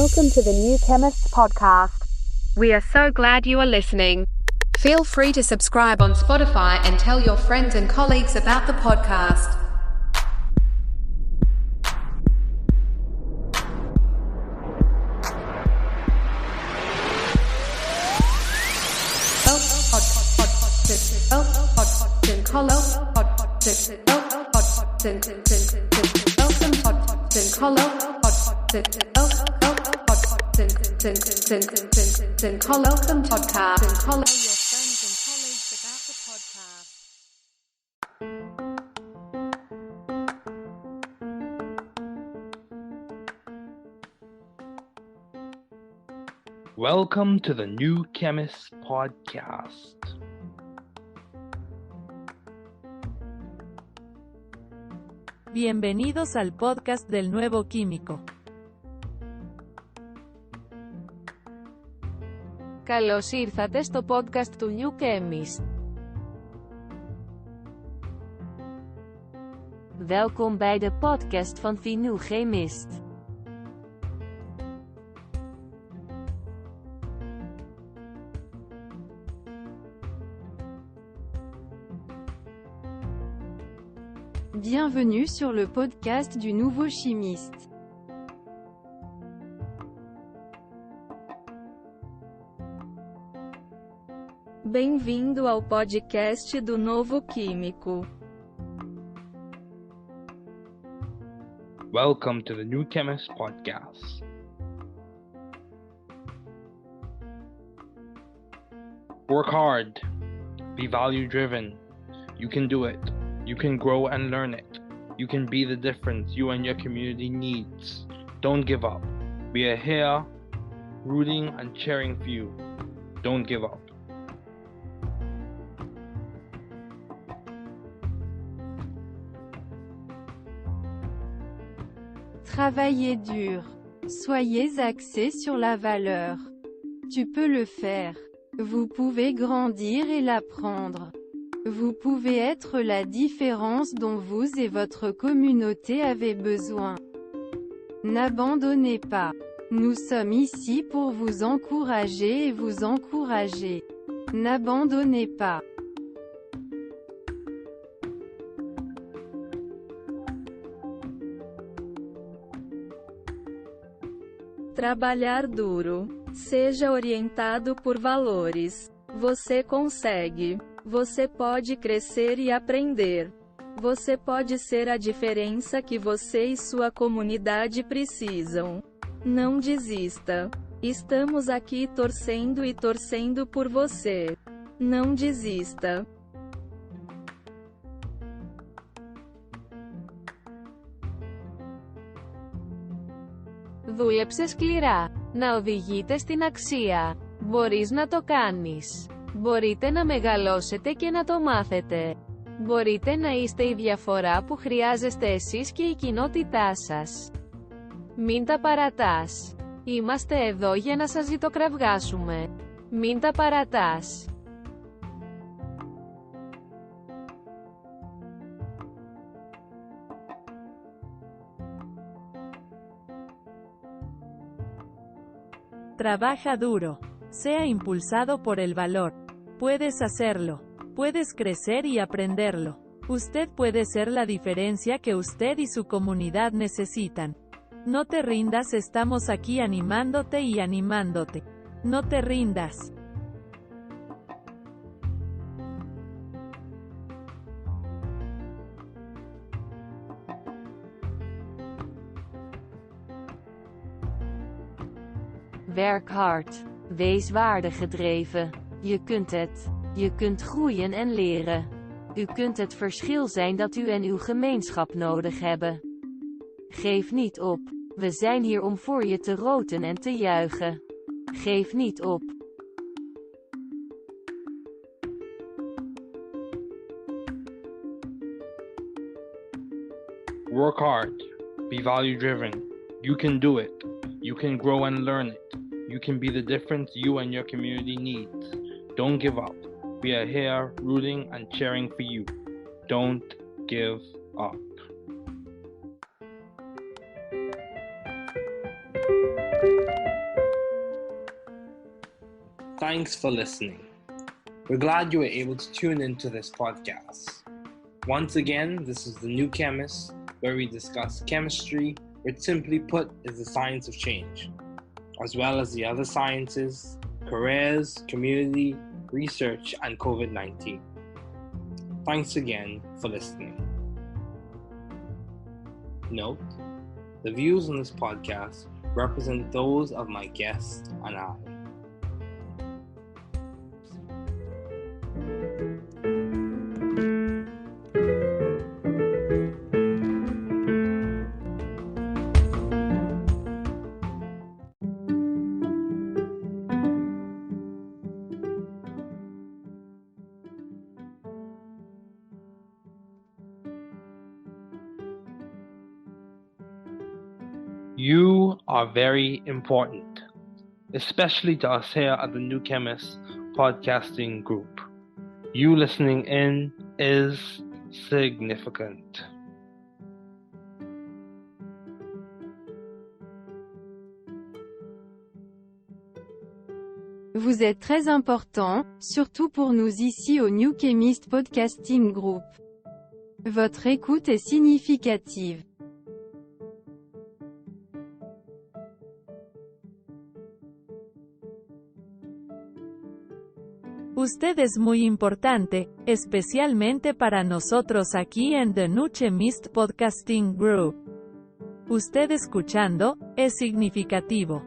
Welcome to the new Chemist podcast. We are so glad you are listening. Feel free to subscribe on Spotify and tell your friends and colleagues about the podcast. Welcome podcast and follow your friends and colleagues about the podcast. Welcome to the new Chemist podcast. Bienvenidos al podcast del nuevo químico. Καλώς ήρθατε στο podcast του New Chemist. Welkom bij de podcast van The New Chemist. Bienvenue sur le podcast du nouveau chimiste. Bem-vindo ao podcast do novo químico. Welcome to the new Chemist podcast. Work hard. Be value driven. You can do it. You can grow and learn it. You can be the difference you and your community needs. Don't give up. We are here rooting and cheering for you. Don't give up. Travaillez dur. Soyez axés sur la valeur. Tu peux le faire. Vous pouvez grandir et l'apprendre. Vous pouvez être la différence dont vous et votre communauté avez besoin. N'abandonnez pas. Nous sommes ici pour vous encourager et vous encourager. N'abandonnez pas. Trabalhar duro. Seja orientado por valores. Você consegue. Você pode crescer e aprender. Você pode ser a diferença que você e sua comunidade precisam. Não desista. Estamos aqui torcendo e torcendo por você. Não desista. Δούλεψε σκληρά. Να οδηγείτε στην αξία. Μπορείς να το κάνεις. Μπορείτε να μεγαλώσετε και να το μάθετε. Μπορείτε να είστε η διαφορά που χρειάζεστε εσείς και η κοινότητά σας. Μην τα παρατάς. Είμαστε εδώ για να σας ζητοκραυγάσουμε. Μην τα παρατάς. Trabaja duro. Sea impulsado por el valor. Puedes hacerlo. Puedes crecer y aprenderlo. Usted puede ser la diferencia que usted y su comunidad necesitan. No te rindas, estamos aquí animándote y animándote. No te rindas. Werk hard. Wees waardegedreven. Je kunt het. Je kunt groeien en leren. U kunt het verschil zijn dat u en uw gemeenschap nodig hebben. Geef niet op. We zijn hier om voor je te roten en te juichen. Geef niet op. Work hard. Be value driven. You can do it. You can grow and learn it. You can be the difference you and your community needs. Don't give up. We are here rooting and cheering for you. Don't give up. Thanks for listening. We're glad you were able to tune into this podcast. Once again, this is The New Chemist, where we discuss chemistry, which simply put is the science of change, as well as the other sciences, careers, community, research, and COVID-19. Thanks again for listening. Note, the views on this podcast represent those of my guest and I. You are very important, especially to us here at the New Chemist podcasting group. You listening in is significant. Vous êtes très important, surtout pour nous ici au New Chemist Podcasting Group. Votre écoute est significative. Usted es muy importante, especialmente para nosotros aquí en The New Chemist Podcasting Group. Usted escuchando, es significativo.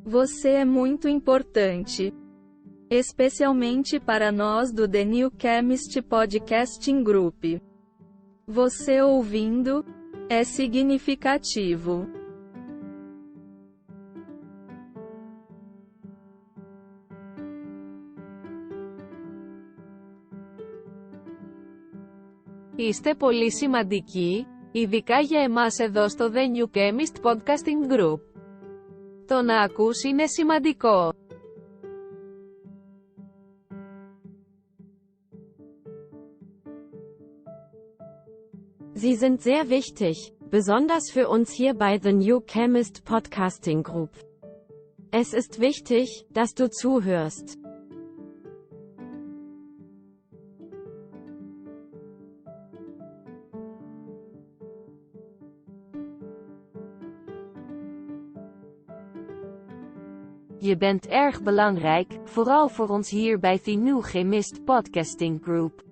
Você é muito importante. Especialmente para nós do The New Chemist Podcasting Group. Você ouvindo, é significativo. Είστε πολύ σημαντικοί, ειδικά για εμάς εδώ στο The New Chemist Podcasting Group. Το να ακούς είναι σημαντικό. Sie sind sehr wichtig, besonders für uns hier bei The New Chemist Podcasting Group. Es ist wichtig, dass du zuhörst. Je bent erg belangrijk, vooral voor ons hier bij The New Chemist Podcasting Group.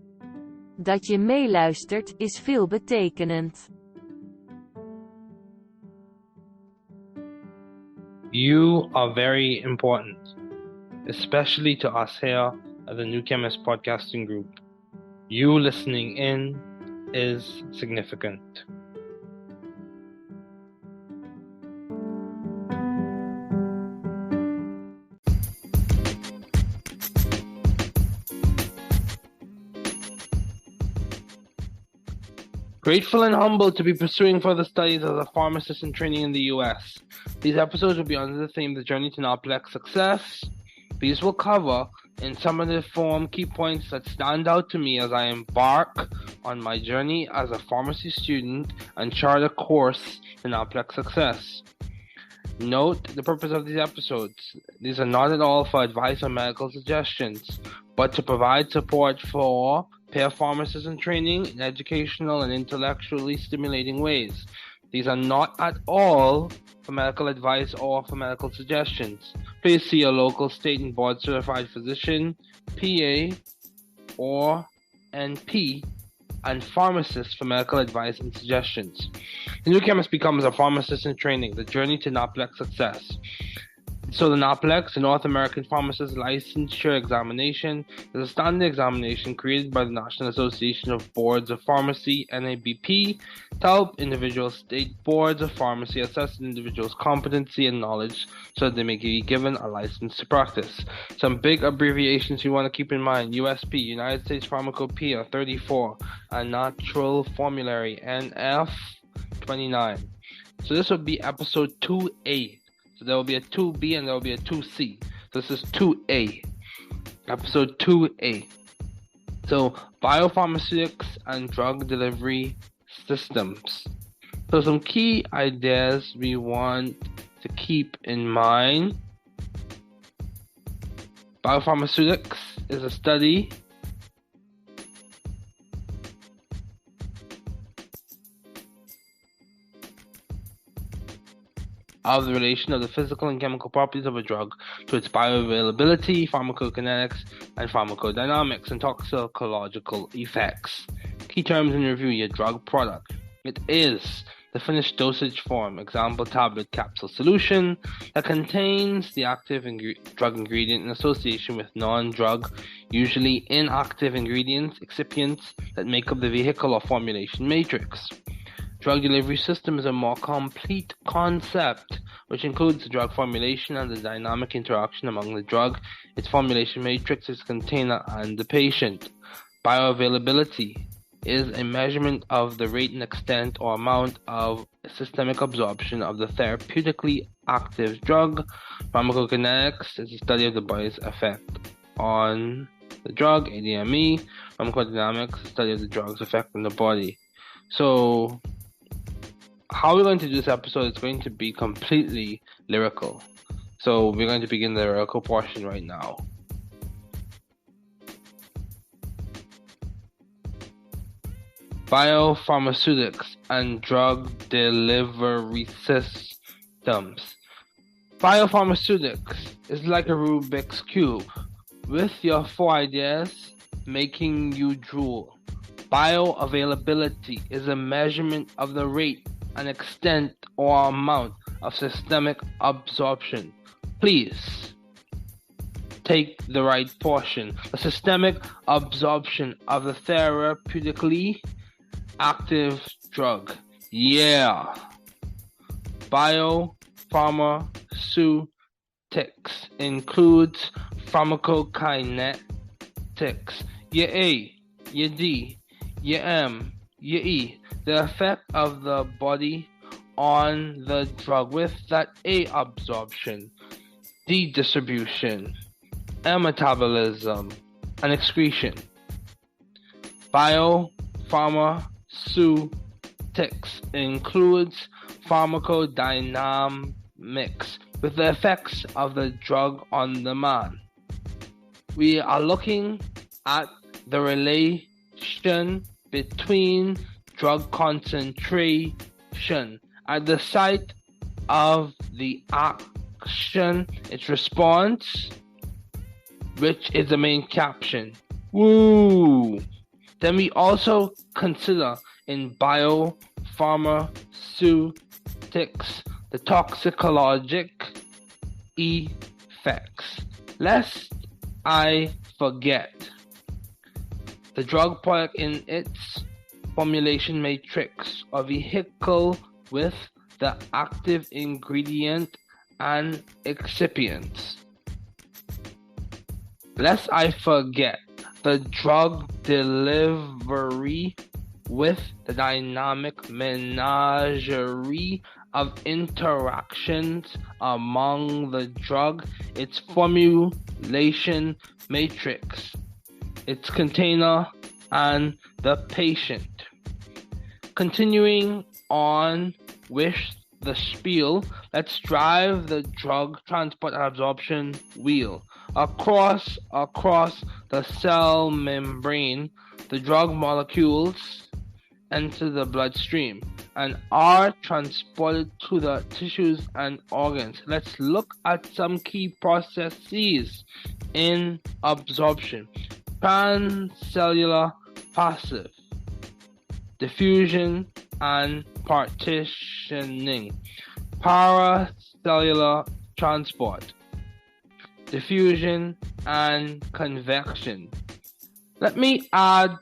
Dat je meeluistert, is veelbetekenend. You are very important, especially to us here at the New Chemist Podcasting Group. You listening in is significant. Grateful and humbled to be pursuing further studies as a pharmacist-in-training in the US. These episodes will be under the theme The Journey to NAPLEX Success. These will cover, in summative form, key points that stand out to me as I embark on my journey as a pharmacy student and chart a course in NAPLEX Success. Note the purpose of these episodes. These are not at all for advice or medical suggestions, but to provide support for pair pharmacists in training in educational and intellectually stimulating ways. These are not at all for medical advice or for medical suggestions. Please see a local state and board certified physician, PA, or NP, and pharmacist for medical advice and suggestions. The New Chemist becomes a pharmacist in training, the journey to NAPLEX Success. So the NAPLEX, the North American Pharmacist Licensure Examination, is a standard examination created by the National Association of Boards of Pharmacy, NABP, to help individual state boards of pharmacy assess an individual's competency and knowledge so that they may be given a license to practice. Some big abbreviations you want to keep in mind: USP, United States Pharmacopoeia 34, and Natural Formulary, NF 29. So this would be episode 2A. So there will be a 2B and there will be a 2C. So this is 2A. Episode 2A. So biopharmaceutics and drug delivery systems. So some key ideas we want to keep in mind. Biopharmaceutics is a study of the relation of the physical and chemical properties of a drug to its bioavailability, pharmacokinetics, and pharmacodynamics and toxicological effects. Key terms in review: your drug product. It is the finished dosage form, example tablet capsule solution, that contains the active drug ingredient in association with non-drug, usually inactive ingredients, excipients that make up the vehicle or formulation matrix. Drug delivery system is a more complete concept, which includes the drug formulation and the dynamic interaction among the drug, its formulation matrix, its container, and the patient. Bioavailability is a measurement of the rate and extent or amount of systemic absorption of the therapeutically active drug. Pharmacokinetics is the study of the body's effect on the drug, ADME. Pharmacodynamics is the study of the drug's effect on the body. So, how we're going to do this episode is going to be completely lyrical. So, we're going to begin the lyrical portion right now. Biopharmaceutics and drug delivery systems. Biopharmaceutics is like a Rubik's Cube, with your 4 ideas making you drool. Bioavailability is a measurement of the rate and extent or amount of systemic absorption. Please take the right portion. The systemic absorption of the therapeutically active drug. Yeah. Biopharmaceutics includes pharmacokinetics. Your A, your D, your M, your E. The effect of the body on the drug with that A absorption, D distribution, M metabolism, and excretion. Biopharmaceutics includes pharmacodynamics with the effects of the drug on the man. We are looking at the relation between drug concentration at the site of the action, its response, which is the main caption. Woo! Then we also consider in biopharmaceutics the toxicologic effects. Lest I forget, the drug product in its formulation matrix or vehicle with the active ingredient and excipients. Lest I forget, the drug delivery with the dynamic menagerie of interactions among the drug, its formulation matrix, its container, and the patient. Continuing on with the spiel, let's drive the drug transport and absorption wheel. Across the cell membrane, the drug molecules enter the bloodstream and are transported to the tissues and organs. Let's look at some key processes in absorption. Transcellular passive, diffusion and partitioning, paracellular transport, diffusion and convection. Let me add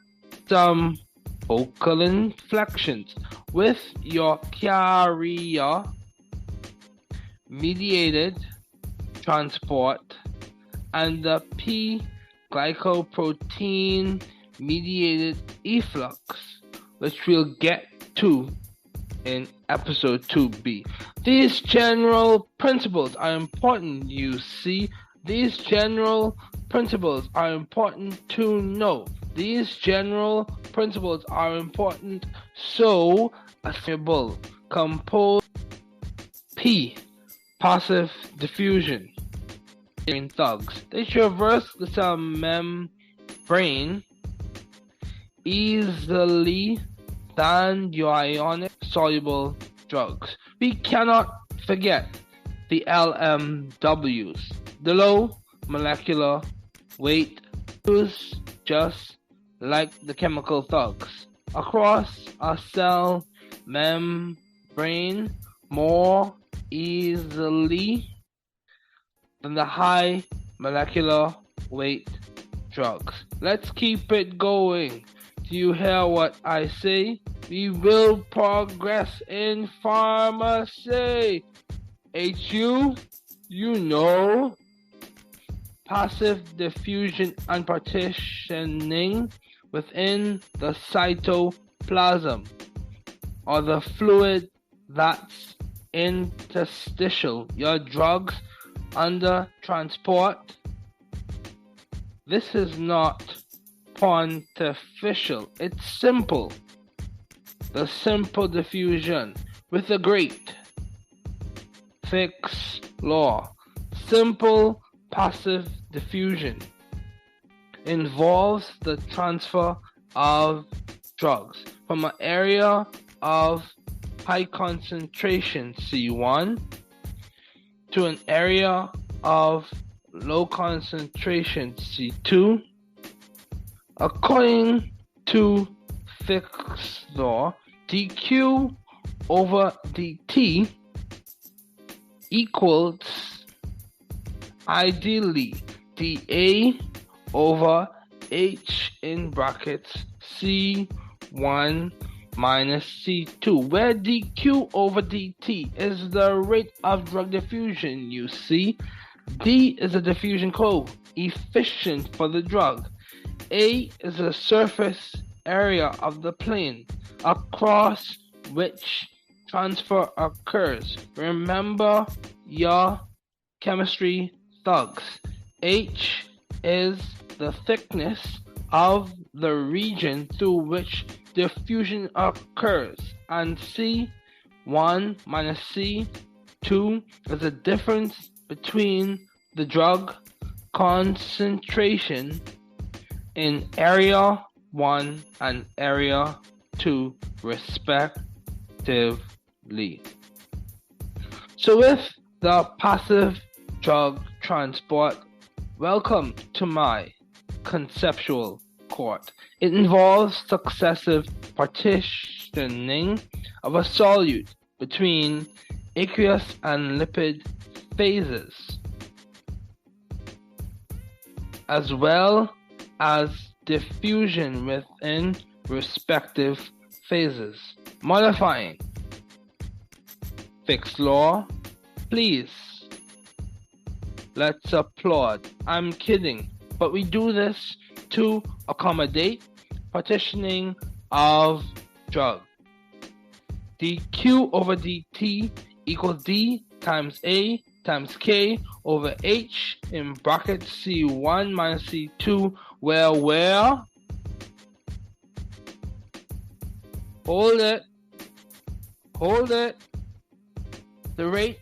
some vocal inflections with your carrier mediated transport and the P glycoprotein mediated efflux, which we'll get to in episode 2B. These general principles are important, you see. These general principles are important to know. These general principles are important so a symbol compose P Passive diffusion. Thugs. They traverse the cell membrane easily than your ionic soluble drugs. We cannot forget the LMWs, the low molecular weight, just like the chemical thugs, across a cell membrane more easily than the high molecular weight drugs. Let's keep it going. Do you hear what I say? We will progress in pharmacy. HU, you know, passive diffusion and partitioning within the cytoplasm, or the fluid that's interstitial. Your drugs under transport. This is not pontifical. It's simple. The simple diffusion with a great fixed law. Simple passive diffusion involves the transfer of drugs from an area of high concentration C1 to an area of low concentration C2. According to Fick's law, dq over dt equals ideally dA over H in brackets C1 minus C2, where dq over dt is the rate of drug diffusion. You see, D is a diffusion coefficient for the drug. A is the surface area of the plane across which transfer occurs. Remember your chemistry thugs. H is the thickness of the region through which diffusion occurs, and C1 minus C2 is the difference between the drug concentration in area 1 and area 2 respectively. So with the passive drug transport, welcome to my conceptual court. It involves successive partitioning of a solute between aqueous and lipid phases, as well as diffusion within respective phases. Modifying Fick's law, please. Let's applaud. I'm kidding, but we do this to accommodate partitioning of drug. dq over dt equals d times a times k over h in brackets C1 minus C2, where hold it, the rate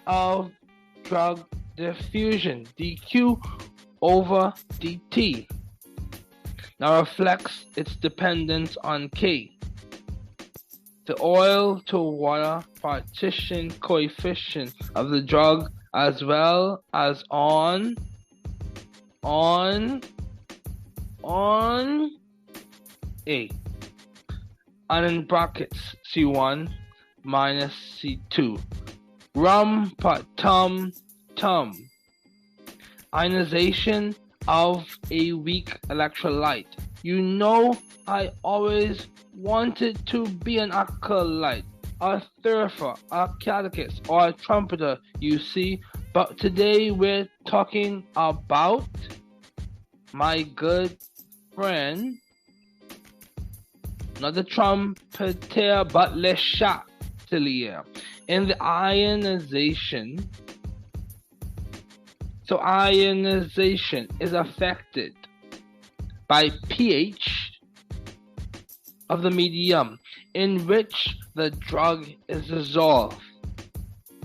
of drug diffusion dq over dt now reflects its dependence on k, the oil to water partition coefficient of the drug, as well as on A, and in brackets C1 minus C2. Rum pa tum tum. Ionization of a weak electrolyte. You know, I always wanted to be an acolyte, a thurifer, a catechist, or a trumpeter, you see. But today we're talking about my good friend, not the trumpeter, but le chatelier, in the ionization. So ionization is affected by pH of the medium in which the drug is dissolved,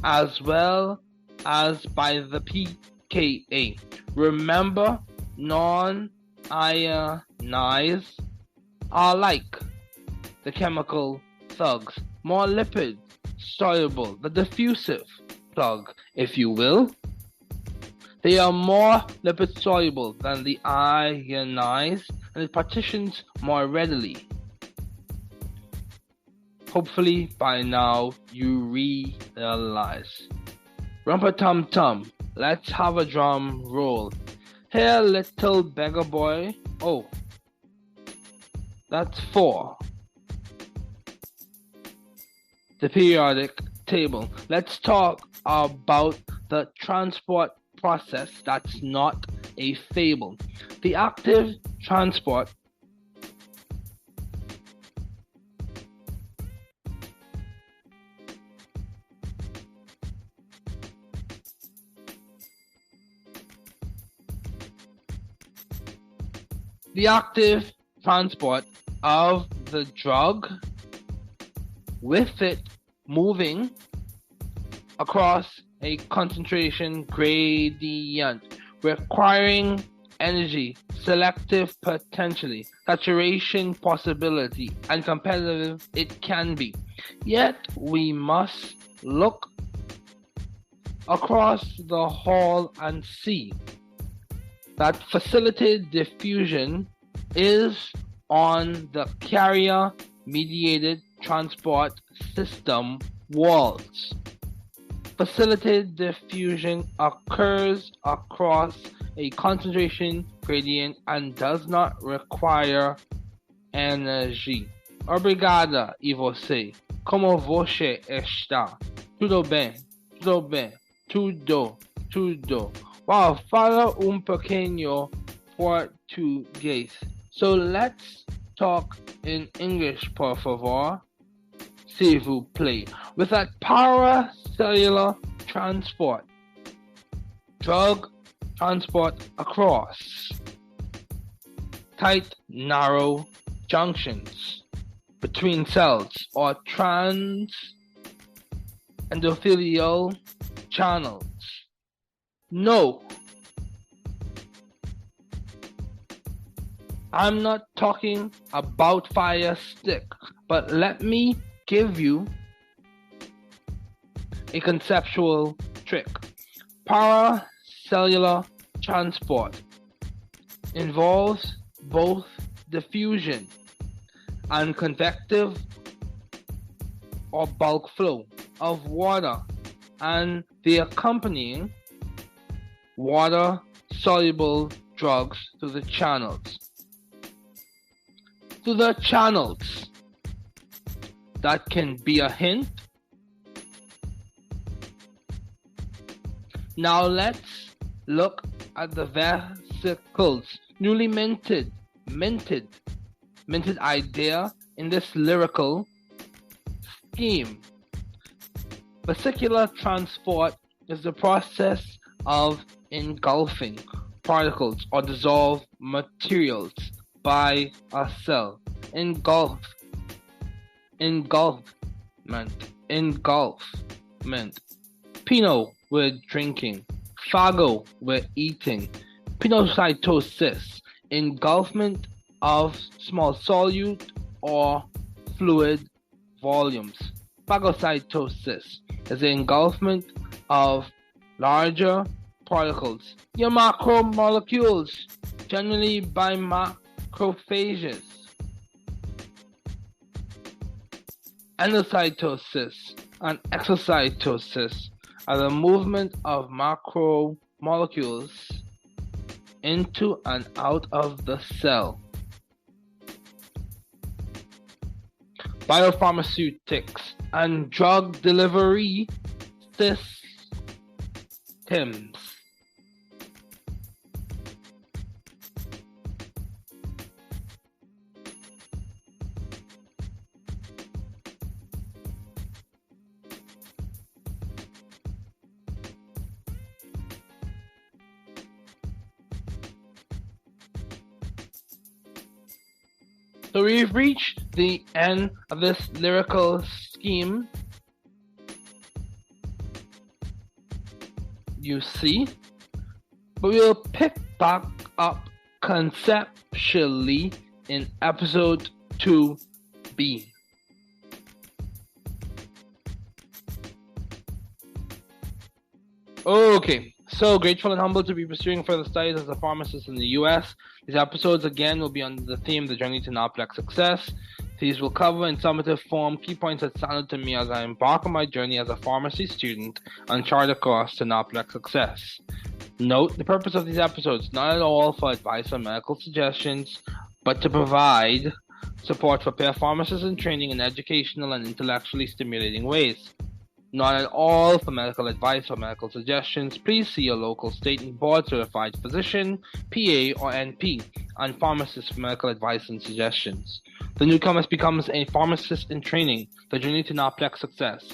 as well as by the pKa. Remember, non-ionized are like the chemical thugs, more lipid soluble, the diffusive plug, if you will. They are more lipid soluble than the ionized, and it partitions more readily. Hopefully by now you realize. Rumpa tum tum, let's have a drum roll. Here, little beggar boy. Oh, that's 4. The periodic table. Let's talk about the transport process that's not a fable. The active transport of the drug, with it moving across a concentration gradient, requiring energy, selective potentially, saturation possibility, and competitive it can be. Yet we must look across the hall and see that facilitated diffusion is on the carrier-mediated transport system walls. Facilitated diffusion occurs across a concentration gradient and does not require energy. Obrigada, e você? Como você está? Tudo bem? Tudo bem? Tudo. Wow, fala pequeño português. So let's talk in English, por favor. S'il vous plaît. With that paracellular transport, drug transport across tight, narrow junctions between cells or trans-endothelial channels. No, I'm not talking about fire stick, but let me give you a conceptual trick. Paracellular transport involves both diffusion and convective or bulk flow of water and the accompanying water-soluble drugs to the channels. That can be a hint. Now let's look at the vesicles. Newly minted idea in this lyrical scheme. Vesicular transport is the process of engulfing particles or dissolved materials by a cell. Engulfment. Pinot, we're drinking. Phago, we're eating. Pinocytosis, engulfment of small solute or fluid volumes. Phagocytosis is the engulfment of larger particles, your macromolecules, generally by macrophages. Endocytosis and exocytosis are the movement of macromolecules into and out of the cell. Biopharmaceutics and drug delivery systems. So we've reached the end of this lyrical scheme. you see. But we'll pick back up conceptually in episode 2B. Okay, so grateful and humble to be pursuing further studies as a pharmacist in the US. These episodes again will be under the theme The Journey to NAPLEX Success. These will cover in summative form key points that stand out to me as I embark on my journey as a pharmacy student and chart a course to NAPLEX Success. Note the purpose of these episodes, not at all for advice or medical suggestions, but to provide support for peer pharmacists in training in educational and intellectually stimulating ways. Not at all for medical advice or medical suggestions. Please see your local state and board certified physician, PA or NP, and pharmacist for medical advice and suggestions. The newcomer becomes a pharmacist in training, the journey to NAPLEX Success.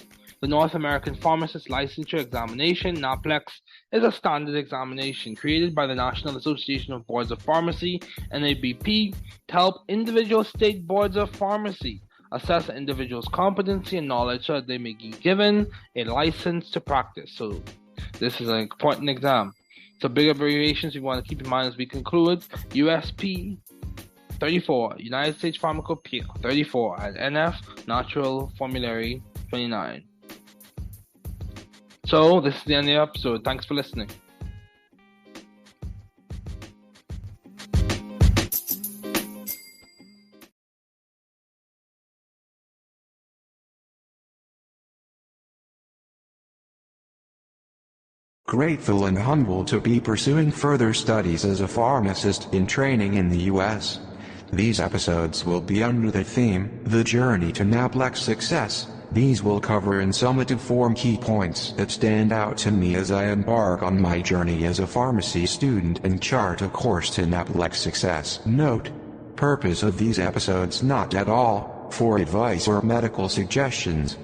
The North American Pharmacist Licensure Examination, NAPLEX, is a standard examination created by the National Association of Boards of Pharmacy, NABP, to help individual state boards of pharmacy assess an individual's competency and knowledge so that they may be given a license to practice. So this is an important exam. So big abbreviations we want to keep in mind as we conclude. USP 34, United States Pharmacopoeia 34, and NF Natural Formulary 29. So this is the end of the episode. Thanks for listening. Grateful and humbled to be pursuing further studies as a pharmacist in training in the US. These episodes will be under the theme, The Journey to NAPLEX Success. These will cover in summative form key points that stand out to me as I embark on my journey as a pharmacy student and chart a course to NAPLEX Success. Note: purpose of these episodes not at all for advice or medical suggestions.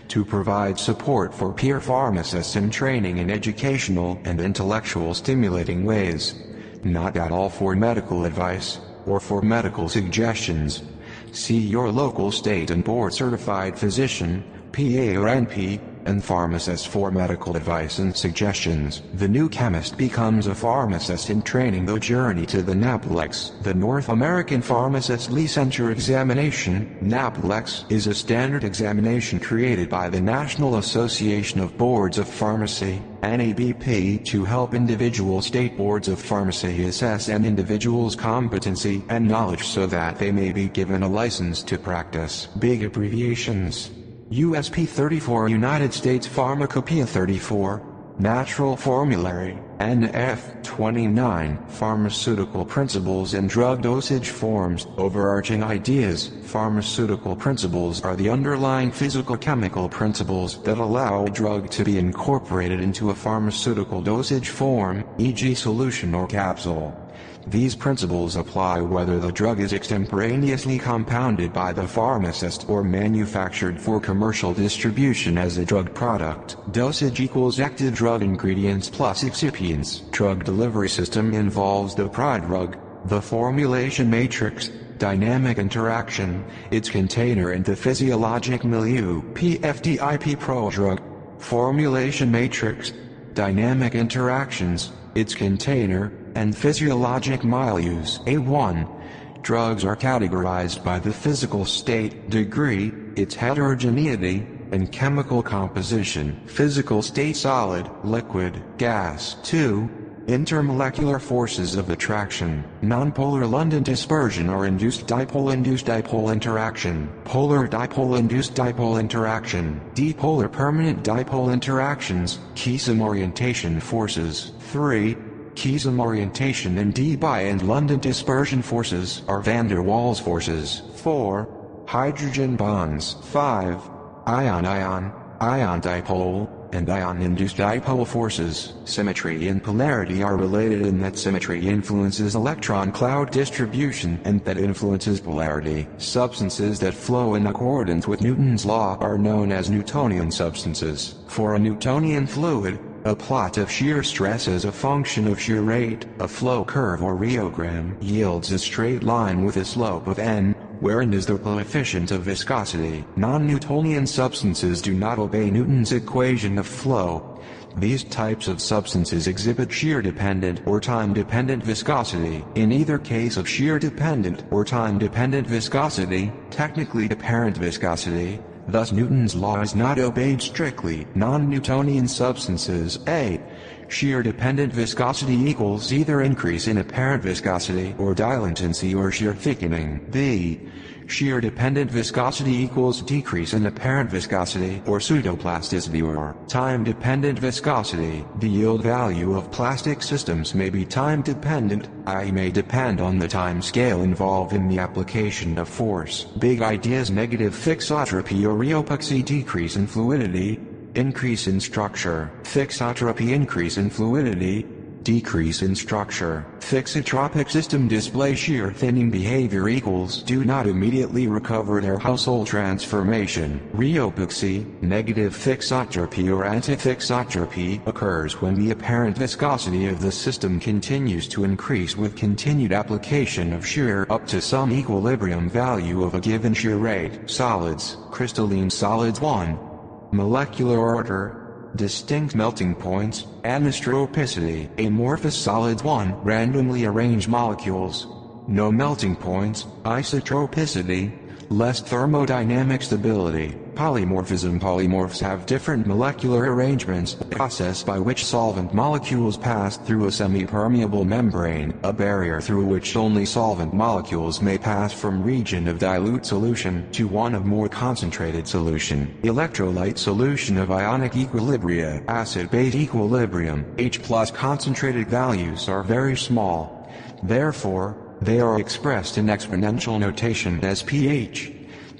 To provide support for peer pharmacists in training in educational and intellectual stimulating ways. Not at all for medical advice or for medical suggestions. See your local state and board certified physician, PA or NP, and pharmacist for medical advice and suggestions. The new chemist becomes a pharmacist in training. The journey to the NAPLEX. The North American Pharmacist Licensure Examination, NAPLEX, is a standard examination created by the National Association of Boards of Pharmacy, NABP, to help individual state boards of pharmacy assess an individual's competency and knowledge so that they may be given a license to practice. Big abbreviations. USP 34, United States Pharmacopoeia 34, Natural Formulary, NF 29, Pharmaceutical Principles and Drug Dosage Forms. Overarching ideas. Pharmaceutical principles are the underlying physical-chemical principles that allow a drug to be incorporated into a pharmaceutical dosage form, e.g. solution or capsule. These principles apply whether the drug is extemporaneously compounded by the pharmacist or manufactured for commercial distribution as a drug product. Dosage equals active drug ingredients plus excipients. Drug delivery system involves the prodrug, the formulation matrix, dynamic interaction, its container and the physiologic milieu. PFDIP prodrug, formulation matrix, dynamic interactions, its container, and physiologic milieux. A1. Drugs are categorized by the physical state, degree, its heterogeneity, and chemical composition. Physical state: solid, liquid, gas. 2. Intermolecular forces of attraction, nonpolar London dispersion or induced dipole interaction, polar dipole-induced dipole interaction, dipolar permanent dipole interactions, Keesom orientation forces. 3. Keesom orientation and Debye and London dispersion forces are van der Waals forces. 4. Hydrogen bonds. 5. Ion-ion, ion dipole, and ion-induced dipole forces. Symmetry and polarity are related in that symmetry influences electron cloud distribution and that influences polarity. Substances that flow in accordance with Newton's law are known as Newtonian substances. For a Newtonian fluid, a plot of shear stress as a function of shear rate, a flow curve or rheogram, yields a straight line with a slope of n, where n is the coefficient of viscosity. Non-Newtonian substances do not obey Newton's equation of flow. These types of substances exhibit shear-dependent or time-dependent viscosity. In either case of shear-dependent or time-dependent viscosity, technically apparent viscosity, thus Newton's law is not obeyed strictly. Non-Newtonian substances. A. Shear-dependent viscosity equals either increase in apparent viscosity or dilatancy or shear thickening. B. Shear-dependent viscosity equals decrease in apparent viscosity or pseudoplasticity or time-dependent viscosity. The yield value of plastic systems may be time-dependent, i.e. may depend on the time scale involved in the application of force. Big ideas: negative fixotropy or rheopoxy, decrease in fluidity, increase in structure. Fixotropy, increase in fluidity, decrease in structure. Fixotropic system display shear thinning behavior equals do not immediately recover their household transformation. Rheopoxy, negative fixotropy or antifixotropy, occurs when the apparent viscosity of the system continues to increase with continued application of shear up to some equilibrium value of a given shear rate. Solids, crystalline solids. 1. Molecular order, distinct melting points, anisotropicity. Amorphous solids. 1. Randomly arranged molecules, no melting points, isotropicity, less thermodynamic stability. Polymorphism. Polymorphs have different molecular arrangements, a process by which solvent molecules pass through a semi-permeable membrane, a barrier through which only solvent molecules may pass from region of dilute solution to one of more concentrated solution. Electrolyte solution of ionic equilibria. Acid-base equilibrium. H+ concentrated values are very small. Therefore, they are expressed in exponential notation as pH.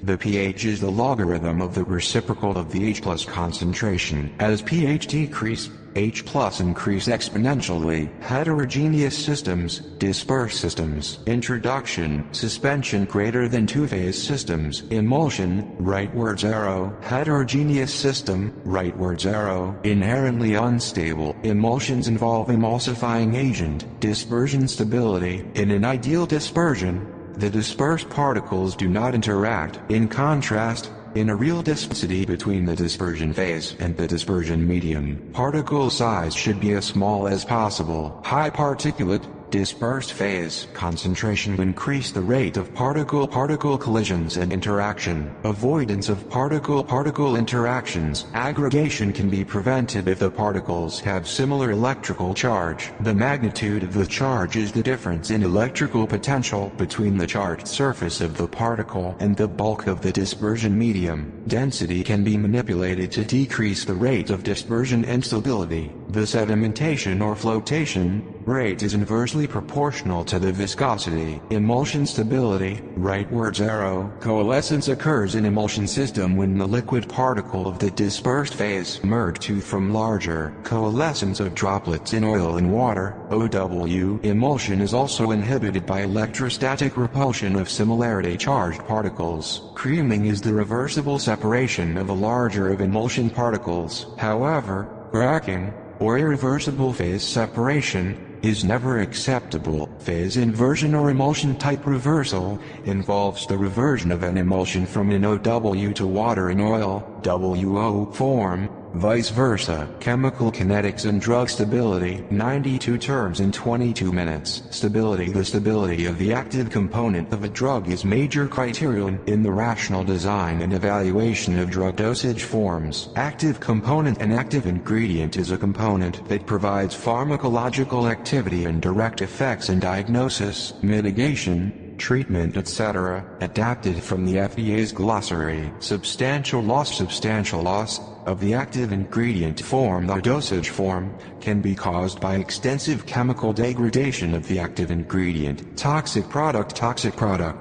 The pH is the logarithm of the reciprocal of the H+ concentration. As pH decrease, H+ increase exponentially. Heterogeneous systems, dispersed systems. Introduction. Suspension greater than two-phase systems. Emulsion, rightwards arrow. Heterogeneous system, rightwards arrow. Inherently unstable. Emulsions involve emulsifying agent. Dispersion stability. In an ideal dispersion, the dispersed particles do not interact. In contrast, in a real density between the dispersion phase and the dispersion medium, particle size should be as small as possible. High particulate, dispersed phase concentration increase the rate of particle-particle collisions and interaction. Avoidance of particle-particle interactions. Aggregation can be prevented if the particles have similar electrical charge. The magnitude of the charge is the difference in electrical potential between the charged surface of the particle and the bulk of the dispersion medium. Density can be manipulated to decrease the rate of dispersion instability. The sedimentation or flotation rate is inversely proportional to the viscosity. Emulsion stability, rightwards arrow. Coalescence occurs in emulsion system when the liquid particle of the dispersed phase merge to from larger. Coalescence of droplets in oil and water, OW. Emulsion is also inhibited by electrostatic repulsion of similarity charged particles. Creaming is the reversible separation of a larger of emulsion particles. However, cracking, or irreversible phase separation, is never acceptable. Phase inversion or emulsion type reversal involves the reversion of an emulsion from an OW to water in oil, WO form, vice versa. Chemical kinetics and drug stability, 92 terms in 22 minutes. Stability. The stability of the active component of a drug is major criterion in the rational design and evaluation of drug dosage forms. Active component. An active ingredient is a component that provides pharmacological activity and direct effects in diagnosis, mitigation, treatment, etc., adapted from the FDA's glossary. Substantial loss of the active ingredient form. The dosage form can be caused by extensive chemical degradation of the active ingredient. Toxic product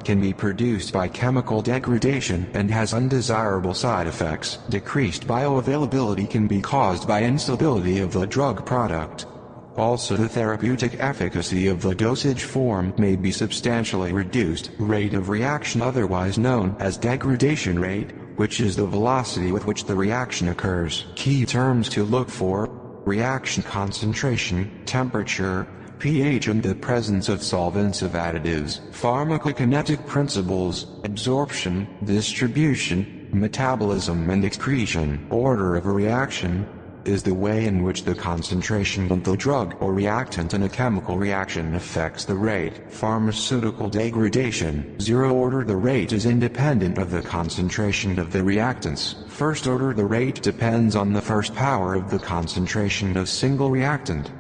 can be produced by chemical degradation and has undesirable side effects. Decreased bioavailability can be caused by instability of the drug product. Also, the therapeutic efficacy of the dosage form may be substantially reduced. Rate of reaction, otherwise known as degradation rate, which is the velocity with which the reaction occurs. Key terms to look for: reaction concentration, temperature, pH, and the presence of solvents of additives. Pharmacokinetic principles: absorption, distribution, metabolism and excretion. Order of a reaction: is the way in which the concentration of the drug or reactant in a chemical reaction affects the rate. Pharmaceutical degradation. Zero order. The rate is independent of the concentration of the reactants. First order. The rate depends on the first power of the concentration of single reactant.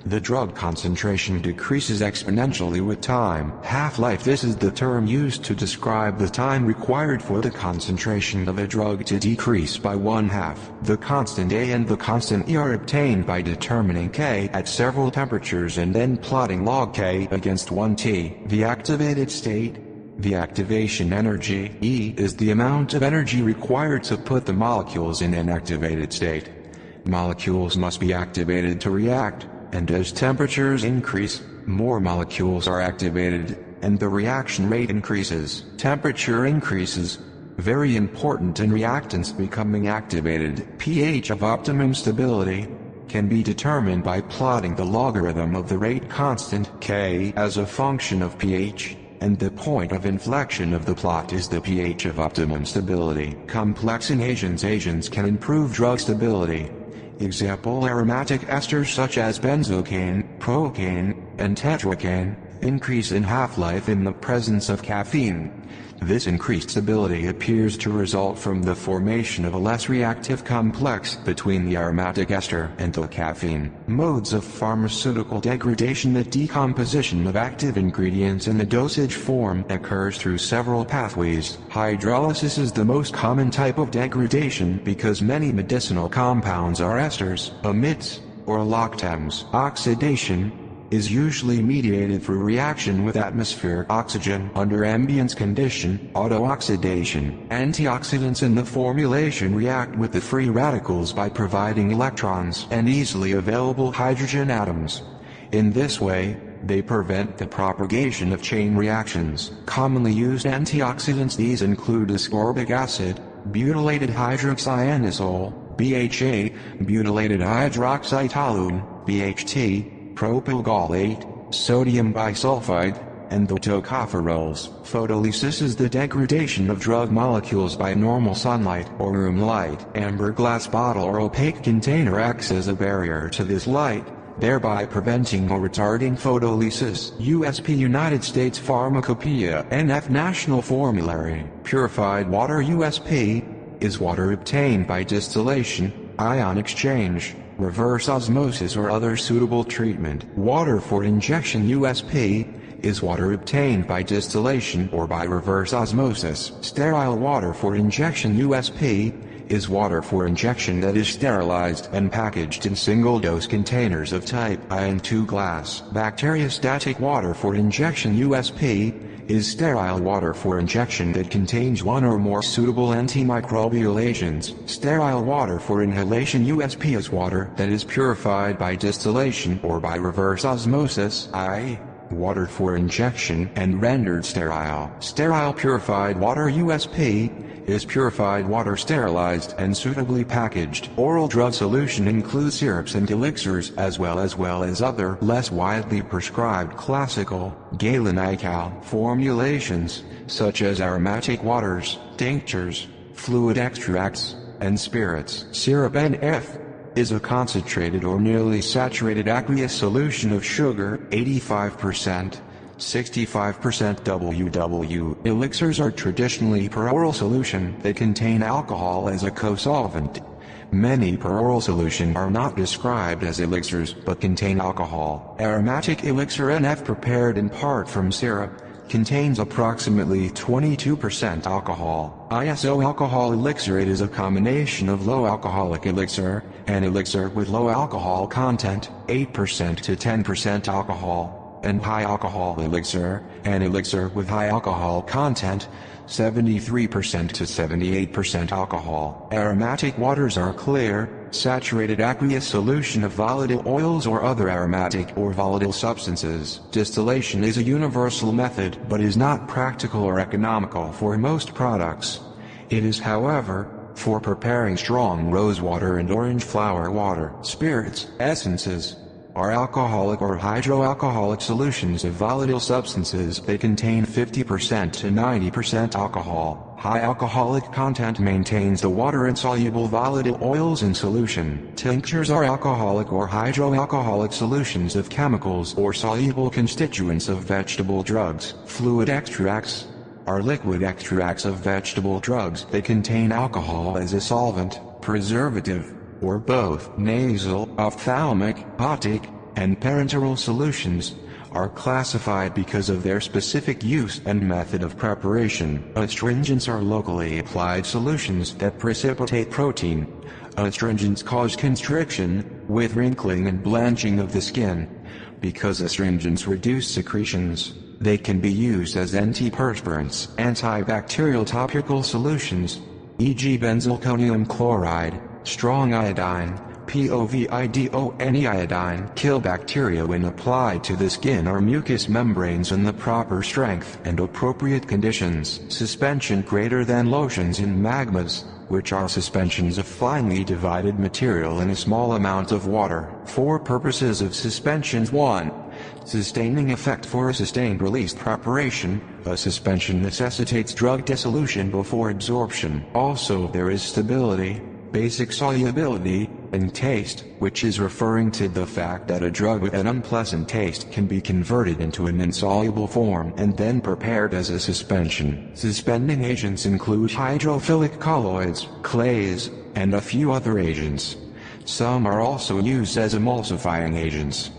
The drug concentration decreases exponentially with time. Half-life. This is the term used to describe the time required for the concentration of a drug to decrease by 1/2. The constant A and the constant E are obtained by determining K at several temperatures and then plotting log K against 1T. The activated state. The activation energy, E, is the amount of energy required to put the molecules in an activated state. Molecules must be activated to react, and as temperatures increase, more molecules are activated, and the reaction rate increases. Temperature increases. Very important in reactants becoming activated. pH of optimum stability can be determined by plotting the logarithm of the rate constant K as a function of pH, and the point of inflection of the plot is the pH of optimum stability. Complexing agents. Agents can improve drug stability. Example: aromatic esters such as benzocaine, procaine, and tetracaine increase in half-life in the presence of caffeine. This increased stability appears to result from the formation of a less reactive complex between the aromatic ester and the caffeine. Modes of pharmaceutical degradation. The decomposition of active ingredients in the dosage form occurs through several pathways. Hydrolysis is the most common type of degradation because many medicinal compounds are esters, amides, or lactams. Oxidation is usually mediated through reaction with atmospheric oxygen under ambient condition. Autooxidation. Antioxidants in the formulation react with the free radicals by providing electrons and easily available hydrogen atoms. In this way, they prevent the propagation of chain reactions. Commonly used antioxidants. These include ascorbic acid, butylated hydroxyanisole, BHA, butylated hydroxytoluene, BHT, propylgallate, sodium bisulfide, and the tocopherols. Photolysis is the degradation of drug molecules by normal sunlight or room light. Amber glass bottle or opaque container acts as a barrier to this light, thereby preventing or retarding photolysis. USP United States Pharmacopoeia NF National Formulary. Purified water. USP is water obtained by distillation, ion exchange, reverse osmosis or other suitable treatment. Water for injection. USP is water obtained by distillation or by reverse osmosis. Sterile water for injection. USP is water for injection that is sterilized and packaged in single-dose containers of type I and II glass. Bacteriostatic water for injection. USP is sterile water for injection that contains one or more suitable antimicrobial agents. Sterile water for inhalation. USP is water that is purified by distillation or by reverse osmosis, i.e., water for injection, and rendered sterile. Sterile purified water. USP is purified water sterilized and suitably packaged. Oral drug solution includes syrups and elixirs as well as other less widely prescribed classical galenical formulations such as aromatic waters, tinctures, fluid extracts, and spirits. Syrup NF is a concentrated or nearly saturated aqueous solution of sugar, 85%, 65% WW. Elixirs are traditionally peroral solution that contain alcohol as a co-solvent. Many peroral solutions are not described as elixirs but contain alcohol. Aromatic elixir NF, prepared in part from syrup, contains approximately 22% alcohol. ISO alcohol elixir. It is a combination of low alcoholic elixir and elixir with low alcohol content, 8% to 10% alcohol, and high alcohol elixir, and elixir with high alcohol content, 73% to 78% alcohol. Aromatic waters are clear, saturated aqueous solution of volatile oils or other aromatic or volatile substances. Distillation is a universal method but is not practical or economical for most products. It is, however, for preparing strong rose water and orange flower water. Spirits, essences, are alcoholic or hydroalcoholic solutions of volatile substances that contain 50% to 90% alcohol. High alcoholic content maintains the water-insoluble volatile oils in solution. Tinctures are alcoholic or hydroalcoholic solutions of chemicals or soluble constituents of vegetable drugs. Fluid extracts are liquid extracts of vegetable drugs that contain alcohol as a solvent, preservative, or both. Nasal, ophthalmic, otic, and parenteral solutions are classified because of their specific use and method of preparation. Astringents are locally applied solutions that precipitate protein. Astringents cause constriction, with wrinkling and blanching of the skin. Because astringents reduce secretions, they can be used as antiperspirants. Antibacterial topical solutions, e.g. benzalkonium chloride, strong iodine, povidone iodine, kill bacteria when applied to the skin or mucous membranes in the proper strength and appropriate conditions. Suspension greater than lotions in magmas, which are suspensions of finely divided material in a small amount of water. For purposes of suspensions: 1. Sustaining effect. For a sustained release preparation, a suspension necessitates drug dissolution before absorption. Also, there is stability, basic solubility, and taste, which is referring to the fact that a drug with an unpleasant taste can be converted into an insoluble form and then prepared as a suspension. Suspending agents include hydrophilic colloids, clays, and a few other agents. Some are also used as emulsifying agents.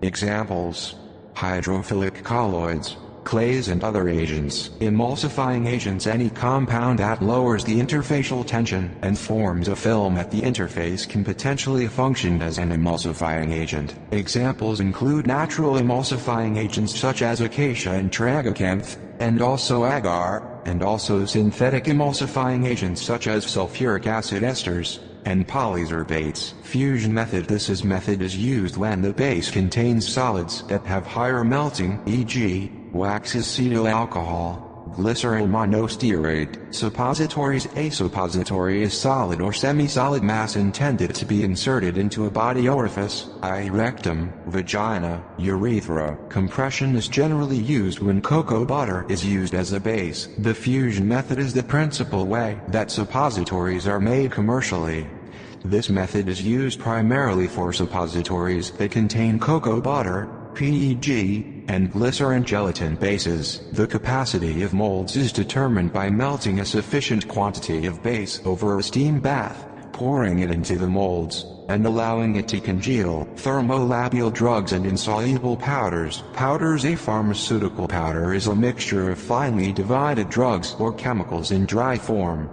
Examples: hydrophilic colloids, clays, and other agents. Emulsifying agents: any compound that lowers the interfacial tension and forms a film at the interface can potentially function as an emulsifying agent. Examples include natural emulsifying agents such as acacia and tragacanth, and also agar, and also synthetic emulsifying agents such as sulfuric acid esters and polysorbates. Fusion method. This method is used when the base contains solids that have higher melting, e.g. wax acetyl alcohol, glyceryl monostearate. Suppositories. A suppository is solid or semi-solid mass intended to be inserted into a body orifice, i.e. rectum, vagina, urethra. Compression is generally used when cocoa butter is used as a base. The fusion method is the principal way that suppositories are made commercially. This method is used primarily for suppositories that contain cocoa butter, PEG, and glycerin gelatin bases. The capacity of molds is determined by melting a sufficient quantity of base over a steam bath, pouring it into the molds, and allowing it to congeal. Thermolabile drugs and insoluble powders. Powders. A pharmaceutical powder is a mixture of finely divided drugs or chemicals in dry form.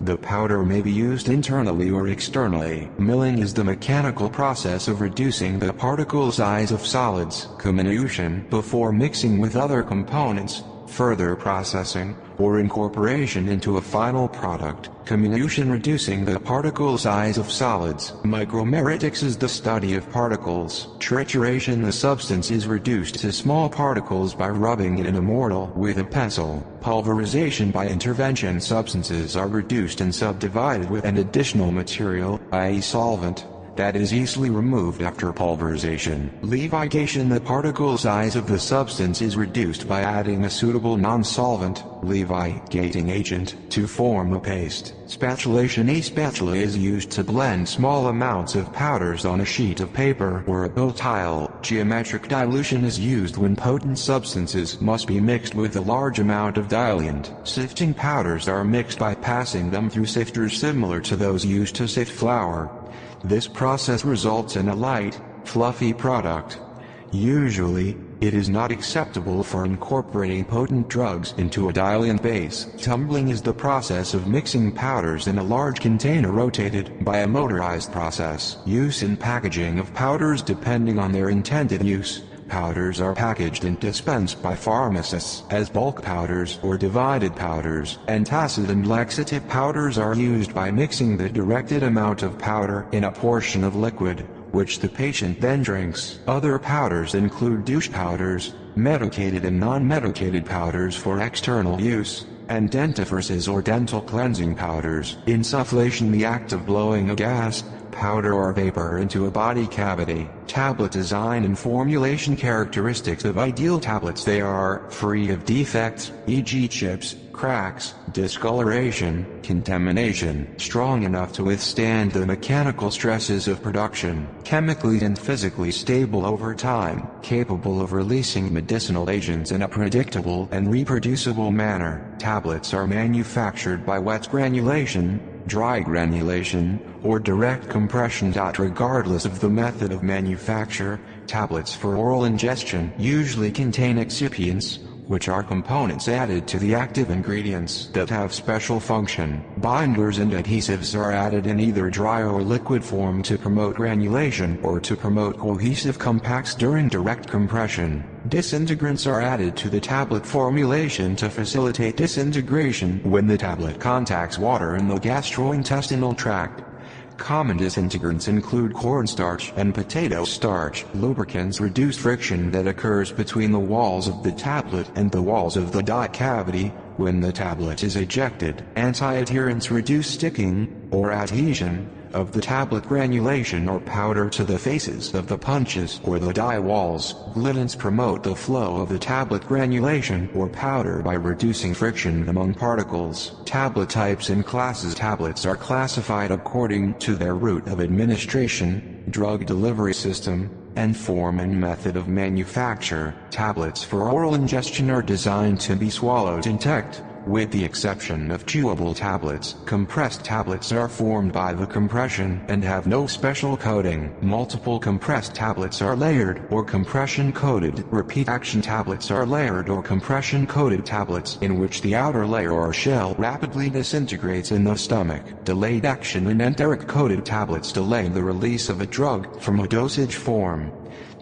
The powder may be used internally or externally. Milling is the mechanical process of reducing the particle size of solids. Comminution. Before mixing with other components, further processing, or incorporation into a final product. Comminution. Reducing the particle size of solids. Micromeritics is the study of particles. Trituration. The substance is reduced to small particles by rubbing it in a mortar with a pencil. Pulverization. By intervention, substances are reduced and subdivided with an additional material, i.e. solvent, that is easily removed after pulverization. Levigation. The particle size of the substance is reduced by adding a suitable non-solvent, levigating agent, to form a paste. Spatulation. A spatula is used to blend small amounts of powders on a sheet of paper or a bowl tile. Geometric dilution is used when potent substances must be mixed with a large amount of diluent. Sifting. Powders are mixed by passing them through sifters similar to those used to sift flour. This process results in a light, fluffy product. Usually, it is not acceptable for incorporating potent drugs into a diluent base. Tumbling is the process of mixing powders in a large container rotated by a motorized process. Use in packaging of powders. Depending on their intended use, powders are packaged and dispensed by pharmacists as bulk powders or divided powders. Antacid and laxative powders are used by mixing the directed amount of powder in a portion of liquid, which the patient then drinks. Other powders include douche powders, medicated and non-medicated powders for external use, and dentifrices or dental cleansing powders. Insufflation. The act of blowing a gas, powder or vapor into a body cavity. Tablet design and formulation characteristics of ideal tablets: they are free of defects, e.g. chips, cracks, discoloration, contamination, strong enough to withstand the mechanical stresses of production, chemically and physically stable over time, capable of releasing medicinal agents in a predictable and reproducible manner. Tablets are manufactured by wet granulation, dry granulation, or direct compression. Regardless of the method of manufacture, tablets for oral ingestion usually contain excipients, which are components added to the active ingredients that have special function. Binders and adhesives are added in either dry or liquid form to promote granulation or to promote cohesive compacts during direct compression. Disintegrants are added to the tablet formulation to facilitate disintegration when the tablet contacts water in the gastrointestinal tract. Common disintegrants include cornstarch and potato starch. Lubricants reduce friction that occurs between the walls of the tablet and the walls of the dye cavity when the tablet is ejected. Anti-adherents reduce sticking, or adhesion, of the tablet granulation or powder to the faces of the punches or the dye walls. Glidants promote the flow of the tablet granulation or powder by reducing friction among particles. Tablet types and classes. Tablets are classified according to their route of administration, drug delivery system, and form and method of manufacture. Tablets for oral ingestion are designed to be swallowed intact, with the exception of chewable tablets. Compressed tablets are formed by the compression and have no special coating. Multiple compressed tablets are layered or compression coated. Repeat action tablets are layered or compression coated tablets in which the outer layer or shell rapidly disintegrates in the stomach. Delayed action and enteric coated tablets delay the release of a drug from a dosage form.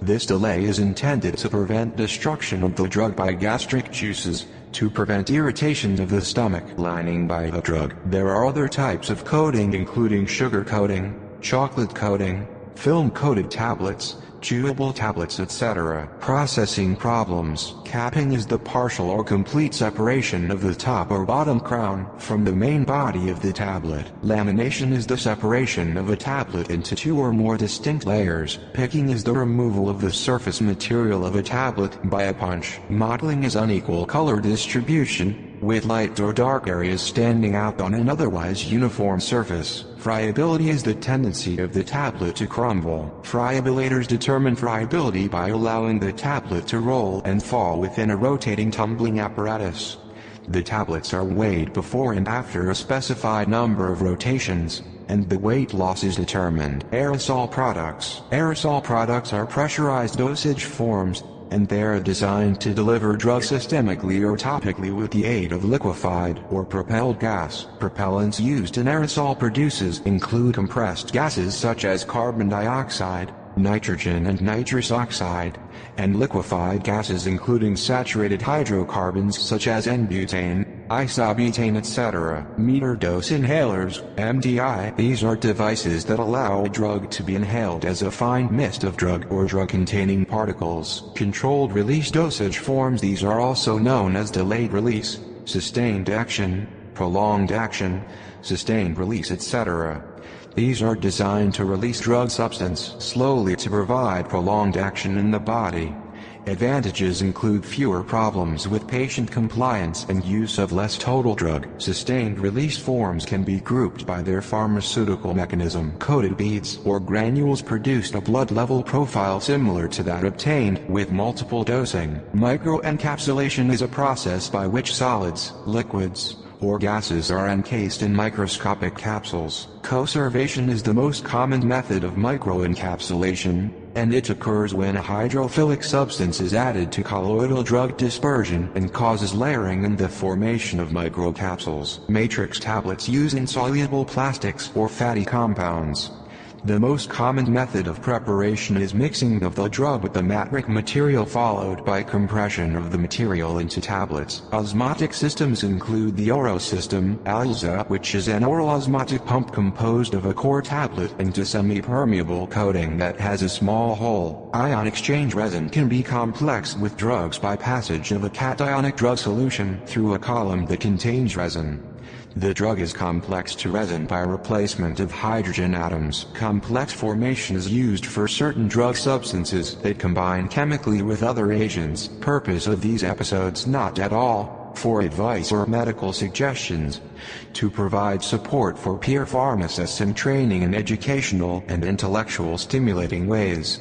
This delay is intended to prevent destruction of the drug by gastric juices, to prevent irritation of the stomach lining by the drug. There are other types of coating including sugar coating, chocolate coating, film-coated tablets, chewable tablets, etc. Processing problems. Capping is the partial or complete separation of the top or bottom crown from the main body of the tablet. Lamination is the separation of a tablet into two or more distinct layers. Picking is the removal of the surface material of a tablet by a punch. Mottling is unequal color distribution, with light or dark areas standing out on an otherwise uniform surface. Friability is the tendency of the tablet to crumble. Friabilators determine friability by allowing the tablet to roll and fall within a rotating tumbling apparatus. The tablets are weighed before and after a specified number of rotations, and the weight loss is determined. Aerosol products. Aerosol products are pressurized dosage forms, and they are designed to deliver drugs systemically or topically with the aid of liquefied or propelled gas. Propellants used in aerosol produces include compressed gases such as carbon dioxide, nitrogen and nitrous oxide, and liquefied gases including saturated hydrocarbons such as N-butane, isobutane, etc. Meter dose inhalers, MDI. These are devices that allow a drug to be inhaled as a fine mist of drug or drug-containing particles. Controlled release dosage forms. These are also known as delayed release, sustained action, prolonged action, sustained release, etc. These are designed to release drug substance slowly to provide prolonged action in the body. Advantages include fewer problems with patient compliance and use of less total drug. Sustained release forms can be grouped by their pharmaceutical mechanism. Coated beads or granules produced a blood level profile similar to that obtained with multiple dosing. Microencapsulation is a process by which solids, liquids, or gases are encased in microscopic capsules. Conservation is the most common method of microencapsulation, and it occurs when a hydrophilic substance is added to colloidal drug dispersion and causes layering and the formation of microcapsules. Matrix tablets use insoluble plastics or fatty compounds. The most common method of preparation is mixing of the drug with the matrix material followed by compression of the material into tablets. Osmotic systems include the Oro system, ALSA, which is an oral osmotic pump composed of a core tablet and a semi-permeable coating that has a small hole. Ion exchange resin can be complex with drugs by passage of a cationic drug solution through a column that contains resin. The drug is complex to resin by replacement of hydrogen atoms. Complex formation is used for certain drug substances that combine chemically with other agents. Purpose of these episodes not at all for advice or medical suggestions. To provide support for peer pharmacists in training in educational and intellectual stimulating ways.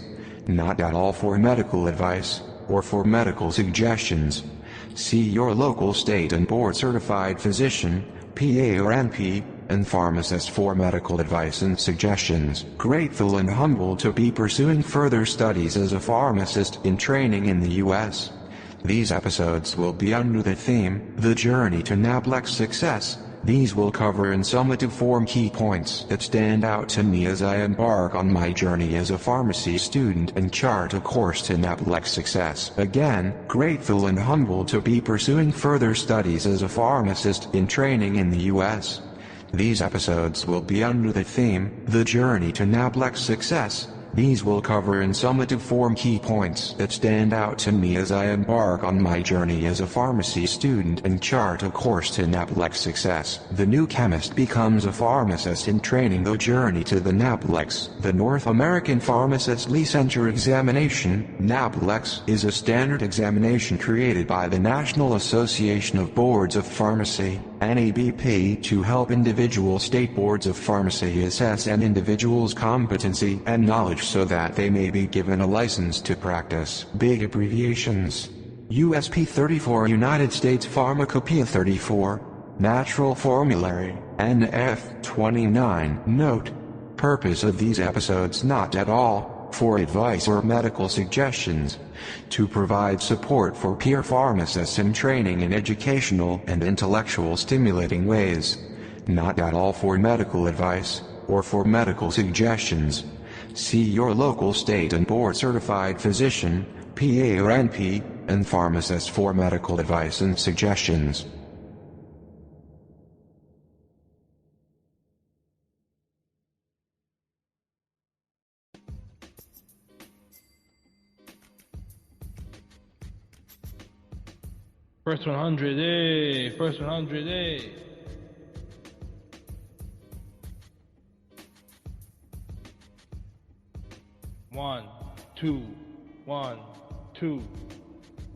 Not at all for medical advice or for medical suggestions. See your local state and board certified physician, PA or NP, and pharmacist for medical advice and suggestions. Grateful and humbled to be pursuing further studies as a pharmacist in training in the US. These episodes will be under the theme, The Journey to NAPLEX Success. These will cover in summative form key points that stand out to me as I embark on my journey as a pharmacy student and chart a course to NAPLEX Success. Again, grateful and humbled to be pursuing further studies as a pharmacist in training in the US. These episodes will be under the theme, The Journey to NAPLEX Success. These will cover in summative form key points that stand out to me as I embark on my journey as a pharmacy student and chart a course to NAPLEX Success. The new chemist becomes a pharmacist in training. The journey to the NAPLEX. The North American Pharmacist Licensure Examination, NAPLEX, is a standard examination created by the National Association of Boards of Pharmacy, NABP, to help individual state boards of pharmacy assess an individual's competency and knowledge so that they may be given a license to practice. Big abbreviations. USP 34, United States Pharmacopoeia 34, Natural Formulary, NF 29. Note: purpose of these episodes not at all for advice or medical suggestions. To provide support for peer pharmacists in training in educational and intellectual stimulating ways. Not at all for medical advice or for medical suggestions. See your local state and board certified physician, PA or NP, and pharmacist for medical advice and suggestions. First 100, first 100, 1, 2, 1, 2.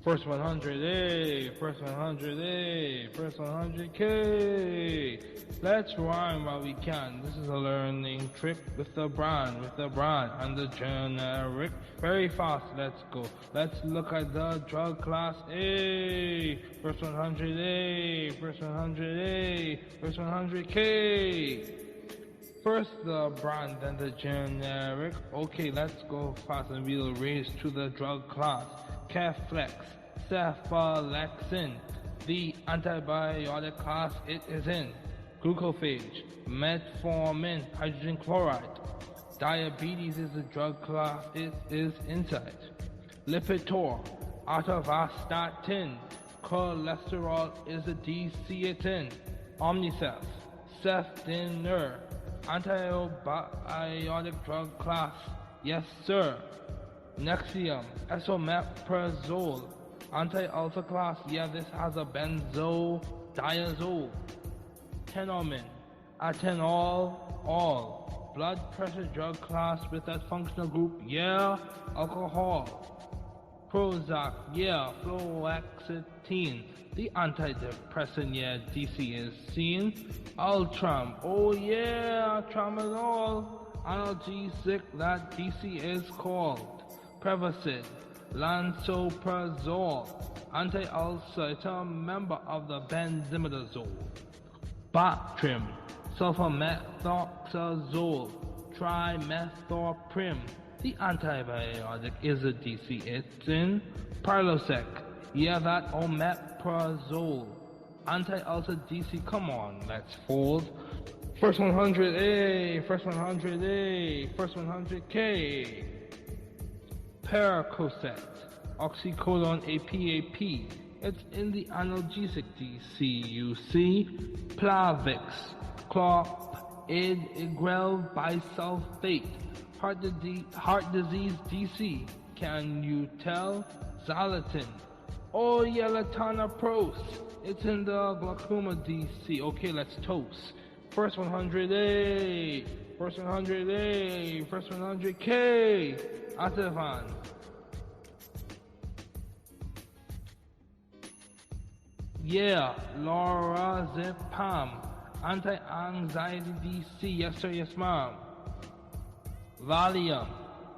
First 100, first 100, first 100K. Let's rhyme while we can. This is a learning trick with the brand, and the generic. Very fast, let's go. Let's look at the drug class A. First 100A, first 100A, first 100K. First the brand, then the generic. Okay, let's go fast and we'll race to the drug class. Keflex, cephalexin, the antibiotic class it is in. Glucophage, metformin, hydrogen chloride. Diabetes is the drug class it is inside. Lipitor, atorvastatin. Cholesterol is the D-cetin. Omnicef, cefdinir. Antibiotic drug class, yes sir. Nexium, esomeprazole. Anti-ulcer class, yeah, this has a benzodiazole. Tenormin, atenolol, all. Blood pressure drug class with that functional group, yeah. Alcohol. Prozac, yeah. Fluoxetine, the antidepressant, yeah. DC is seen. Ultram, oh yeah. Tramadol, analgesic, that DC is called. Prevacid, lansoprazole, anti-ulcer, it's a member of the benzimidazole. Bactrim, sulfamethoxazole, trimethoprim, the antibiotic is a DC, it's in. Prilosec, yeah, that omeprazole, anti-ulcer DC, come on, let's fold. First 100A, first 100A, first 100K. Percocet, oxycodone APAP, it's in the analgesic DC, you see. Plavix, clopidogrel bisulfate, heart disease DC, can you tell? Xalatin, Oh yeah, Latana Pros. It's in the glaucoma DC. Okay, let's toast. First 100A. First 100A. First 100K. Atefan. Yeah, Lorazepam. Anti-anxiety DC. Yes sir, yes ma'am. Valium.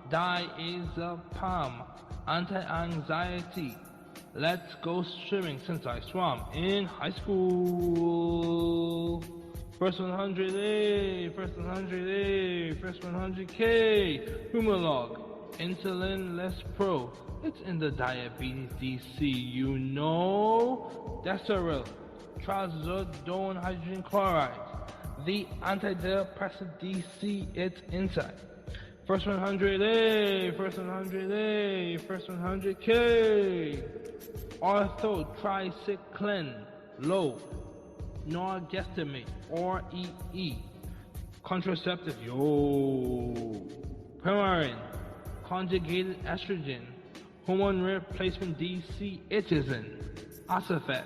Diazepam. Anti-anxiety. Let's go swimming since I swam in high school. First 100A, first 100A, first 100K. Humalog, insulin less pro. It's in the diabetes DC, you know. Deseril, trazodone hydrogen chloride. The antidepressant DC, it's inside. First 100A, first 100A, first 100K. Ortho tricycline, low, norgestimate, or EE. Contraceptive, yo. Premarin, conjugated estrogen, hormone replacement DC, it is in. Acifex,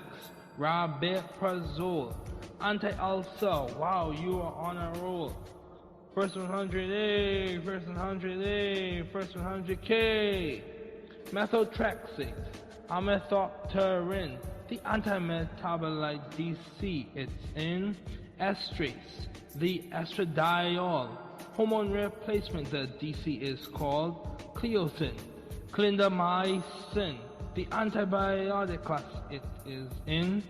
rabeprazole, anti-ulcer, wow, you are on a roll. First 100A, first 100A, first 100K. Methotrexate, amethopterin, the antimetabolite DC, it's in. Estrace, the estradiol, hormone replacement, the DC is called. Cleocin, clindamycin, the antibiotic class, it is in.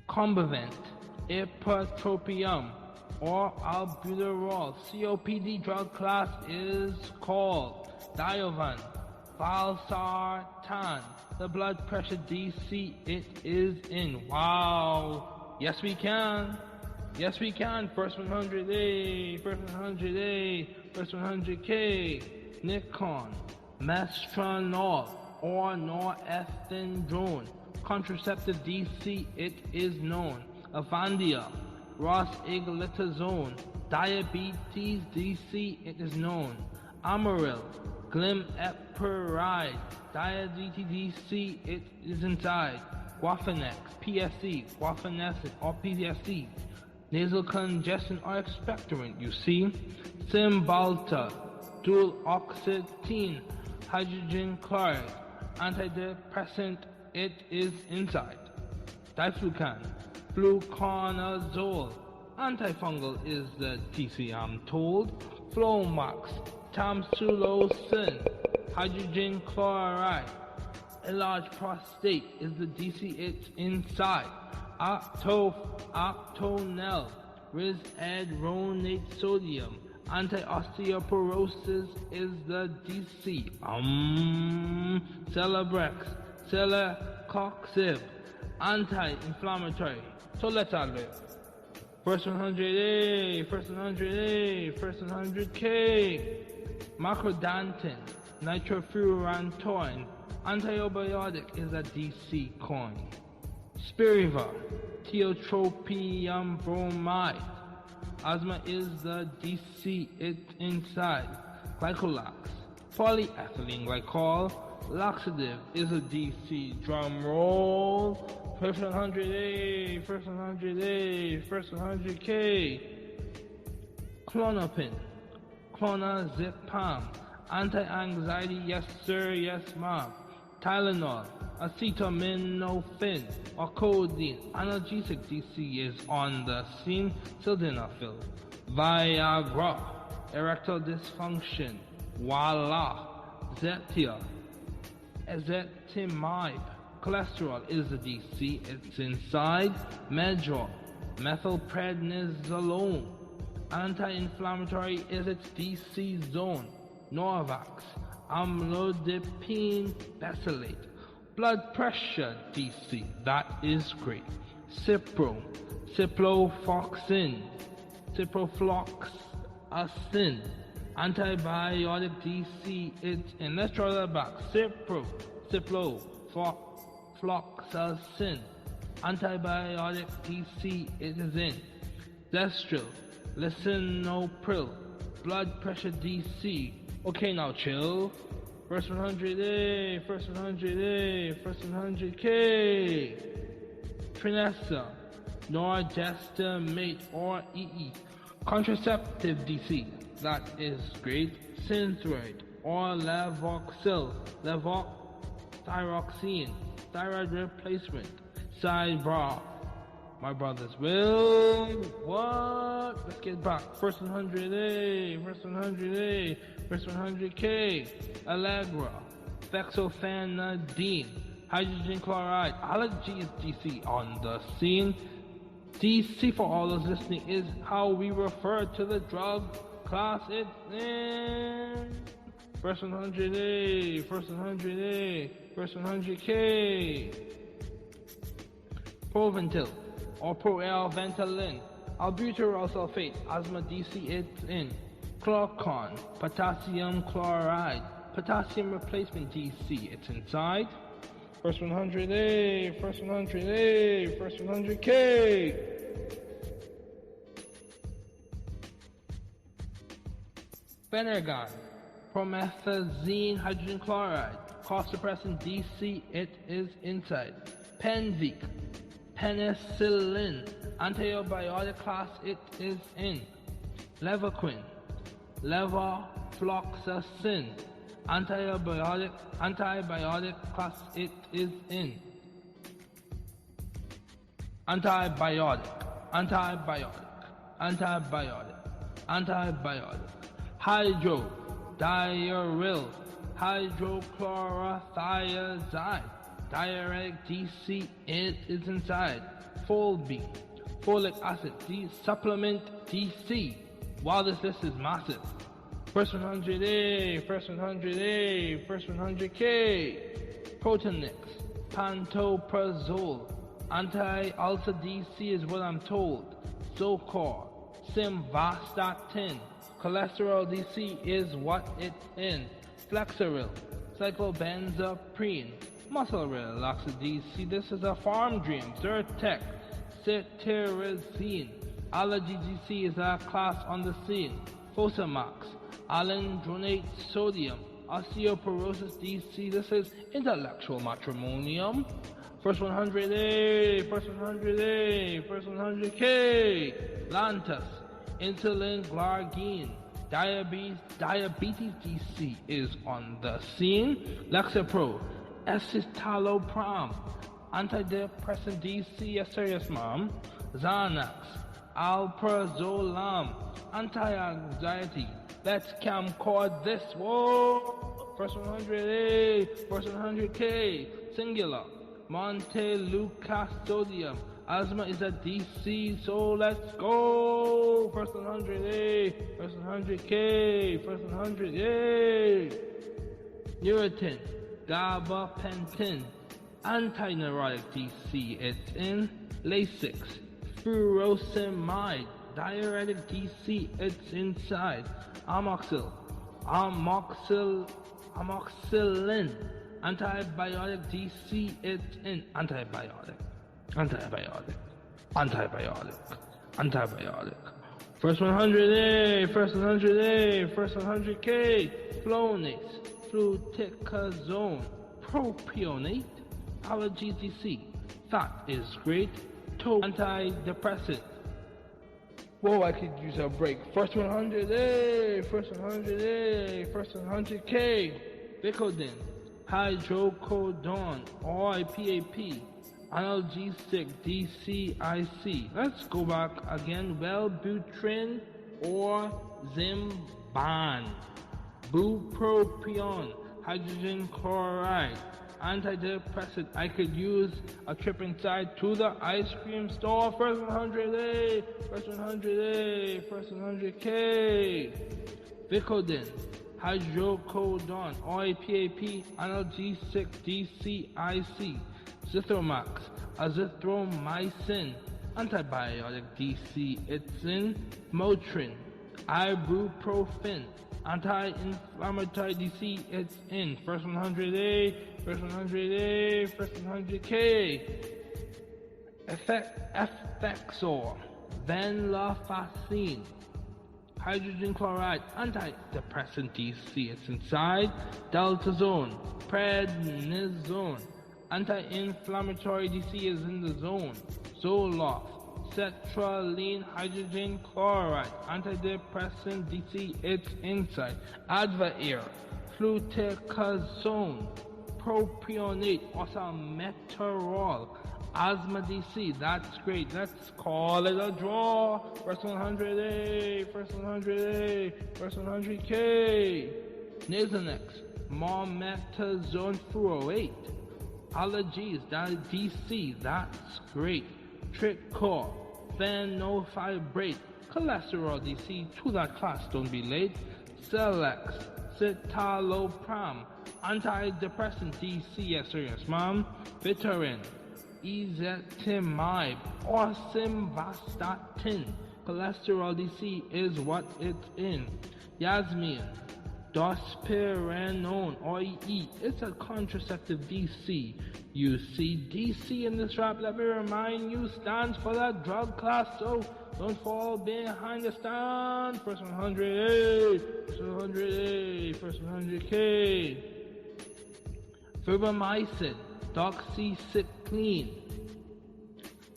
Combivent, ipratropium, or albuterol, COPD drug class is called. Diovan, valsartan, the blood pressure DC, it is in. Wow, yes we can. Yes we can. First 100A, first 100A, first 100K. Nikon, mestranol, or norethindrone, contraceptive DC, it is known. Avandia, rosiglitazone, diabetes DC, it is known. Amaryl, glimepiride, diabetes DC, it is inside. Guafanex, PSC, guafanesin, or PSC, nasal congestion or expectorant, you see. Cymbalta, dual oxetine, hydrogen chloride, antidepressant, it is inside. Diflucan, fluconazole, antifungal is the DC I'm told. Flomax, tamsulosin, hydrogen chloride, enlarged prostate is the DC, it's inside. Octonel, risedronate sodium, anti-osteoporosis is the DC. Celebrex, celecoxib, anti-inflammatory. So let's all live. First 100A, first 100A, first 100K. Macrodantin, nitrofurantoin, antibiotic is a DC coin. Spiriva, tiotropium bromide, asthma is the DC, it's inside. Glycolax, polyethylene glycol, laxative is a DC, drum roll. First 100A, first 100A, first 100K. Clonopin, clonazepam, anti-anxiety, yes sir, yes ma'am. Tylenol, acetaminophen, or codeine, analgesic DC is on the scene. Sildenafil, Viagra, erectile dysfunction, voila. Zetia, ezetimibe, cholesterol is the DC, it's inside. Medrol, methylprednisolone, anti-inflammatory is its DC zone. Norvax, amlodipine mesylate, blood pressure DC, that is great. Cipro, ciprofloxacin, ciprofloxacin, antibiotic DC, it's in. Let's try that back. Ciprofloxacin, antibiotic DC, it is in. Destril, lisinopril, blood pressure DC. Okay, now chill. First 100A, first 100A, first 100K. Trinessa, Norgestimate or EE. Contraceptive DC, that is great. Synthroid or Levoxil, Levothyroxine, thyroid replacement, side bra. My brothers will what? Let's get back. First 100A, first 100A, first 100K. Allegra, Fexofenadine, hydrogen chloride, allergies DC on the scene. DC for all those listening is how we refer to the drug class it's in. First 100A, first 100A, first 100K. Proventil or Proel-Ventolin, albuterol sulfate, asthma DC it's in. Chlorcon, potassium chloride, potassium replacement DC it's inside. First 100A, first 100A, first 100K. Phenergan, promethazine hydrogen chloride, cough suppressant DC it is inside. Penvic, penicillin, antibiotic class it is in. Levaquin, levofloxacin, antibiotic class it is in. Antibiotic. Hydrodiaryl, hydrochlorothiazide, diuretic DC it is inside. Folb, folic acid, supplement DC. Wow, this list is massive. First 100A, first 100A, first 100K. Protonix, pantoprazole, anti-ulcer DC is what I'm told. Zocor, simvastatin, cholesterol DC is what it's in. Flexeril, cyclobenzaprine, muscle relaxer DC, this is a farm dream. Zyrtec, cetirizine, allergy DC is a class on the scene. Fosamax, alendronate sodium, osteoporosis DC, this is intellectual matrimonium. First 100A, first 100A, first 100K. Lantus, insulin glargine, diabetes DC is on the scene. Lexapro, escitalopram, antidepressant DC, yes sir, yes ma'am. Xanax, alprazolam, anti-anxiety. Let's camcord this. Whoa! First 100A, first 100K. Singular, Montelukast sodium. Asthma is a DC, so let's go. First 100A, first 100K, first 100A. Neurotin, gabapentin, anti-neurotic DC, it's in. Lasix, furosemide, diuretic DC, it's inside. Amoxicillin, antibiotic DC, it's in. Antibiotic. First 100A, first 100A, first 100K. Flonase, fluticasone, propionate, allergies DC. That is great. Antidepressant. Whoa, I could use a break. First 100A, first 100A, first 100K. Vicodin, hydrocodone, OIPAP, analgesic DCIC. Let's go back again. Wellbutrin or Zimban, bupropion, hydrogen chloride, antidepressant. I could use a trip inside to the ice cream store. First 100A, first 100A, first 100K. Vicodin, hydrocodone, OIPAP, analgesic DCIC. Zithromax, azithromycin, antibiotic DC, it's in. Motrin, ibuprofen, anti-inflammatory DC, it's in. First 100A, first 100A, first 100K. Effexor, venlafaxine, hydrogen chloride, antidepressant DC. It's inside deltazone, prednisone. Anti-inflammatory DC is in the zone. Zoloft, sertraline, hydrogen chloride, antidepressant DC. It's inside Advair, fluticasone, propionate, osameterol. Asthma DC, that's great. Let's call it a draw. First 100A, first 100A, first 100K. Nasonex, mometazone furoate. Allergies, that DC, that's great. Tricor, fenofibrate. Cholesterol DC, to that class, don't be late. Celex, citalopram. Antidepressant DC, yes sir, yes ma'am. Vitarin, ezetimibe, or simvastatin. Cholesterol DC is what it's in. Yasmin, dospirenone, or E. It's a contraceptive DC. You see DC in this rap, let me remind you, stands for that drug class, so don't fall behind the stand. First 100A, first 100A, first 100K. Fibromycin, doxycycline.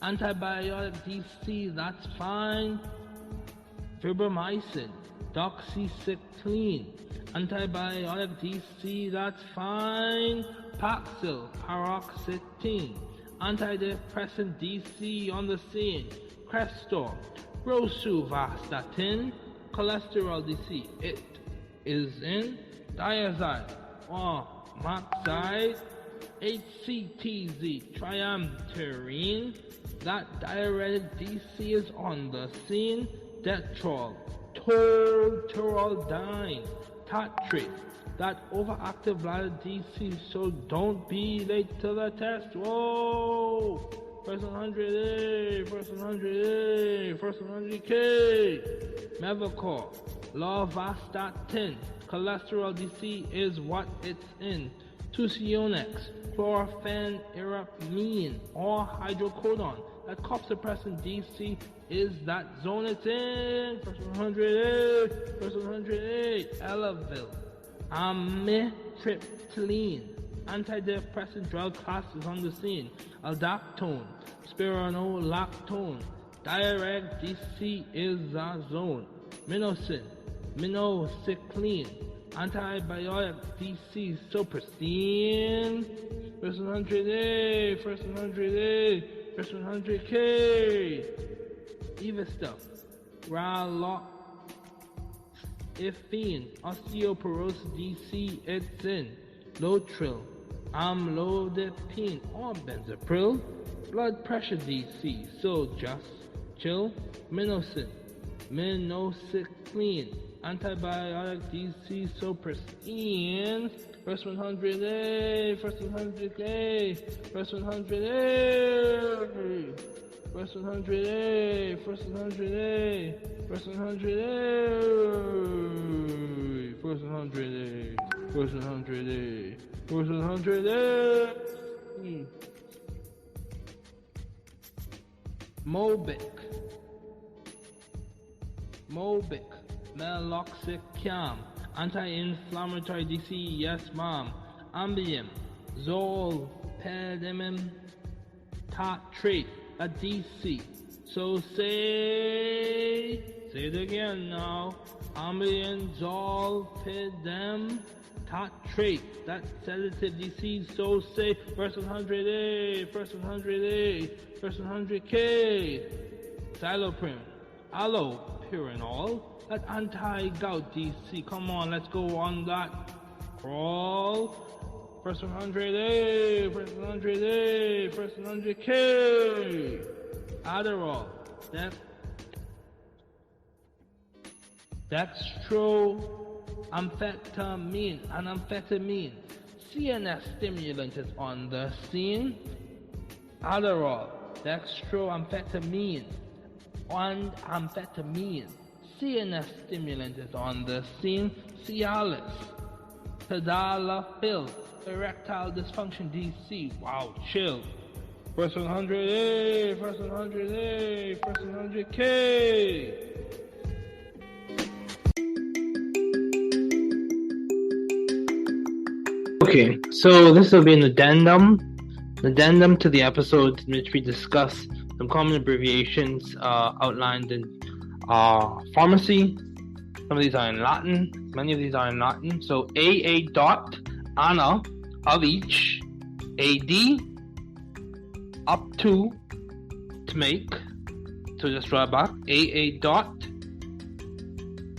Antibiotic DC, that's fine. Fibromycin, doxycycline. Antibiotic DC, that's fine. Paxil, paroxetine. Antidepressant DC on the scene. Crestor, rosuvastatin. Cholesterol DC, it is in. Diazide, or Moxide, HCTZ, triamterene. That diuretic DC is on the scene. Detrol, tolterodine, tatrate. That overactive bladder DC, so don't be late to the test. Whoa! First 100A, first 100A, first 100K. Mevacor, lovastatin. Cholesterol DC is what it's in. Tusionex, chlorpheniramine, or hydrocodone. That cough suppressant DC is that zone it's in. First 100A, first 100A. Elavil, amitriptyline. Antidepressant drug class is on the scene. Aldactone, spironolactone. Diuretic DC is the zone. Minocycline. Antibiotic DC, so pristine. First 100A, first 100A, first 100K. Evista, raloxifene, osteoporosis DC, it's in. Lotril, amlodipine, or benzapril. Blood pressure DC, so just chill. Minocycline. Antibiotic DC, so pristine. First 100A, first 100K, first 100A, first 100A, first 100A, first 100A, first 100A, first 100A, first 100A. Mobic. Meloxicam, anti-inflammatory DC, yes ma'am. Ambien, zolpidem, tatrate, a DC. So say it again now. Ambien, zolpidem, tatrate, that sedative DC. So say first 100A, first 100A, first 100K. Xyloprim, allopurinol. That anti-gout DC, come on, let's go on that crawl. First 100A, first 100A, first 100K. Adderall, dextroamphetamine, and amphetamine. CNS stimulant is on the scene. Adderall, dextroamphetamine, and amphetamine. CNS stimulant is on the scene. Cialis, tadalafil, erectile dysfunction DC. Wow, chill. First 100A, first 100A, first 100K. Okay, so this will be an addendum to the episode in which we discuss some common abbreviations outlined in pharmacy. Some of these are in Latin, many of these are in Latin. So AA dot, ana, of each, AD, up to make. So just draw back, AA dot,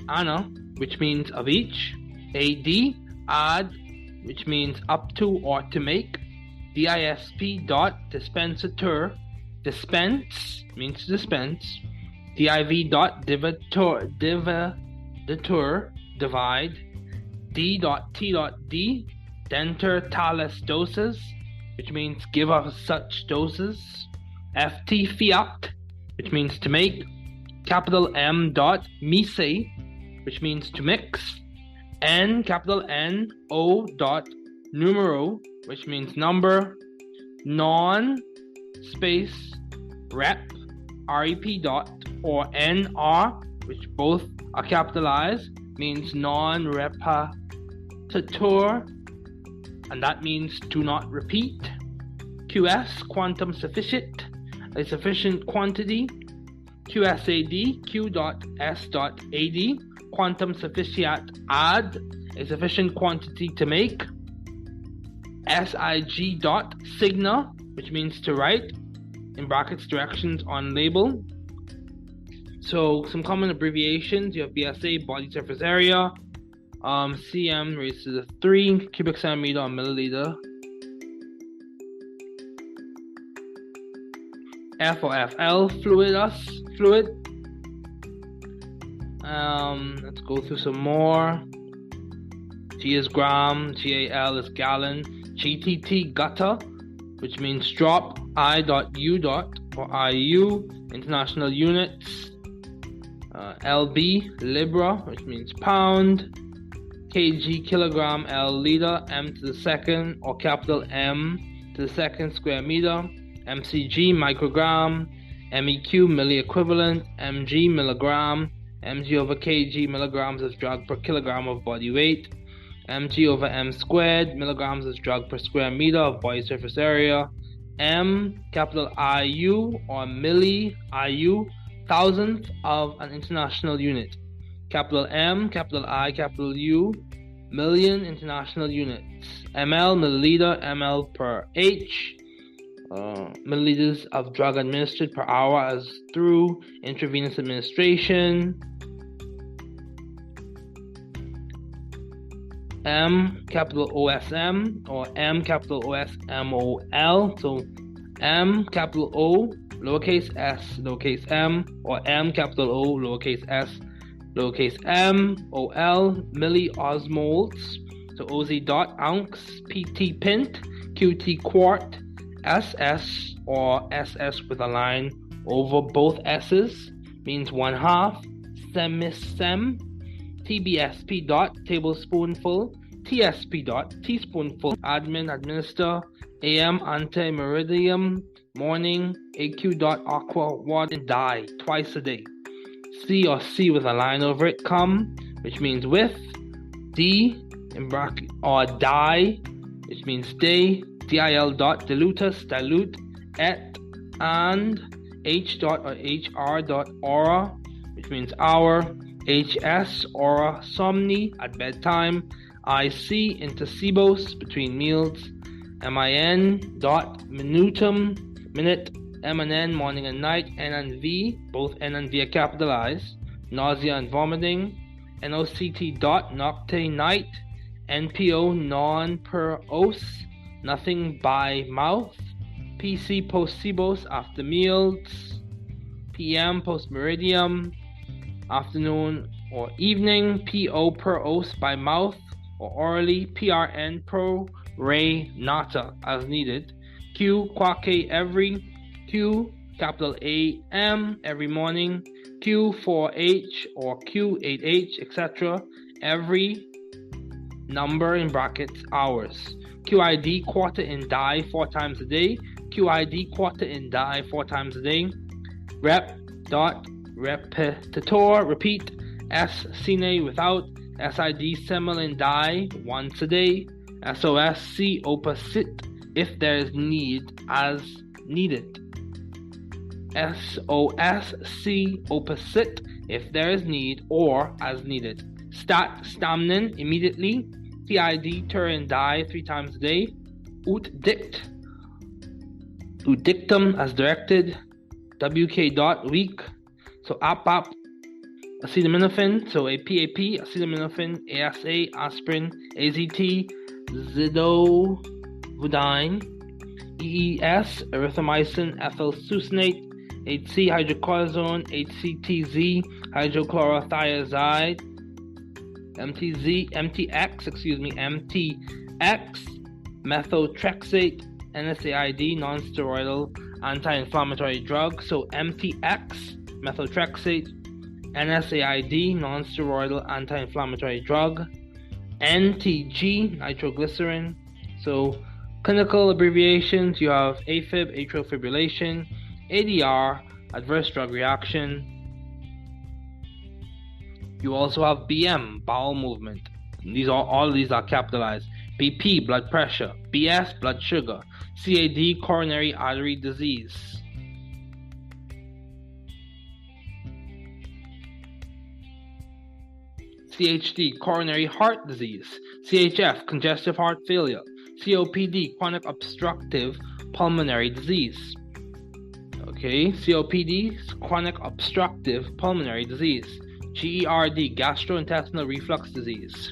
ana, which means of each, AD, add, which means up to or to make, DISP dot, dispensator, dispense, means to dispense, DIV dot, divator, divide, D dot T dot D, denter talus doses, which means give us such doses, FT fiat, which means to make, capital M dot mise, which means to mix, N, capital N, O dot numero, which means number, non, space, rep, REP dot, or NR, which both are capitalized, means non-repetitor, and that means to not repeat. QS, quantum sufficient, a sufficient quantity. QSAD, Q dot S dot AD, quantum sufficient add, a sufficient quantity to make. SIG dot signa, which means to write, in brackets directions on label. So some common abbreviations, you have BSA, body surface area, cm raised to the 3, cubic centimeter or milliliter. F or FL, fluid. Let's go through some more. G is gram, GAL is gallon, GTT, gutter, which means drop, I.U. or IU, international units, LB, libra, which means pound, kg, kilogram, L, liter, M to the second, or capital M to the second, square meter, MCG, microgram, MEQ, milliequivalent, mg, milligram, mg over kg, milligrams of drug per kilogram of body weight, mg over m squared, milligrams of drug per square meter of body surface area, m, capital IU or milli, IU, thousandth of an international unit, capital M, capital I, capital U, million international units, ml, milliliter, ml per h, milliliters of drug administered per hour as through intravenous administration. M, capital OSM, or M, capital OSMOL. So M, capital O, lowercase s, lowercase m, or M, capital O, lowercase s, lowercase m, OL, milliosmoles. So OZ dot, ounce, PT pint, QT quart, SS or SS with a line over both S's means 1/2, semisem, TBSP dot, tablespoonful, TSP dot, teaspoonful, admin, administer, AM, ante, meridium, morning, AQ dot, aqua, water, dye, twice a day. C or C with a line over it, come, which means with, D, in bracket, or dye, which means day, DIL dot, dilutus, dilute, et, and H dot or HR dot, aura, which means hour, HS, aura, somni, at bedtime, IC, intercibos, between meals, MIN dot, minutum, minute, M and N, morning and night, N and V, both N and V are capitalized, nausea and vomiting, NOCT dot, nocte, night, NPO, non per os, nothing by mouth, PC, post-cibos, after meals, PM, post-meridium, afternoon or evening, PO, per os, by mouth or orally, PRN, pro, re, nata, as needed, Q, quaque, every, Q, capital AM, every morning, Q4H or Q8H, etc., every, number in brackets, hours. QID, quarter in die, 4 times a day. QID, quarter in die, 4 times a day. Rep, dot, repetitor, repeat. S, sine, without. SID, semel in die, once a day. SOSC opposite if there is need as needed. SOSC opposite if there is need or as needed. Stat stamnen immediately. TID turn die 3 times a day. Ut dictum as directed. WK dot week. So APAP acetaminophen. So a PAP acetaminophen, ASA aspirin, AZT zidovudine, EES erythromycin, ethyl succinate, HC hydrocortisone, HCTZ hydrochlorothiazide, MTX methotrexate, NSAID non-steroidal anti-inflammatory drug. So MTX methotrexate, NSAID non-steroidal anti-inflammatory drug. NTG nitroglycerin. So clinical abbreviations, you have AFib, atrial fibrillation, ADR, adverse drug reaction. You also have BM, bowel movement. All of these are capitalized. BP, blood pressure. BS, blood sugar. CAD, coronary artery disease. CHD, coronary heart disease. CHF, congestive heart failure. COPD, chronic obstructive pulmonary disease. Okay, COPD, chronic obstructive pulmonary disease. GERD, gastrointestinal reflux disease.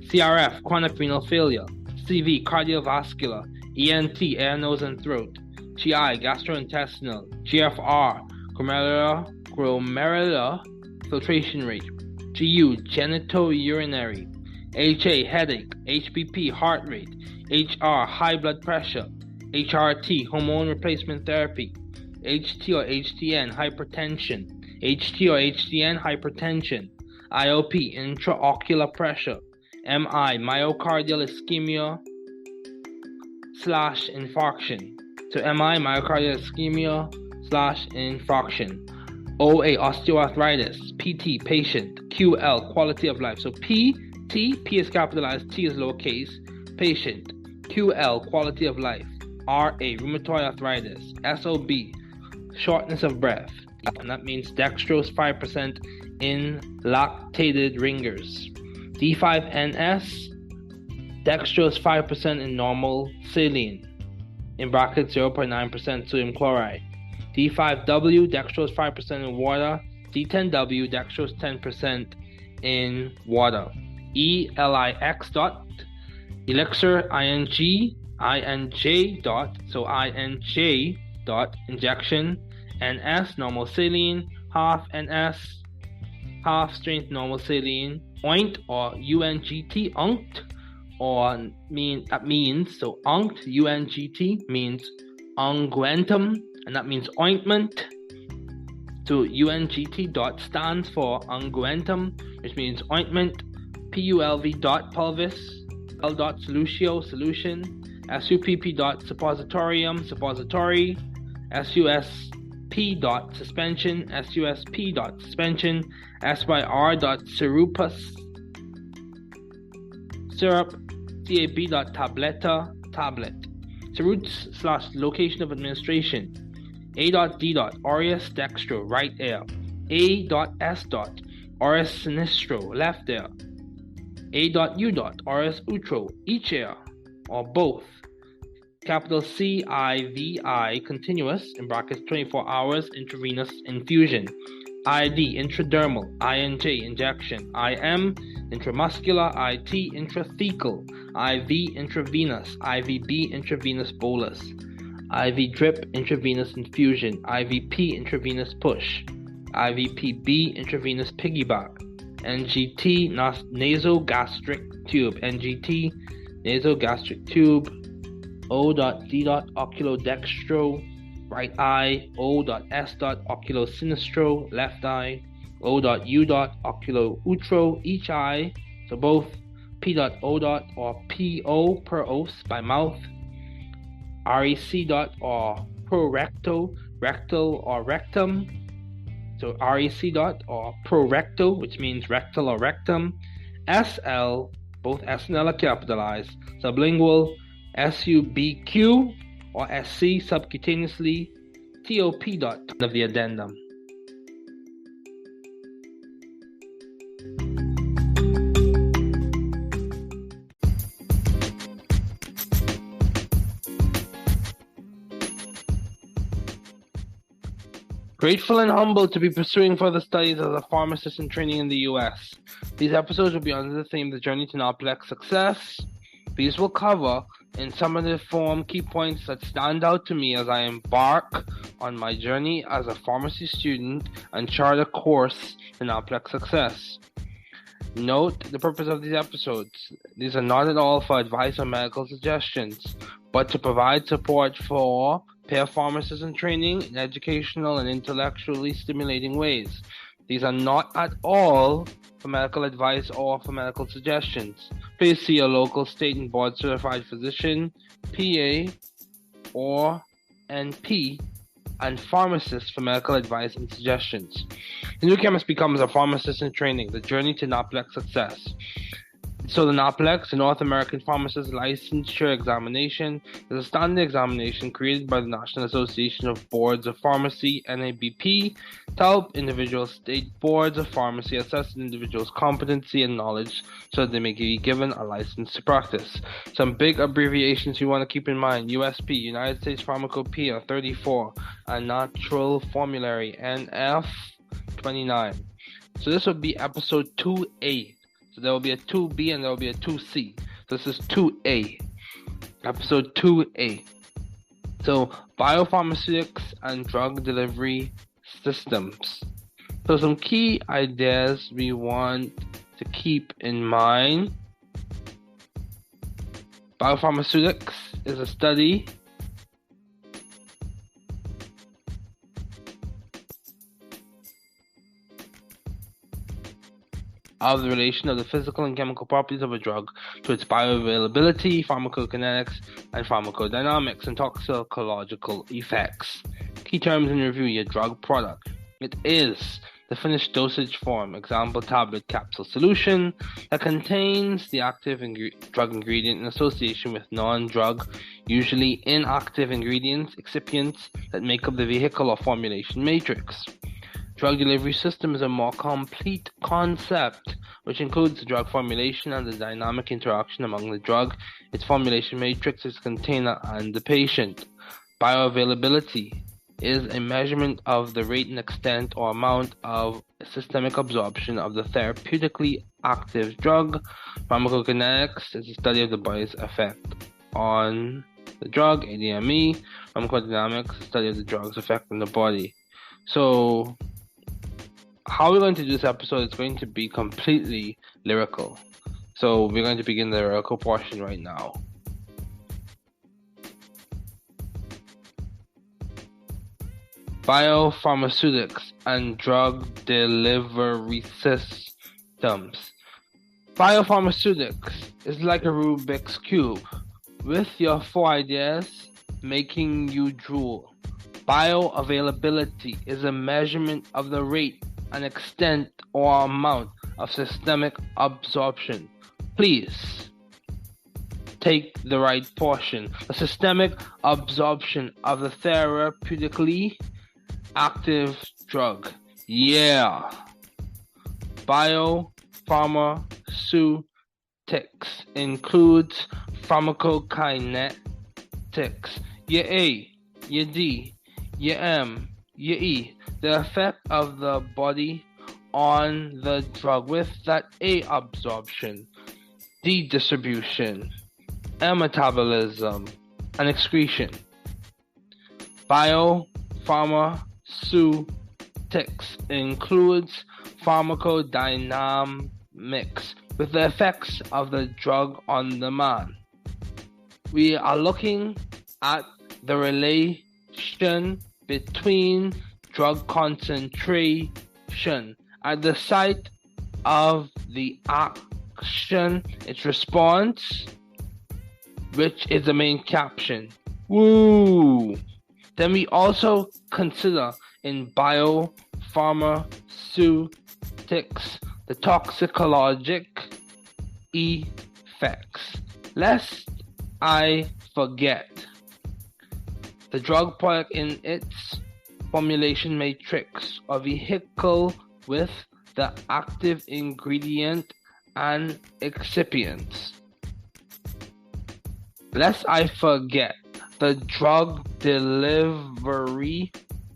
CRF, chronic renal failure. CV, cardiovascular. ENT, air, nose, and throat. GI, gastrointestinal. GFR, glomerular filtration rate. GU, genitourinary. HA, headache. HPP, heart rate. HR, high blood pressure. HRT, hormone replacement therapy. HT or HTN, hypertension. HT or HTN, hypertension. IOP, intraocular pressure. MI, myocardial ischemia / infarction. So MI, myocardial ischemia / infarction. OA, osteoarthritis. PT, patient. QL, quality of life. So P is capitalized, T is lowercase. Patient. QL, quality of life. RA, rheumatoid arthritis. SOB, shortness of breath. And that means dextrose 5% in lactated ringers. D5NS, dextrose 5% in normal saline, in brackets 0.9% sodium chloride. D5W, dextrose 5% in water. D10W, dextrose 10% in water. ELIX dot, elixir INJ dot, so INJ dot, injection. NS, normal saline. Half NS, half strength normal saline. Oint or UNGT, unct, or that means, so unct, UNGT means unguentum, and that means ointment. So UNGT dot stands for unguentum, which means ointment. PULV dot pulvis, L dot solutio, solution. SUPP dot suppositorium, suppository. SUSP dot suspension, SUSP dot suspension. SYR dot syrupus, syrup. CAB dot tableta, tablet. So routes / location of administration. A dot D dot aureus dextro, right ear. A dot S dot aureus sinistro, left ear. A dot U dot aureus utro, each ear, or both. Capital CIVI, continuous, in brackets 24 hours, intravenous infusion. ID, intradermal. INJ, injection. IM, intramuscular. IT, intrathecal. IV, intravenous. IVB, intravenous bolus. IV drip, intravenous infusion. IVP, intravenous push. IVPB, intravenous piggyback. NGT, nasogastric tube. NGT, nasogastric tube. O.D. oculodextro, right eye. O.S. oculosinistro, left eye. O.U. oculoutro, each eye. So both P.O. or PO, per os, by mouth. REC. Or prorecto, rectal or rectum. So REC. Or prorecto, which means rectal or rectum. SL Both S and L are capitalized. Sublingual, SUBQ, or SC subcutaneously, TOP dot of the addendum. Grateful and humbled to be pursuing further studies as a pharmacist in training in the US. These episodes will be under the theme The Journey to NAPLEX Success. These will cover, in summative form, key points that stand out to me as I embark on my journey as a pharmacy student and chart a course to NAPLEX Success. Note the purpose of these episodes. These are not at all for advice or medical suggestions, but to provide support for pair pharmacists in training in educational and intellectually stimulating ways. These are not at all for medical advice or for medical suggestions. Please see a local state and board certified physician, PA, or NP, and pharmacist for medical advice and suggestions. The new chemist becomes a pharmacist in training, the journey to NAPLEX Success. So the NAPLEX, the North American Pharmacist Licensure Examination, is a standard examination created by the National Association of Boards of Pharmacy, NABP, to help individual state boards of pharmacy assess an individual's competency and knowledge so that they may be given a license to practice. Some big abbreviations you want to keep in mind: USP, United States Pharmacopoeia 34, a Natural Formulary, NF 29. So this would be episode 2A. So there will be a 2B and there will be a 2C. So this is 2A, episode 2A. So biopharmaceutics and drug delivery systems. So some key ideas we want to keep in mind. Biopharmaceutics is a study of the relation of the physical and chemical properties of a drug to its bioavailability, pharmacokinetics, and pharmacodynamics and toxicological effects. Key terms in review: your drug product. It is the finished dosage form, example tablet capsule solution, that contains the active drug ingredient in association with non-drug, usually inactive ingredients, excipients that make up the vehicle or formulation matrix. Drug delivery system is a more complete concept, which includes the drug formulation and the dynamic interaction among the drug, its formulation matrix, its container, and the patient. Bioavailability is a measurement of the rate and extent or amount of systemic absorption of the therapeutically active drug. Pharmacokinetics is the study of the body's effect on the drug, ADME. Pharmacodynamics is the study of the drug's effect on the body. So how we're going to do this episode is going to be completely lyrical. So we're going to begin the lyrical portion right now. Biopharmaceutics and drug delivery systems. Biopharmaceutics is like a Rubik's Cube, with your 4 ideas making you drool. Bioavailability is a measurement of the rate and extent or amount of systemic absorption. Please take the right portion. The systemic absorption of the therapeutically active drug. Yeah. Biopharmaceutics includes pharmacokinetics. Your A, your D, your M, your E. The effect of the body on the drug with that A absorption, D distribution, M metabolism, and excretion. Biopharmaceutics includes pharmacodynamics with the effects of the drug on the man. We are looking at the relation between drug concentration at the site of the action, its response, which is the main caption. Woo! Then we also consider in biopharmaceutics the toxicologic effects. Lest I forget, the drug product in its formulation matrix or vehicle with the active ingredient and excipients. Lest I forget, the drug delivery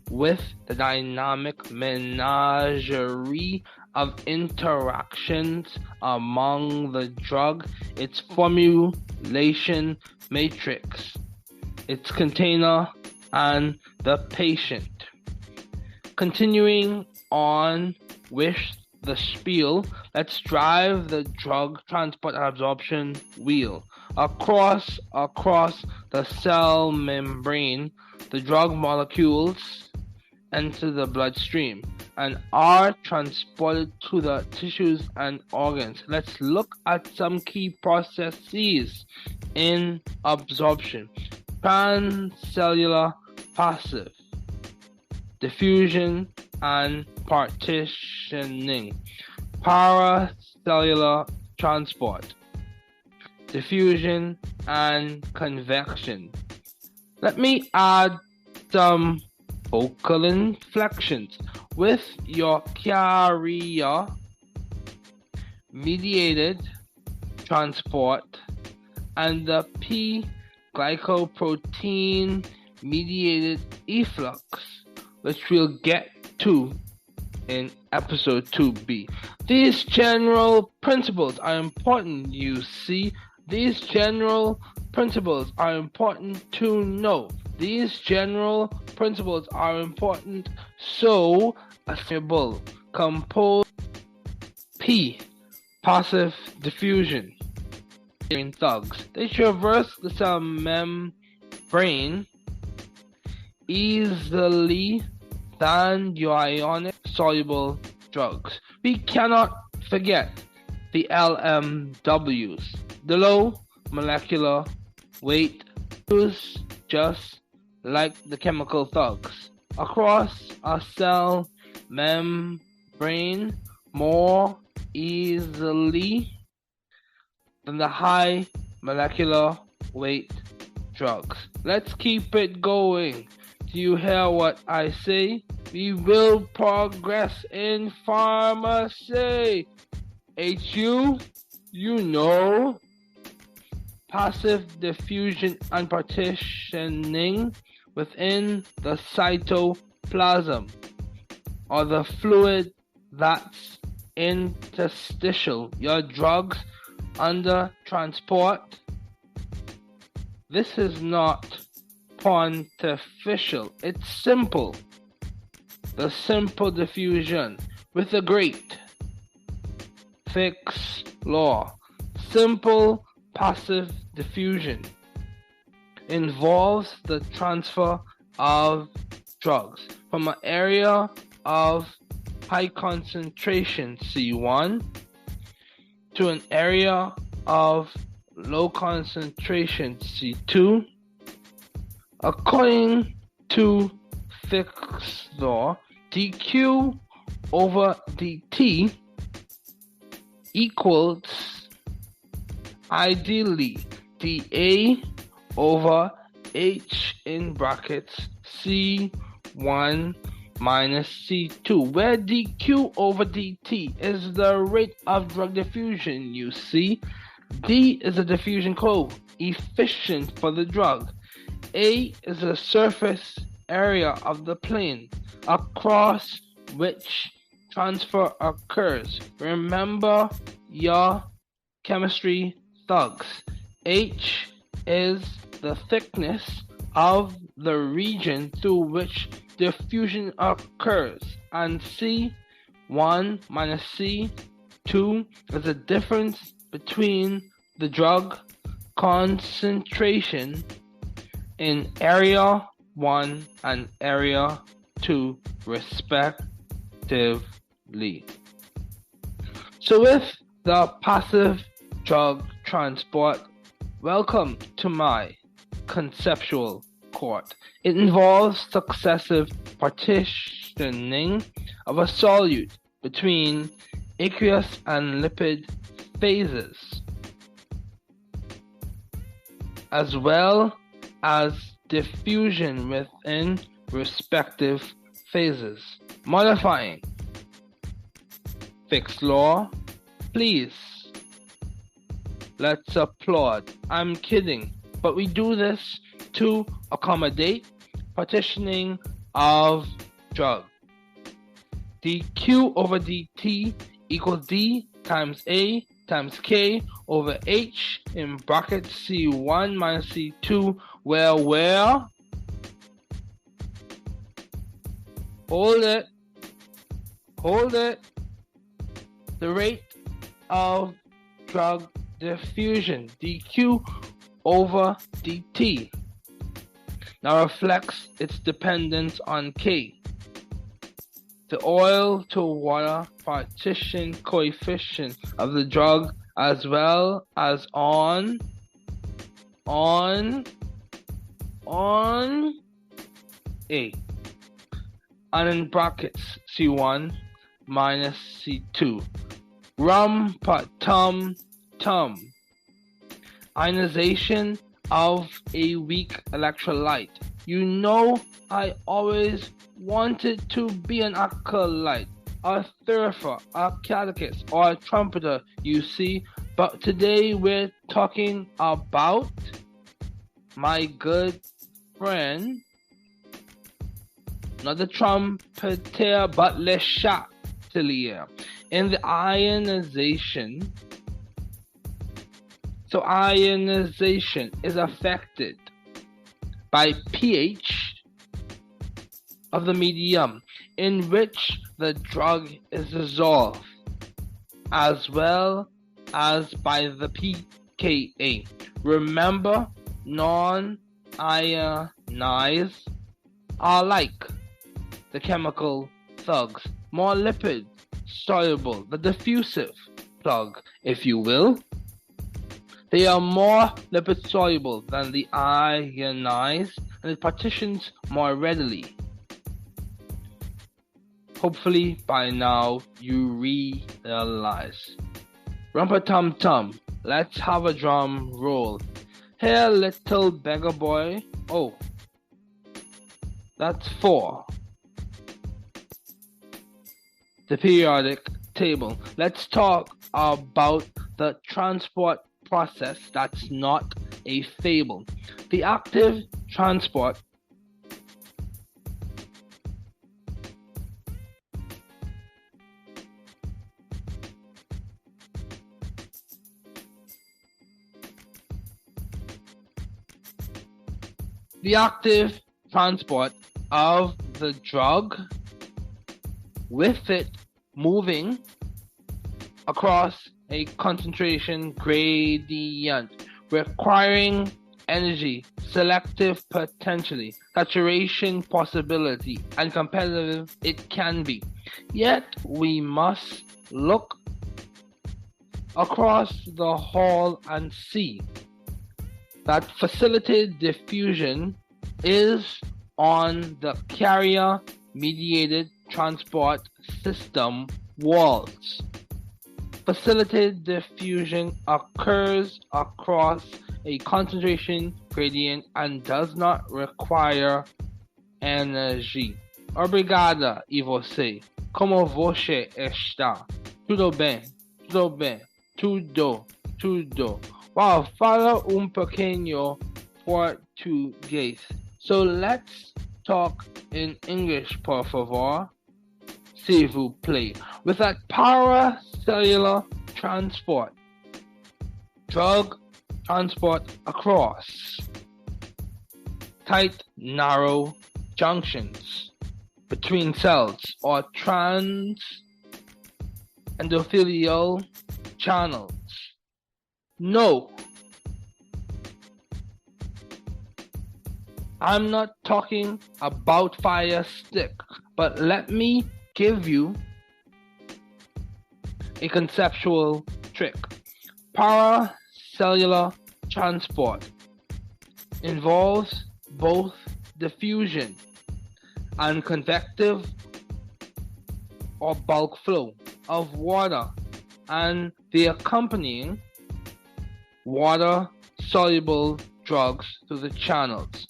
with the dynamic menagerie of interactions among the drug, its formulation matrix, its container, and the patient. Continuing on with the spiel, let's drive the drug transport and absorption wheel. Across the cell membrane, the drug molecules enter the bloodstream and are transported to the tissues and organs. Let's look at some key processes in absorption. Transcellular passive, diffusion and partitioning, paracellular transport, diffusion and convection. Let me add some vocal inflections. With your carrier mediated transport and the P-glycoprotein mediated efflux, which we'll get to in episode 2b. These general principles are important, you see. These general principles are important to know. These general principles are important so assimilable. Compose P. Passive diffusion. In thugs, they traverse the cell membrane easily than your ionic soluble drugs. We cannot forget the LMWs, the low molecular weight, just like the chemical thugs, across a cell membrane more easily than the high molecular weight drugs. Let's keep it going. Do you hear what I say? We will progress in pharmacy. HU, you know. Passive diffusion and partitioning within the cytoplasm, or the fluid that's interstitial. Your drugs under transport. This is not pontificial. It's simple. The simple diffusion with a great fixed law. Simple passive diffusion involves the transfer of drugs from an area of high concentration C1 to an area of low concentration C2. According to Fick's law, dq over dt equals ideally dA over H in brackets C1 minus C2, where dq over dt is the rate of drug diffusion, you see. D is a diffusion coefficient for the drug. A is the surface area of the plane across which transfer occurs. Remember your chemistry thugs. H is the thickness of the region through which diffusion occurs, and C1 minus C2 is the difference between the drug concentration in area 1 and area 2 respectively. So with the passive drug transport, welcome to my conceptual court. It involves successive partitioning of a solute between aqueous and lipid phases. as well as diffusion within respective phases. Modifying. Fixed law, please. Let's applaud. I'm kidding, but we do this to accommodate partitioning of drug. dq over dt equals d times a times k over h in bracket C1 minus C2, where hold it, the rate of drug diffusion, dq over dt, now reflects its dependence on k. The oil to water partition coefficient of the drug, as well as on A, and in brackets C1 minus C2. Rum per tum. Ionization of a weak electrolyte. You know, I always wanted to be an acolyte, a thurifer, a catechist, or a trumpeter, you see, but today we're talking about my good friend, not the trumpeter, but le chatelier, in the ionization. So ionization is affected by pH of the medium in which the drug is dissolved, as well as by the pKa. Remember, non-ionized are like the chemical thugs, more lipid soluble, the diffusive plug, if you will. They are more lipid soluble than the ionized, and it partitions more readily. Hopefully by now you realize. Rumpa tum tum, let's have a drum roll. Here, little beggar boy. Oh, that's 4. The periodic table. Let's talk about the transport process that's not a fable. The active transport of the drug, with it moving across a concentration gradient, requiring energy, selective potentially, saturation possibility, and competitive it can be. Yet we must look across the hall and see that facilitated diffusion is on the carrier-mediated transport system walls. Facilitated diffusion occurs across a concentration gradient and does not require energy. Obrigada, e você? Como você está? Tudo bem? Tudo bem? Tudo. Wow, fala pequeño português. So let's talk in English, por favor. S'il vous plaît. With that paracellular transport, drug transport across tight, narrow junctions between cells or trans-endothelial channels. No, I'm not talking about fire stick, but let me give you a conceptual trick. Paracellular transport involves both diffusion and convective or bulk flow of water and the accompanying water-soluble drugs through the channels.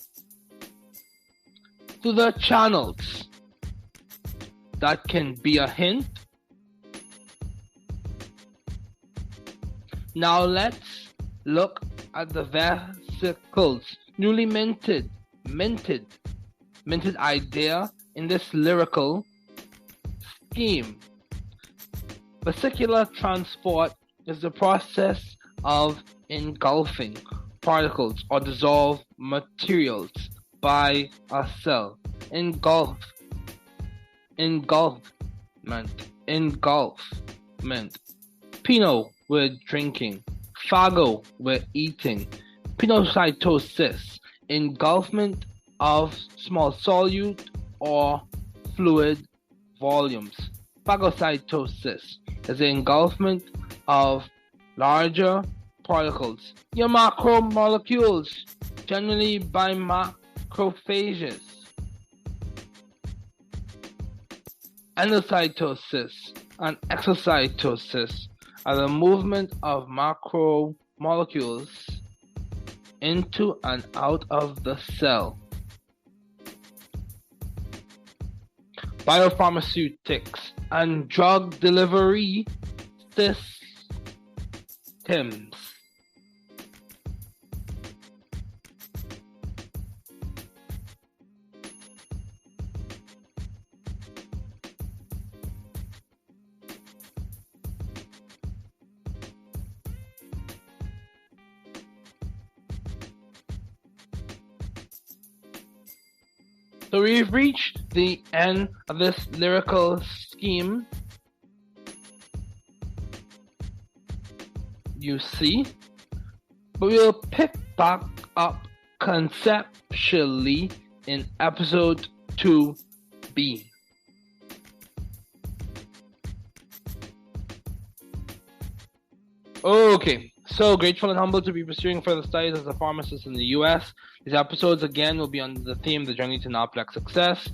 Through the channels. That can be a hint. Now let's look at the vesicles. Newly minted idea in this lyrical scheme. Vesicular transport is the process of engulfing particles or dissolved materials by a cell. Engulfment. Pinot, we're drinking. Phago, we're eating. Pinocytosis, engulfment of small solute or fluid volumes. Phagocytosis is the engulfment of larger particles, your macromolecules, generally by macrophages. Endocytosis and exocytosis are the movement of macromolecules into and out of the cell. Biopharmaceutics and drug delivery systems. So we've reached the end of this lyrical scheme. You see, but we'll pick back up conceptually in episode 2B. Okay, so grateful and humbled to be pursuing further studies as a pharmacist in the US. These episodes again will be under the theme, The Journey to NAPLEX Success.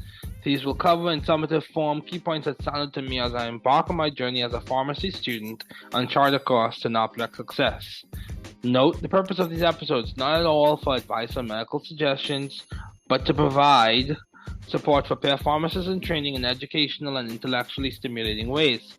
These will cover in summative form key points that stand out to me as I embark on my journey as a pharmacy student and chart a course to NAPLEX Success. Note, the purpose of these episodes not at all for advice or medical suggestions, but to provide support for peer pharmacists in training in educational and intellectually stimulating ways.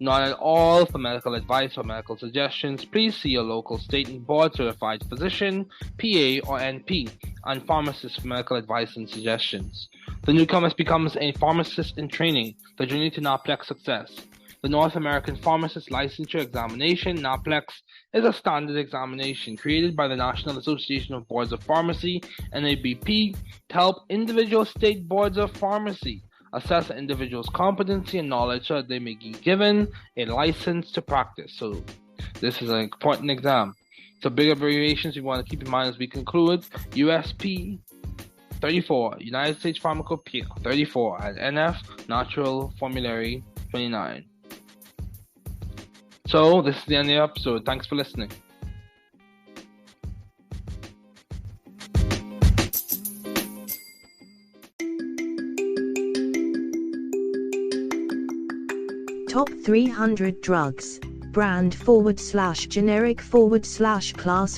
Not at all for medical advice or medical suggestions. Please see your local state and board certified physician, PA or NP, and pharmacist for medical advice and suggestions. The newcomer becomes a pharmacist in training, the journey to NAPLEX Success. The North American Pharmacist Licensure Examination, NAPLEX, is a standard examination created by the National Association of Boards of Pharmacy, NABP, to help individual state boards of pharmacy assess an individual's competency and knowledge so that they may be given a license to practice. So this is an important exam. So big abbreviations we want to keep in mind as we conclude. USP 34, United States Pharmacopoeia 34, and NF Natural Formulary 29. So this is the end of the episode. Thanks for listening. Top 300 drugs. Brand / generic / class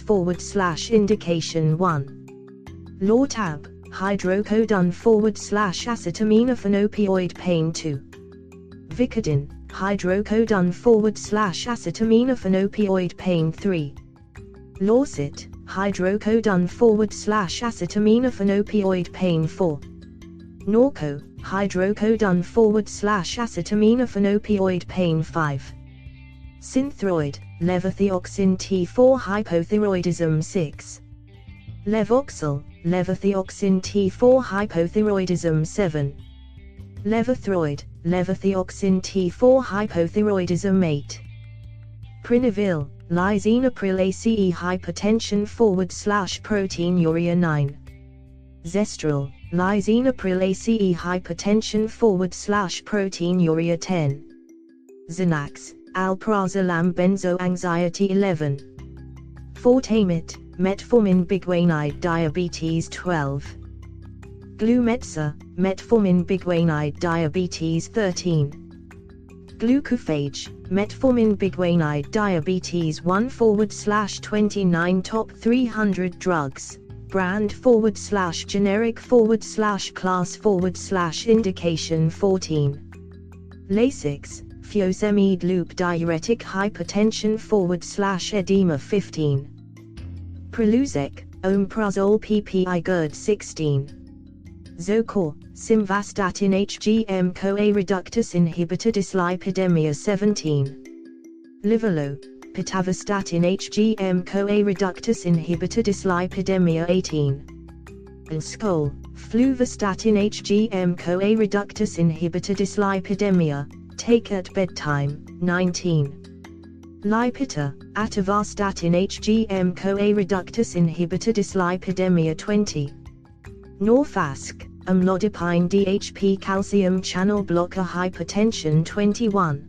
/ indication 1. Lortab, hydrocodone / acetaminophen opioid pain 2. Vicodin, hydrocodone / acetaminophen opioid pain 3. Lorcet, hydrocodone / acetaminophen opioid pain 4. Norco, hydrocodone / acetaminophen opioid pain 5. Synthroid, levothyroxine T4 hypothyroidism 6. Levoxyl, levothyroxine T4 hypothyroidism 7. Levothroid, levothyroxine T4 hypothyroidism 8. Prinavil, lisinopril ACE hypertension / proteinuria 9. Zestril, lisinopril ACE hypertension / proteinuria 10. Xanax, alprazolam benzo anxiety 11. Fortamit, metformin biguanide diabetes 12. Glumetza, metformin biguanide diabetes 13. Glucophage, Metformin biguanide diabetes 1/29 top 300 drugs, brand / generic / class / indication 14. Lasix, furosemide loop diuretic hypertension / edema 15. Proluzec, omeprazole PPI GERD 16. Zocor, simvastatin HGM-CoA reductase inhibitor dyslipidemia 17. Livalo, pitavastatin HGM-CoA reductase inhibitor dyslipidemia 18. Alscol, fluvastatin HGM-CoA reductase inhibitor dyslipidemia, take at bedtime, 19. Lipita, atorvastatin HGM-CoA reductase inhibitor dyslipidemia 20. Norfasc, amlodipine DHP calcium channel blocker hypertension 21.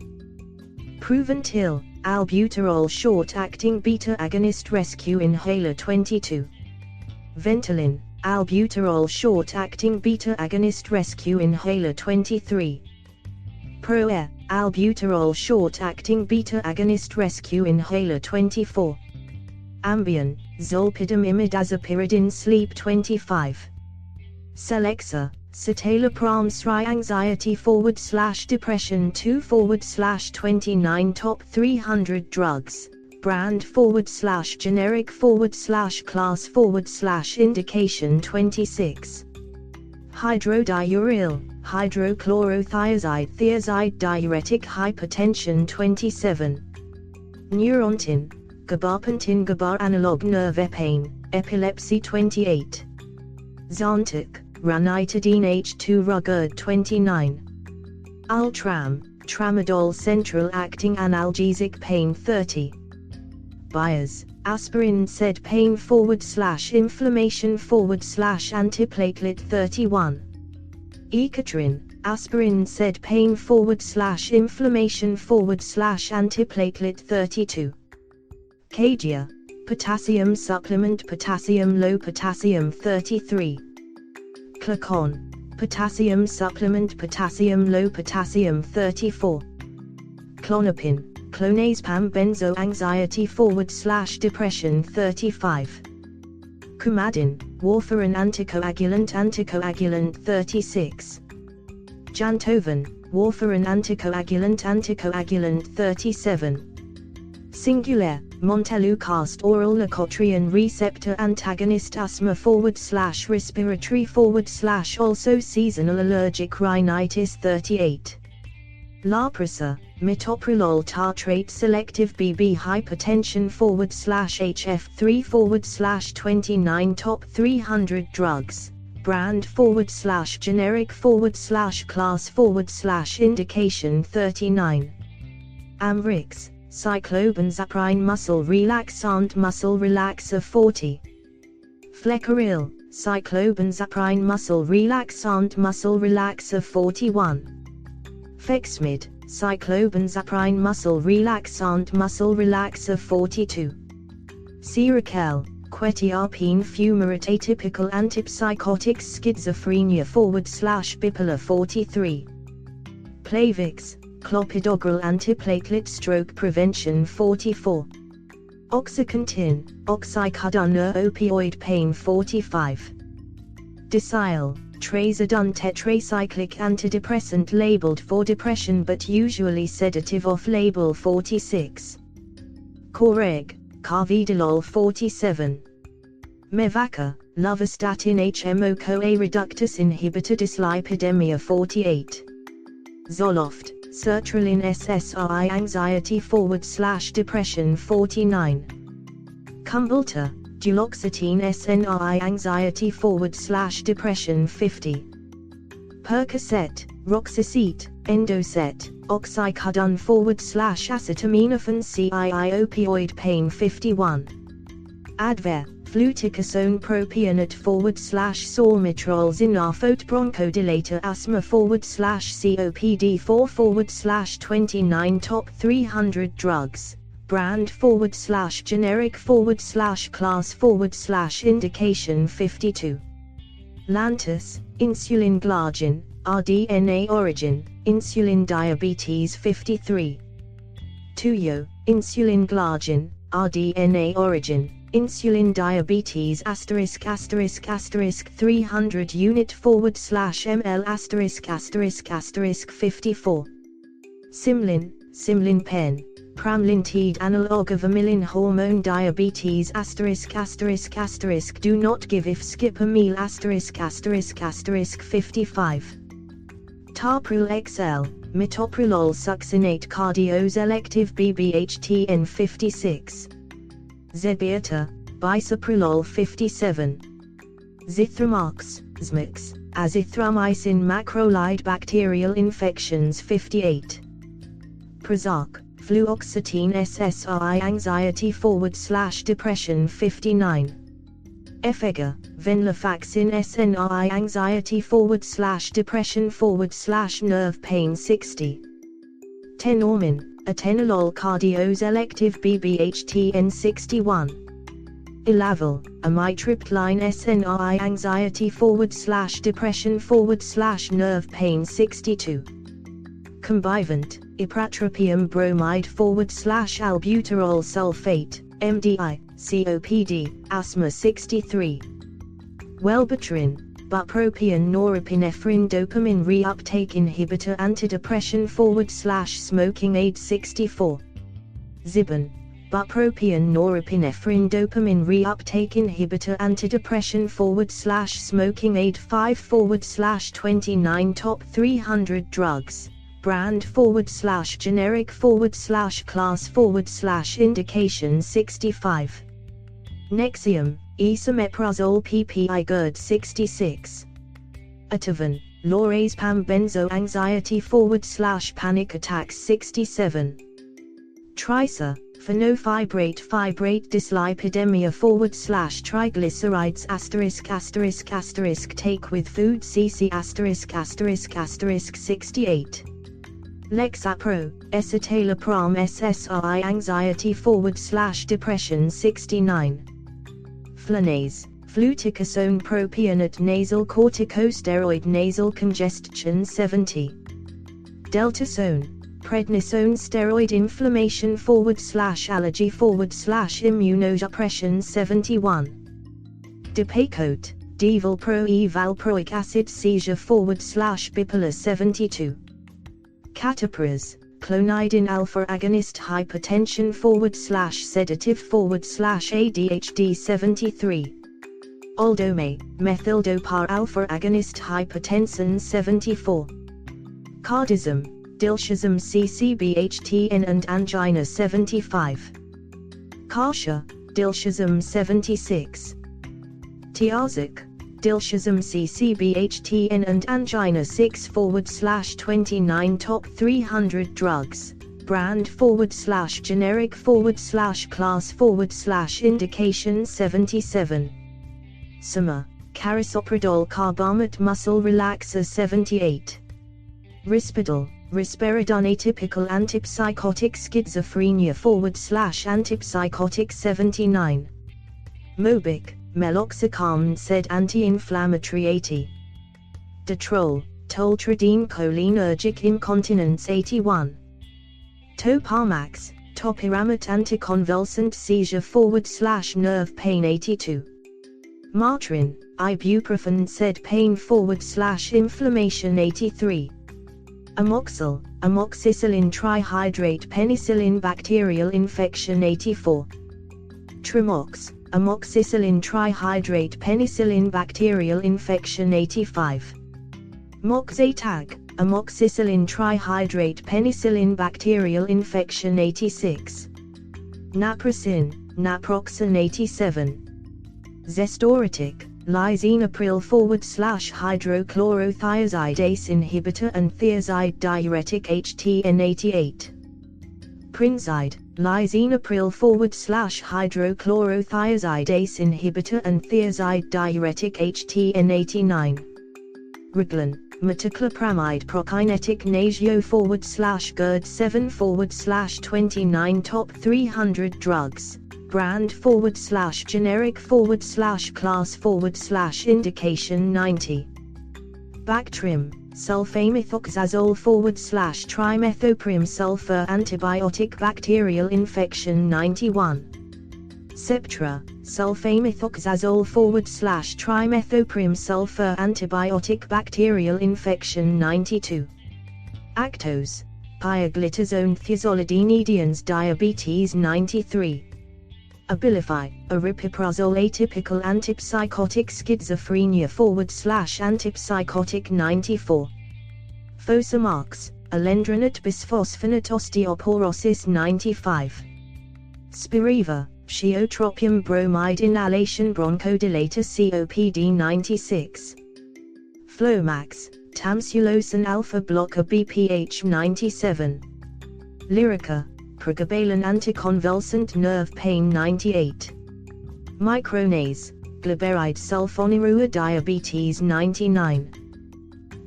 Proventil, albuterol short-acting beta agonist rescue inhaler 22. Ventolin, albuterol short-acting beta agonist rescue inhaler 23. Proair, albuterol short-acting beta agonist rescue inhaler 24. Ambien, zolpidem imidazopyridine sleep 25. Celexa, citalopram SRI anxiety / depression 2/29 top 300 drugs, brand / generic / class / indication 26. Hydrodiuryl, hydrochlorothiazide thiazide diuretic hypertension 27. Neurontin, gabapentin GABA analog nerve pain, epilepsy 28. Zantac, ranitidine H2 RA-GERD 29. Ultram, tramadol central acting analgesic pain 30. Bayers, aspirin SED pain / inflammation / antiplatelet 31. Ecatrin, aspirin SED pain / inflammation / antiplatelet 32. Cadia, potassium supplement potassium low potassium 33. Clocon, potassium supplement potassium low potassium 34. Clonopin, clonazepam benzo anxiety / depression 35. Coumadin, warfarin anticoagulant 36. Jantoven, warfarin anticoagulant 37. Singulair, montelukast oral lacotrian receptor antagonist asthma / respiratory / also seasonal allergic rhinitis 38. Laprasa, metoprolol tartrate selective BB hypertension /HF3 /29 top 300 drugs, brand / generic / class / indication 39. Ambrx, cyclobenzaprine muscle relaxant muscle relaxer 40. Flecaryl, cyclobenzaprine muscle relaxer 41. Fexmid, cyclobenzaprine muscle relaxer 42. Seroquel, quetiapine fumarate atypical antipsychotics schizophrenia / bipolar 43. Plavix, clopidogrel antiplatelet stroke prevention 44. Oxycontin, oxycodone opioid pain 45. Decyl, trazodone tetracyclic antidepressant labeled for depression but usually sedative off-label 46. Coreg, carvedilol 47. Mevaca, lovastatin HMO-CoA reductase inhibitor dyslipidemia 48. Zoloft, sertraline SSRI anxiety / depression 49. Cymbalta, duloxetine SNRI anxiety / depression 50. Percocet, roxicet, Endocet, oxycodone / acetaminophen CII opioid pain 51. Advair, fluticasone propionate / salmeterol zinarfote bronchodilator asthma / COPD 4 / 29 top 300 drugs, brand / generic / class / indication 52. Lantus, insulin glargine, rDNA origin, insulin diabetes 53. Tuyo, insulin glargine, rDNA origin, insulin diabetes asterisk 300 unit /ml asterisk 54. Simlin pen, pramlintide analog of amylin hormone diabetes asterisk do not give if skip a meal asterisk 55. Tarprul XL, metoprolol succinate cardioselective BBHTN 56. Zebiata, bisoprolol 57. Zithromox, ZMX, azithromycin macrolide bacterial infections 58. Prozac, fluoxetine SSRI anxiety / depression 59. Efega, venlafaxine SNRI anxiety / depression / nerve pain 60. Tenormin, atenolol cardioselective BBHTN 61. Elavil, amitriptyline SNRI anxiety / depression / nerve pain 62. Combivant, ipratropium bromide / albuterol sulfate, MDI, COPD, asthma 63. Wellbutrin, bupropion norepinephrine dopamine reuptake inhibitor antidepressant / smoking aid 64. Zibin, bupropion norepinephrine dopamine reuptake inhibitor antidepressant / smoking aid 5 / 29 top 300 drugs. Brand / generic / class / indication 65. Nexium, esomeprazole PPI GERD 66. Ativan, lorazepam benzo anxiety / panic attacks 67. Trisa, phenofibrate dyslipidemia / triglycerides * take with food cc * 68. Lexapro, escitalopram SSRI anxiety / depression 69. Flonase, fluticasone propionate nasal corticosteroid nasal congestion 70. Deltasone, prednisone steroid inflammation / allergy / immunosuppression 71. Depakote, Devalpro valproic acid seizure / bipolar 72. Catapraz, clonidine alpha agonist hypertension / sedative / ADHD 73. Aldome, methyldopar alpha agonist hypertension 74. Cardizem, diltiazem CCBHTN and angina 75. Karsha, diltiazem 76. Tiazic, diltiazem CCBHTN and angina 6 / 29 top 300 drugs. Brand / generic / class / indication 77. Soma, carisoprodol carbamate muscle relaxer 78. Risperdal, risperidone atypical antipsychotic schizophrenia / antipsychotic 79. Mobic, meloxicam said anti-inflammatory 80. Detrol, toltrodine cholinergic incontinence 81. Topamax, topiramate anticonvulsant seizure / nerve pain 82. Martrin, ibuprofen said pain / inflammation 83. Amoxil, amoxicillin trihydrate penicillin bacterial infection 84. Trimox, amoxicillin trihydrate penicillin bacterial infection 85. Moxatag, amoxicillin trihydrate penicillin bacterial infection 86. Naproxen, naproxen 87. Zestoretic, lisinopril / hydrochlorothiazidase inhibitor and thiazide diuretic HTN 88. Prinzide, lisinopril / hydrochlorothiazidase inhibitor and thiazide diuretic HTN 89. Reglan, metoclopramide prokinetic nasio / GERD 7 / 29 top 300 drugs. Brand / generic / class / indication 90. Bactrim, sulfamethoxazole / trimethoprim sulfur antibiotic bacterial infection 91. Septra, sulfamethoxazole / trimethoprim sulfur antibiotic bacterial infection 92. Actose, pioglitazone thiazolidinedians diabetes 93. Abilify, aripiprazole atypical antipsychotic schizophrenia / antipsychotic 94. Fosamax, alendronate bisphosphonate osteoporosis 95. Spiriva, Shiotropium bromide inhalation bronchodilator COPD 96. Flomax, tamsulosin alpha blocker BPH 97. Lyrica, pregabalin anticonvulsant nerve pain 98. Micronase, glyburide sulfonyrua diabetes 99.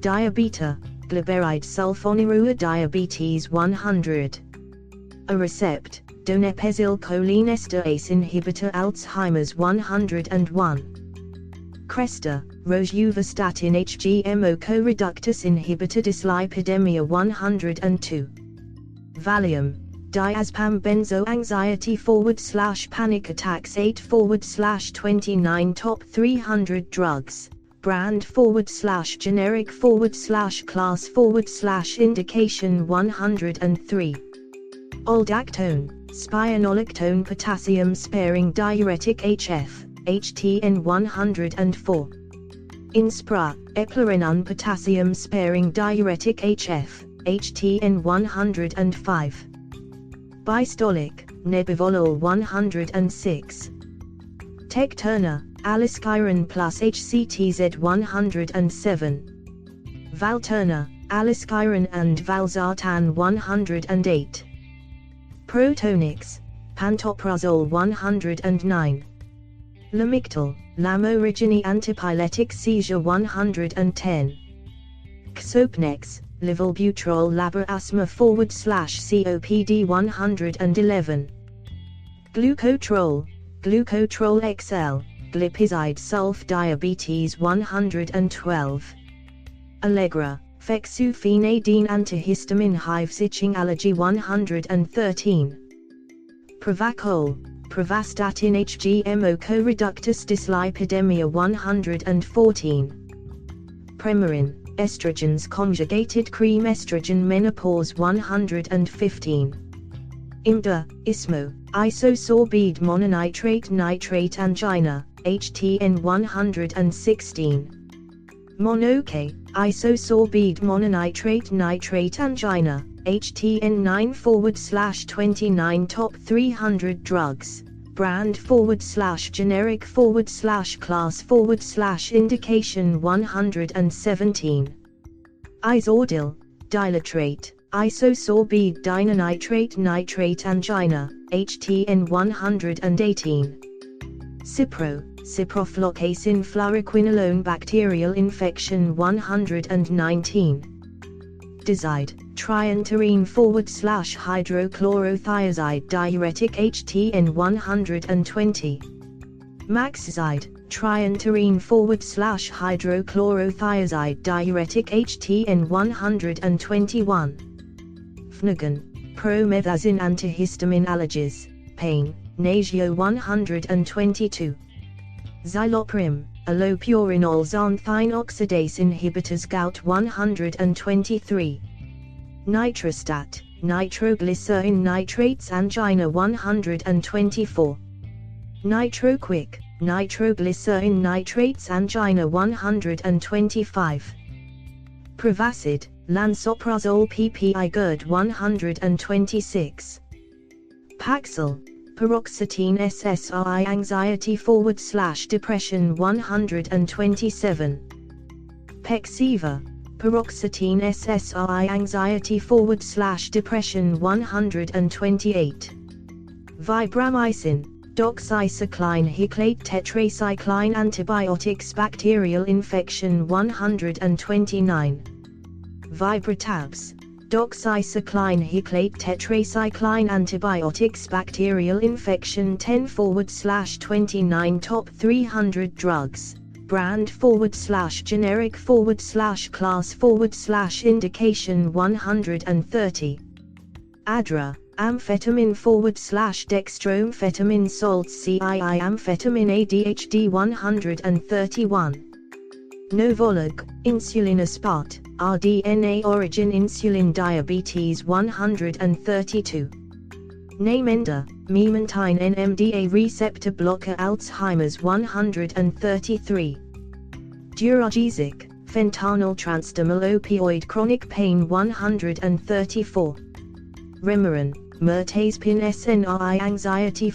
Diabeta, glyburide sulfonyrua diabetes 100. Aricept, donepezil cholinesterase inhibitor Alzheimer's 101. Cresta, rosuvastatin HGMO co-reductase inhibitor dyslipidemia 102. Valium, diazepam benzo anxiety / panic attacks 8 / 29 top 300 drugs, brand / generic / class / indication 103. Aldactone, spironolactone potassium sparing diuretic HF, HTN 104. Inspra, eplerenone potassium sparing diuretic HF, HTN 105. Bistolic, nebivolol 106. Tecturna, aliskiren plus HCTZ 107. Valterna, aliskiren and valsartan 108. Protonix, pantoprazole 109. Lamictal, lamorigine antipyletic seizure 110. Xopnex, levolbuterol labor asthma / COPD 111. Glucotrol, glucotrol XL, glipizide sulf diabetes 112. Allegra, fexufenadine antihistamine hives itching allergy 113. Pravacol, pravastatin HGMO co-reductase dyslipidemia 114. Premarin, estrogens conjugated cream estrogen menopause 115. Imda, Ismo, isosorbide mononitrate nitrate angina, HTN 116. Monoke, isosorbide mononitrate nitrate angina, HTN 9 / 29 top 300 drugs, brand / generic / class / indication 117. Izordil, dilatrate, isosorbide dinonitrate nitrate angina, HTN 118. Cipro, ciprofloxacin fluoroquinolone bacterial infection 119. Dizide, trienterine / hydrochlorothiazide diuretic HTN 120. Maxizide, trienterine / hydrochlorothiazide diuretic HTN 121. Fnagan, promethazine antihistamine allergies, pain, nausea 122. Xyloprim, allopurinol xanthine oxidase inhibitors gout 123. Nitrostat, nitroglycerin nitrates angina 124. Nitroquick, nitroglycerin nitrates angina 125. Prevacid, lansoprazole PPI GERD 126. Paxil, paroxetine SSRI anxiety / depression 127. Pexiva, paroxetine SSRI anxiety / depression 128. Vibramycin, doxycycline hiclate tetracycline antibiotics bacterial infection 129. Vibratabs, doxycycline hiclate tetracycline antibiotics bacterial infection 10 / 29 top 300 drugs, brand / generic / class / indication 130. ADRA, amphetamine / dextroamphetamine salts CII amphetamine ADHD 131. Novolog, insulin aspart, rDNA origin insulin diabetes 132. Namenda, memantine NMDA receptor blocker Alzheimer's 133. Duragesic, fentanyl transdermal opioid chronic pain 134. Remeron, mirtazepine SNRI anxiety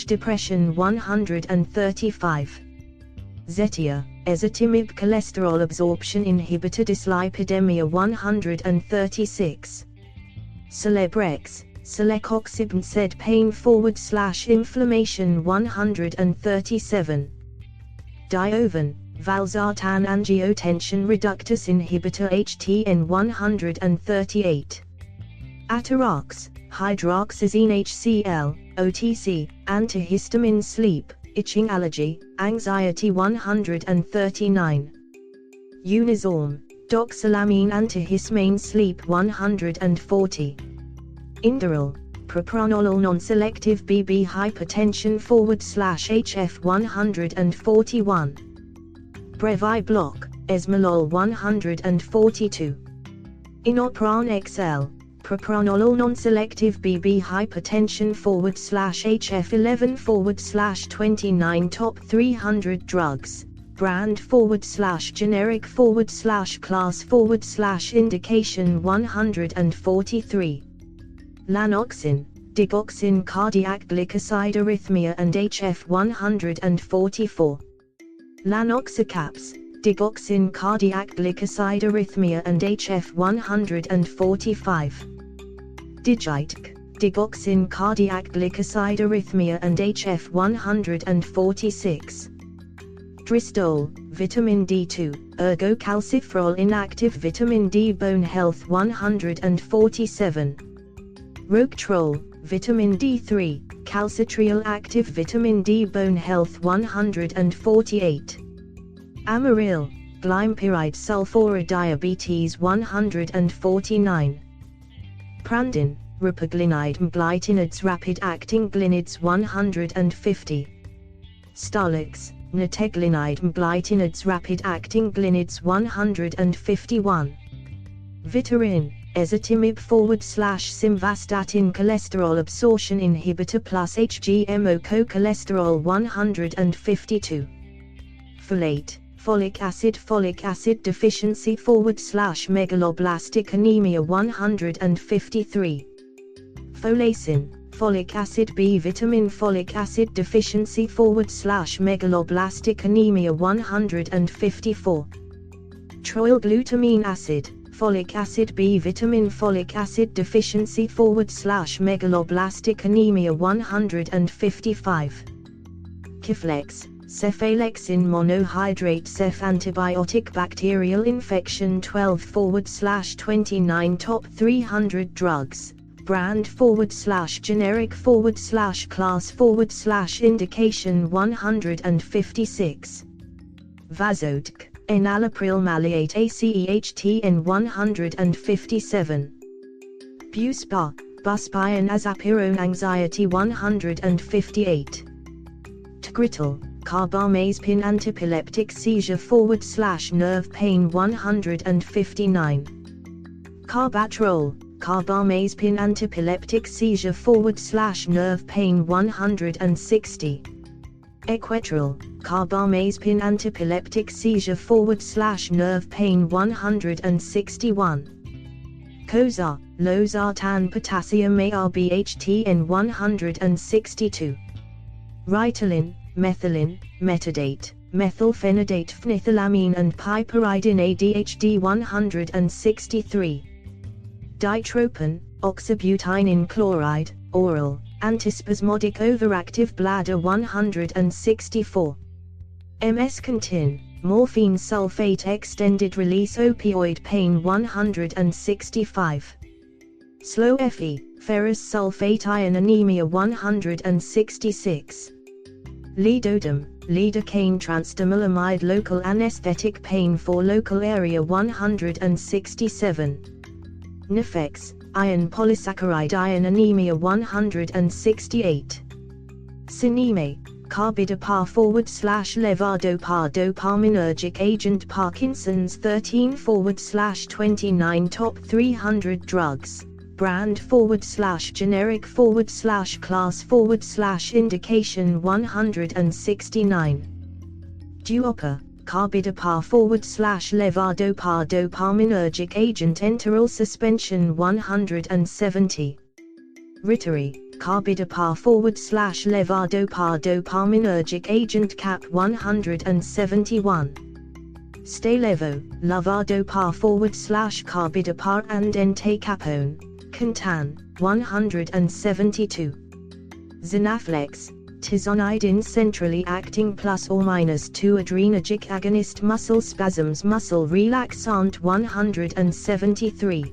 / depression 135. Zetia, ezetimibe cholesterol absorption inhibitor dyslipidemia 136. Celebrex, celecoxib said pain / inflammation 137. Diovan, valsartan angiotensin reductase inhibitor HTN 138. Atarax, hydroxyzine HCl, OTC, antihistamine sleep, itching allergy, anxiety 139. Unizorm, doxylamine antihistamine sleep 140. Inderal, propranolol non-selective BB hypertension / HF 141. Brevi block, esmolol 142. Inopran XL, propranolol non-selective BB hypertension / HF 11 / 29. Top 300 drugs, brand / generic / class / indication 143. Lanoxin, digoxin cardiac glycoside arrhythmia and HF 144. Lanoxicaps, digoxin cardiac glycoside arrhythmia and HF 145. Digitc, digoxin cardiac glycoside arrhythmia and HF 146. Dristol, vitamin D2, ergocalciferol inactive vitamin D bone health 147. Roquetrol, vitamin D3, calcitriol active vitamin D bone health 148. Amaryl, glympyride sulfura diabetes 149. Prandin, ripaglinide mglitinids rapid acting glinids 150. Starlix, nateglinide mglitinids rapid acting glinids 151. Vitarin, ezetimibe / simvastatin cholesterol absorption inhibitor plus HGMO cholesterol 152. Folate, folic acid deficiency / megaloblastic anemia 153. Folacin, folic acid B vitamin folic acid deficiency / megaloblastic anemia 154. Troylglutamine acid, folic acid B vitamin folic acid deficiency / megaloblastic anemia 155. Kiflex, cefalexin monohydrate cef antibiotic bacterial infection 12 / 29. Top 300 drugs, brand / generic / class / indication 156. Vazodc, enalapril maleate ACEHTN 157. Buspa, buspirone azapirone anxiety 158. Tegretol, carbamazepine antiepileptic seizure / nerve pain 159. Carbatrol, carbamazepine antiepileptic seizure / nerve pain 160. Equetrol, carbamazepine antiepileptic seizure / nerve pain 161. Coza, losartan potassium ARBHTN 162. Ritalin, methylene, metadate, methylphenidate phenethylamine and piperidine ADHD 163. Ditropin, oxybutynine chloride, oral, antispasmodic overactive bladder 164. MS-contin, morphine sulfate extended release opioid pain 165. Slow Fe, ferrous sulfate iron anemia 166. Lidodom, lidocaine transdermalamide local anesthetic pain for local area 167. Nafex, iron polysaccharide iron anemia 168. Cineme, carbidopar /levodopa dopaminergic agent Parkinson's 13/29 top 300 drugs. Brand /generic /class /indication 169. Duopa, carbidopar /levodopa dopaminergic agent enteral suspension 170. Ritari, carbidopar /levodopa dopaminergic agent cap 171. Stalevo, levodopa /carbidopar and entacapone, Cantan, 172. Zinaflex, tizonidine centrally acting +or-2 adrenergic agonist muscle spasms muscle relaxant 173.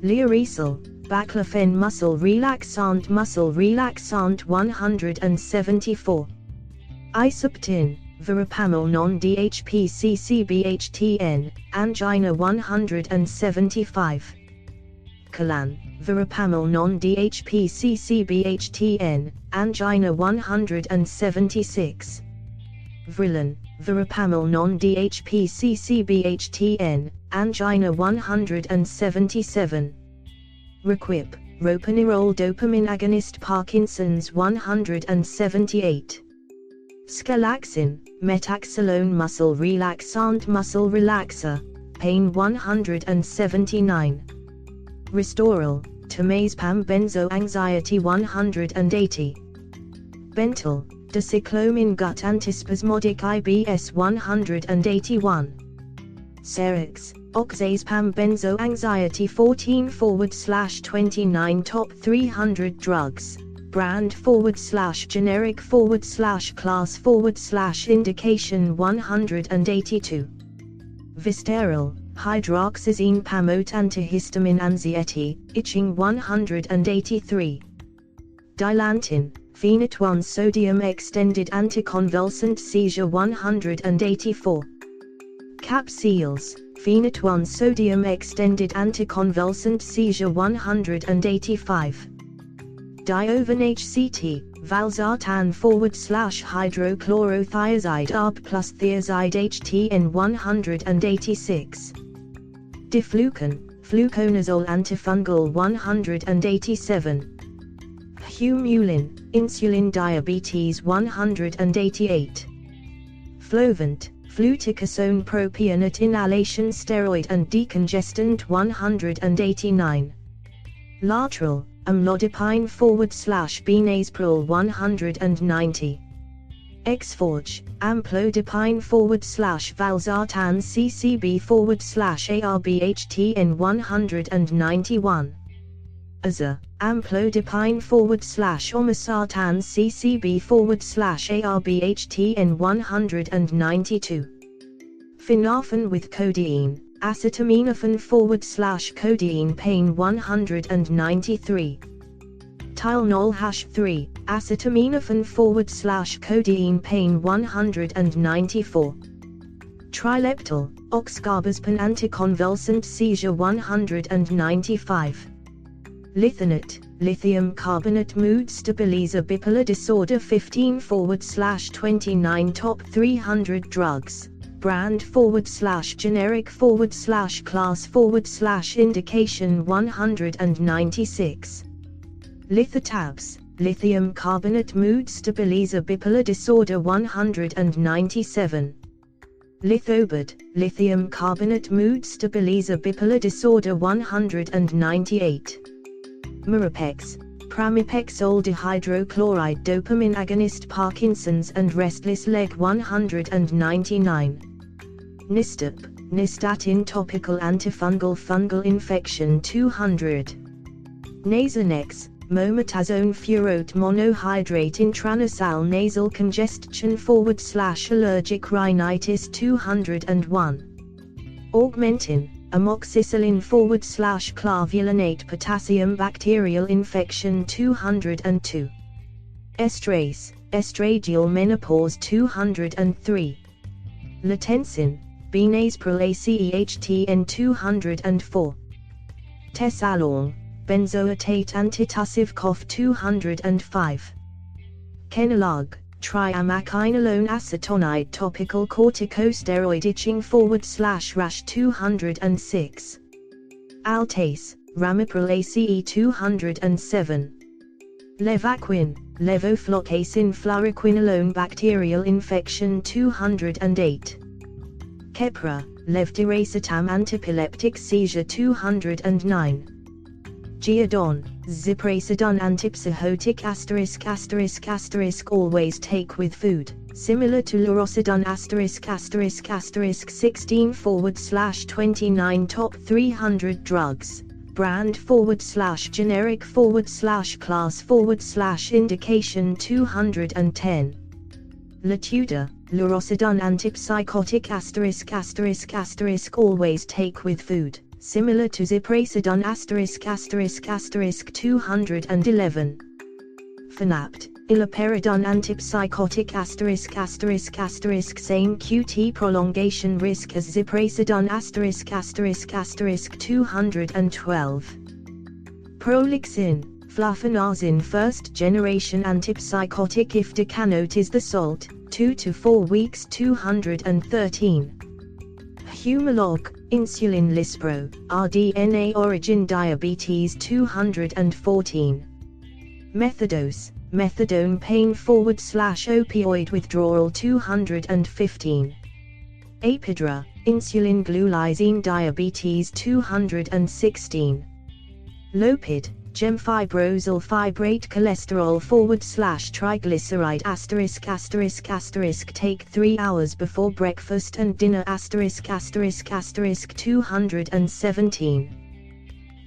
Lioresal, baclofen muscle relaxant 174. Isoptin, verapamil non-DHP-CCBHTN, angina 175. Calan, verapamil non-DHP-CCBHTN, angina 176. Vrilan, verapamil non-DHP-CCBHTN, angina 177. Requip, ropinirole dopamine agonist Parkinson's 178. Scalaxin, metaxalone muscle relaxant muscle relaxer, pain 179. Restoral, temazepam benzo anxiety 180. Bentyl, dicyclomine gut antispasmodic IBS 181. Cerex, oxazepam benzo anxiety 14/29 top 300 drugs. Brand /generic /class /indication 182. Visterol, hydroxyzine pamoate antihistamine anxiety, itching 183. Dilantin, phenytoin sodium extended anticonvulsant seizure 184. Capsules, phenytoin sodium extended anticonvulsant seizure 185. Diovan HCT, valsartan /hydrochlorothiazide ARB plus thiazide HTN 186. Diflucan, fluconazole antifungal 187. Humulin, insulin diabetes 188. Flovent, fluticasone propionate inhalation steroid and decongestant 189. Lateral, amlodipine /benazepril 190. Exforge, amlodipine /valsartan CCB /ARBHTN 191. Aza, amlodipine /omasartan CCB /ARBHTN 192. Phenarphine with codeine, acetaminophen /codeine pain 193. Tylenol -3, acetaminophen /codeine pain 194. Trileptal, oxcarbazepine anticonvulsant seizure 195. Lithinet, lithium carbonate mood stabilizer bipolar disorder 15/29 top 300 drugs. Brand /generic /class /indication 196. Lithotabs, lithium carbonate mood stabilizer bipolar disorder 197. Lithobid, lithium carbonate mood stabilizer bipolar disorder 198. Mirapex, pramipexole dihydrochloride dopamine agonist Parkinson's and restless leg 199. Nistap, nystatin topical antifungal fungal infection 200. Nasonex, mometazone furoate monohydrate intranasal nasal congestion /allergic rhinitis 201. Augmentin, amoxicillin /clavulanate potassium bacterial infection 202. Estrace, estradiol menopause 203. Latensin, benazepril ACEHTN 204. Tesalorm, benzoatate antitussive cough 205. Kenalog, triamaquinolone acetonide topical corticosteroid itching /rash 206. Altase, ramipril ACE 207. Levaquin, levofloxacin fluoroquinolone bacterial infection 208. Keppra, levetiracetam antipileptic seizure 209. Geodon, ziprasidone antipsychotic **** always take with food, similar to lurasidone **** 16/29 top 300 drugs, brand /generic /class /indication 210. Latuda, lurasidone antipsychotic **** always take with food, similar to ziprasidone **** 211. Fanapt, iloperidone antipsychotic **** same QT prolongation risk as ziprasidone **** 212. Prolixin, flufenazine first generation antipsychotic if decanoate is the salt, 2 to 4 weeks 213. Humalog, insulin lispro, rDNA origin diabetes 214. Methadose, methadone pain /opioid withdrawal 215. Apidra, insulin glulisine diabetes 216. Lopid, gemfibrozil fibrate cholesterol /triglyceride **** take 3 hours before breakfast and dinner **** 217.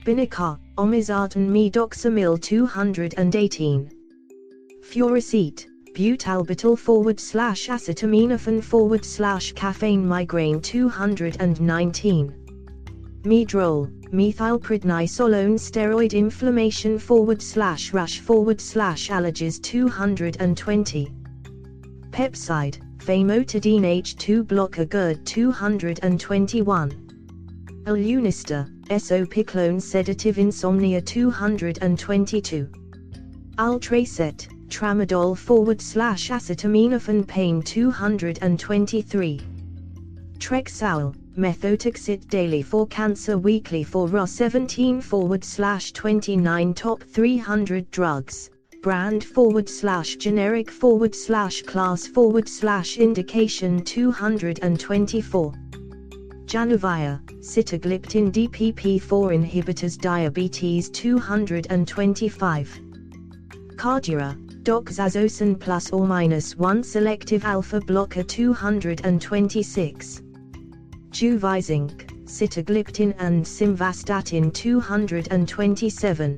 Binacar, omezartan medoxamil 218. Furacet, butalbital /acetaminophen caffeine migraine 219. Medrol, methylprednisolone steroid inflammation /rash allergies 220. Pepside, famotidine H2 blocker GERD 221. Alunister, esopiclone sedative insomnia 222. Altracet, tramadol /acetaminophen pain 223. Trexal, methotrexate daily for cancer weekly for Ra 17 /29 top 300 drugs, brand /generic /class /indication 224. Januvia, sitagliptin DPP4 inhibitors diabetes 225. Cardura, doxazosin ±1 selective alpha blocker 226. Juvisync, sitagliptin and simvastatin 227.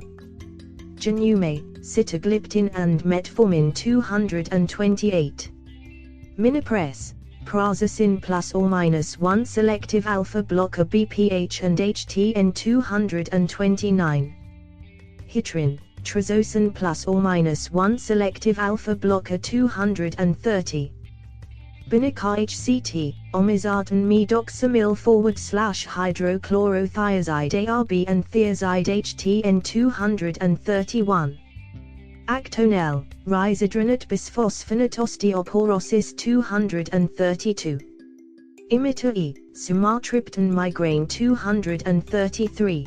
Janume, sitagliptin and metformin 228. Minipress, prazosin ±1 selective alpha blocker BPH and HTN 229. Hitrin, trazosin ±1 selective alpha blocker 230. Binacar HCT, omezartan medoxamil /hydrochlorothiazide ARB and thiazide HTN 231. Actonel, risodronate bisphosphonate osteoporosis 232. Imita E, sumatriptan migraine 233.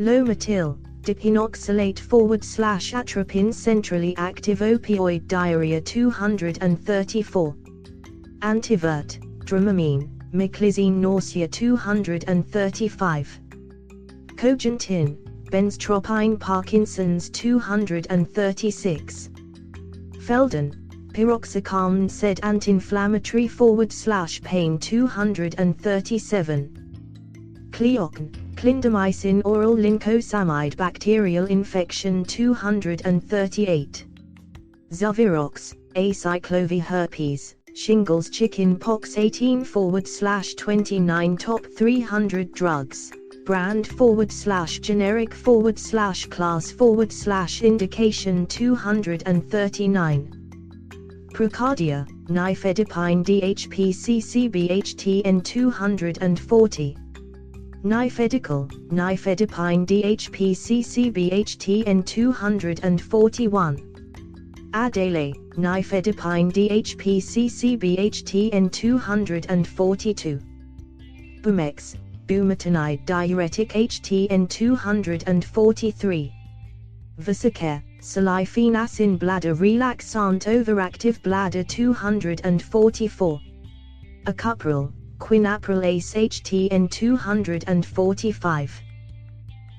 Lomatil, dipenoxylate /atropine centrally active opioid diarrhea 234. Antivert, dramamine, meclizine nausea 235. Cogentin, benztropine Parkinson's 236. Felden, piroxicam said anti-inflammatory /pain 237. Cleocin, clindamycin oral lincosamide bacterial infection 238. Zavirox, acyclovir herpes, shingles chicken pox 18 /29 top 300 drugs, brand /generic /class /indication 239. Procardia, nifedipine DHP-CCBHTN 240. Nifedical, nifedipine DHP-CCBHTN 241. Adele, nifedipine DHP-CCBHTN 242. Bumex, bumetanide diuretic HTN 243. Vasicare, Salifenacin bladder relaxant overactive bladder 244. Acupril, Quinapril ACE HTN 245.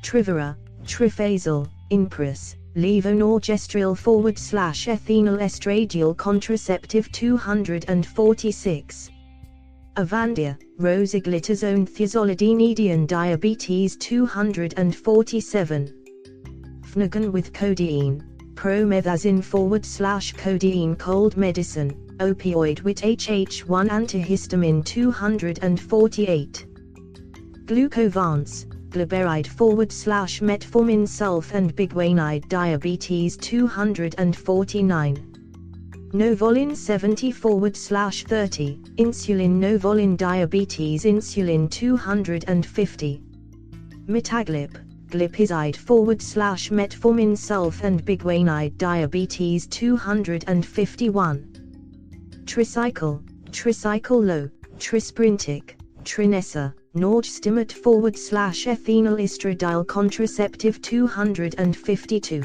Trivara, Trifazole, Impris, Levonorgestrel /ethinyl estradiol contraceptive 246. Avandia, Rosiglitazone thiazolidinedione diabetes 247. Fnagan with codeine, promethazine /codeine cold medicine, opioid with HH1 antihistamine 248. Glucovance, glyburide /metformin sulf and biguanide diabetes 249. Novolin 70 /30, insulin Novolin diabetes insulin 250. Mitaglip, glipizide /metformin sulf and biguanide diabetes 251. Tricycle, Tricycle Low, Trisprintic, Trinessa, Norgestimat /ethinyl estradiol contraceptive 252.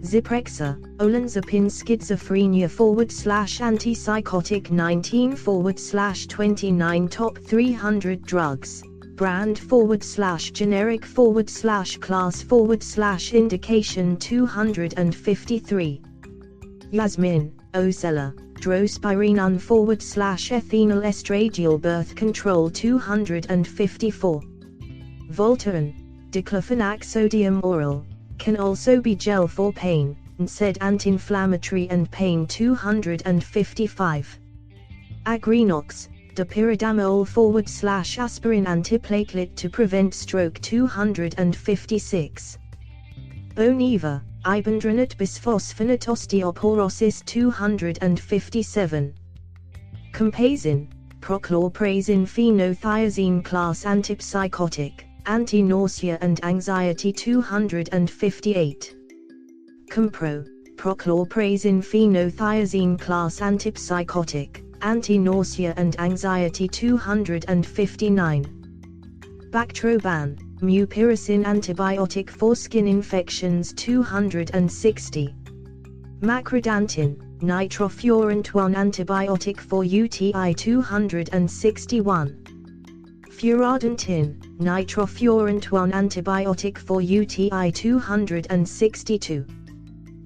Zyprexa, olanzapine schizophrenia /antipsychotic 19 /29 top 300 drugs, brand /generic /class /indication 253. Yasmin, Ocella, drospirenone /ethinyl estradiol birth control 254. Voltaren, diclofenac sodium oral, can also be gel for pain, NSAID anti-inflammatory and pain 255. Agrinox, dipyridamole /aspirin antiplatelet to prevent stroke 256. Boniva, ibandronate bisphosphonate osteoporosis 257. Compazine, prochlorperazine phenothiazine class antipsychotic, anti-nausea and anxiety 258. Compro, prochlorperazine phenothiazine class antipsychotic, anti-nausea and anxiety 259. Bactroban, mupirocin antibiotic for skin infections 260. Macrodantin, nitrofurantoin antibiotic for UTI 261. Furadantin, nitrofurantoin antibiotic for UTI 262.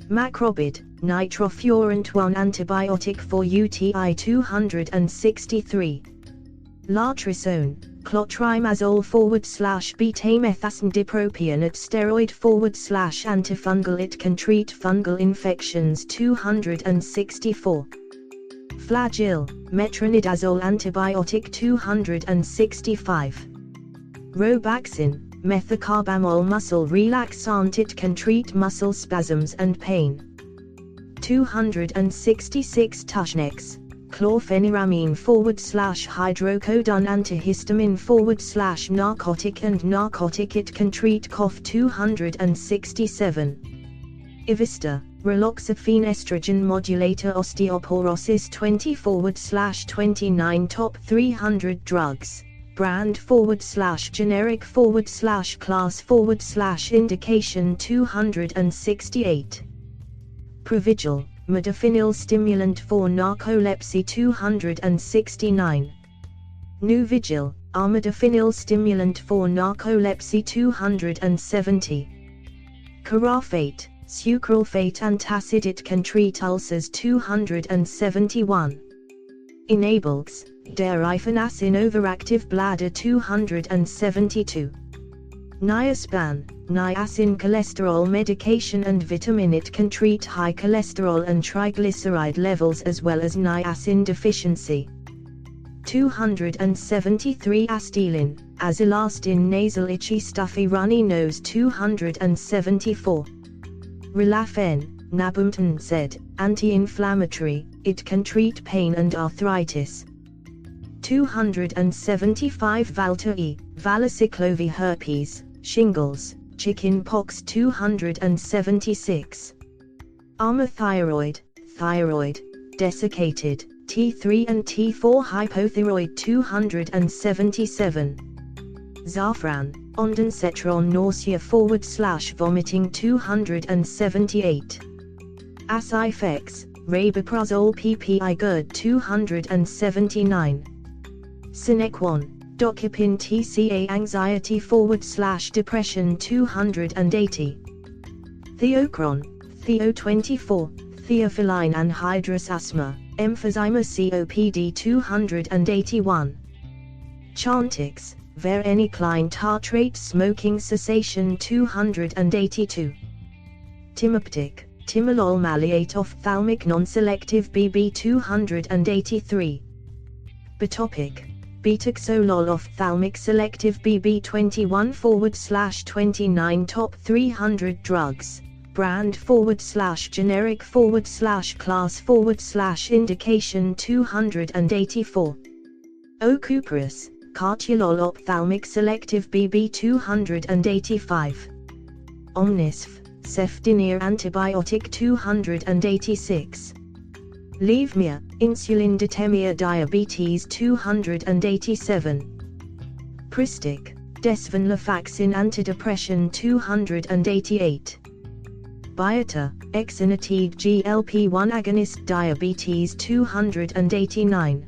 Macrobid, nitrofurantoin antibiotic for UTI 263. Latrisone, clotrimazole /betamethasin dipropionate steroid /antifungal. It can treat fungal infections 264. Flagyl, metronidazole antibiotic 265. Robaxin, methocarbamol muscle relaxant. It can treat muscle spasms and pain. 266. Tushnex, chlorpheniramine /hydrocodone antihistamine /narcotic and narcotic. It can treat cough 267. Ivista, raloxifene estrogen modulator osteoporosis 20 /29 top 300 drugs, brand /generic class indication 268. Provigil, modafinil stimulant for narcolepsy 269. Nuvigil, armodafinil stimulant for narcolepsy 270. Carafate, sucralfate antacid. It can treat ulcers 271. Enables, derifenacin overactive bladder 272. Niaspan, niacin cholesterol medication and vitamin. It can treat high cholesterol and triglyceride levels as well as niacin deficiency. 273. Astelin, azilastin nasal itchy stuffy runny nose 274. Relafen, nabumtan Z, anti-inflammatory, It can treat pain and arthritis. 275 Valter-E, Valacyclovir herpes, shingles, chicken pox. 276 Armothyroid, thyroid, desiccated, T3 and T4 hypothyroid. 277 Zafran, ondansetron nausea / vomiting. 278 Acifex, rabeprazole PPI GERD. 279 Sinequan, docupin TCA anxiety / depression. 280 Theocron, Theo24, theophylline anhydrous asthma, emphysema COPD. 281 Chantix, varenicline tartrate smoking cessation. 282 Timoptic, timolol maleate ophthalmic non-selective BB. 283 Betopic, betaxolol ophthalmic selective BB. 21/29 Top 300 drugs, brand / generic / class / indication. 284 Ocuprus, cartulol ophthalmic selective BB. 285 Omnisf, cefdinir antibiotic. 286 Levemir, insulin detemir diabetes. 287 Pristic, desvenlafaxine antidepressant. 288 Biota, exenatide GLP-1 agonist diabetes. 289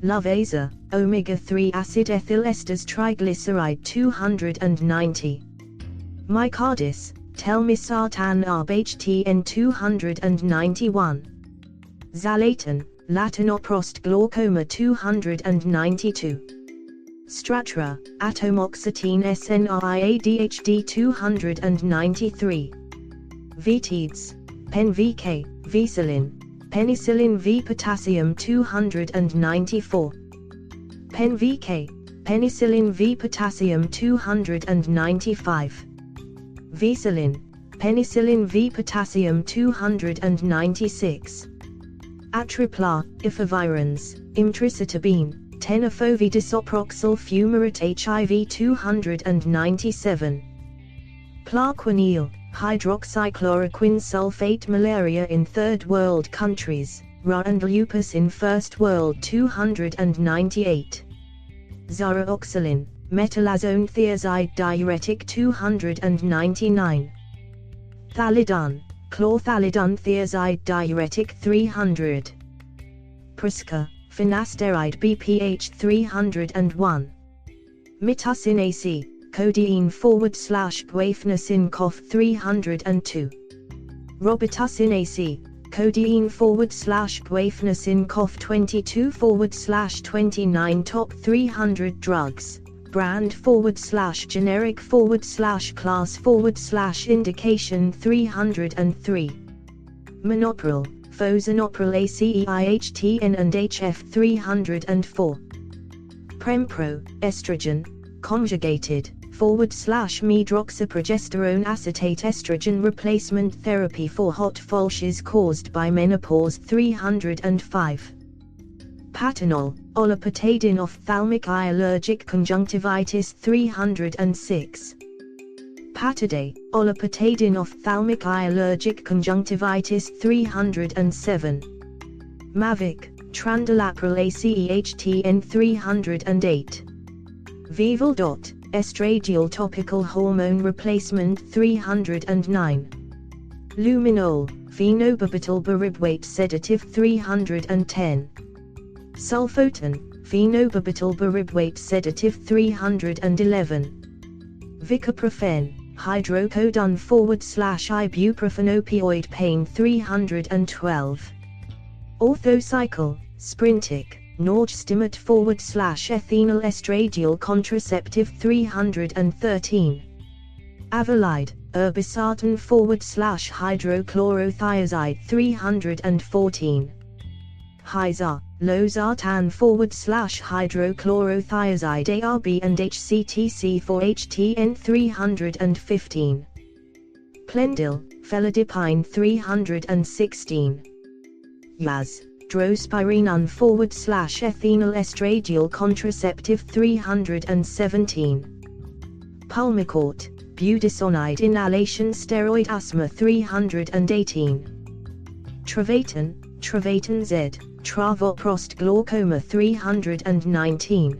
Lovasa, omega-3 acid ethyl esters triglyceride. 290 Mycardis, telmisartan arb HTN. 291 Zalatan, latanoprost glaucoma. 292 Stratra, atomoxetine SNRI-ADHD. 293 Vtids, Pen-VK, Veselin, penicillin V potassium. 294 Pen-VK, penicillin V potassium. 295 Veselin, penicillin V potassium. 296 Atripla, efavirenz, imtricitabine, tenofovir disoproxil fumarate HIV. 297 Plaquenil, hydroxychloroquine sulfate. Malaria in third world countries, RA and lupus in first world. 298 Zaraoxolin, metalazone thiazide diuretic. 299 Thalidan, chlorthalidone thiazide diuretic. 300 Prisca, finasteride BPH. 301 Mitacin AC, codeine / guafenacin cough. 302 Robitussin AC, codeine / guafenacin cough. 22/29 Top 300 drugs, brand / generic / class / indication. 303 Minopril, Fosinopril ACEIHTN and HF. 304 Prempro, estrogen, conjugated, /medroxyprogesterone acetate estrogen replacement therapy for hot flushes caused by menopause. 305 Patanol, olopatadine ophthalmic eye allergic conjunctivitis. 306 Pataday, olopatadine ophthalmic eye allergic conjunctivitis. 307 Mavic, trandelapril ACEHTN. 308 Vival. Estradiol topical hormone replacement. 309 Luminol, phenobarbital barbiturate sedative. 310 Sulfoten, phenobarbital barbiturate sedative. 311 Vicaprofen, hydrocodone /ibuprofen opioid pain. 312 Orthocycle, Sprintic, Norgestimate /ethinyl estradiol contraceptive. 313 Avalide, irbesartan /hydrochlorothiazide. 314 Hyzar, losartan /hydrochlorothiazide ARB and HCTC for HTN. 315 Plendil, felidipine. 316 Yaz, drospirenone /ethinyl estradiol contraceptive 317. Pulmicort, budesonide inhalation steroid asthma 318. Travatan Z, travoprost glaucoma 319.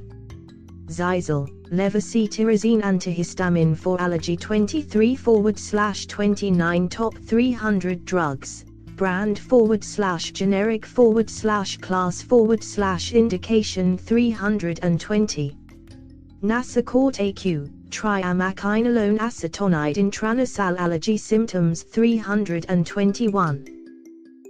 Zyzal, levetiracetam antihistamine for allergy 23/29 top 300 drugs, brand /generic /class /indication 320. Nasacort AQ, triamcinolone acetonide intranasal allergy symptoms 321.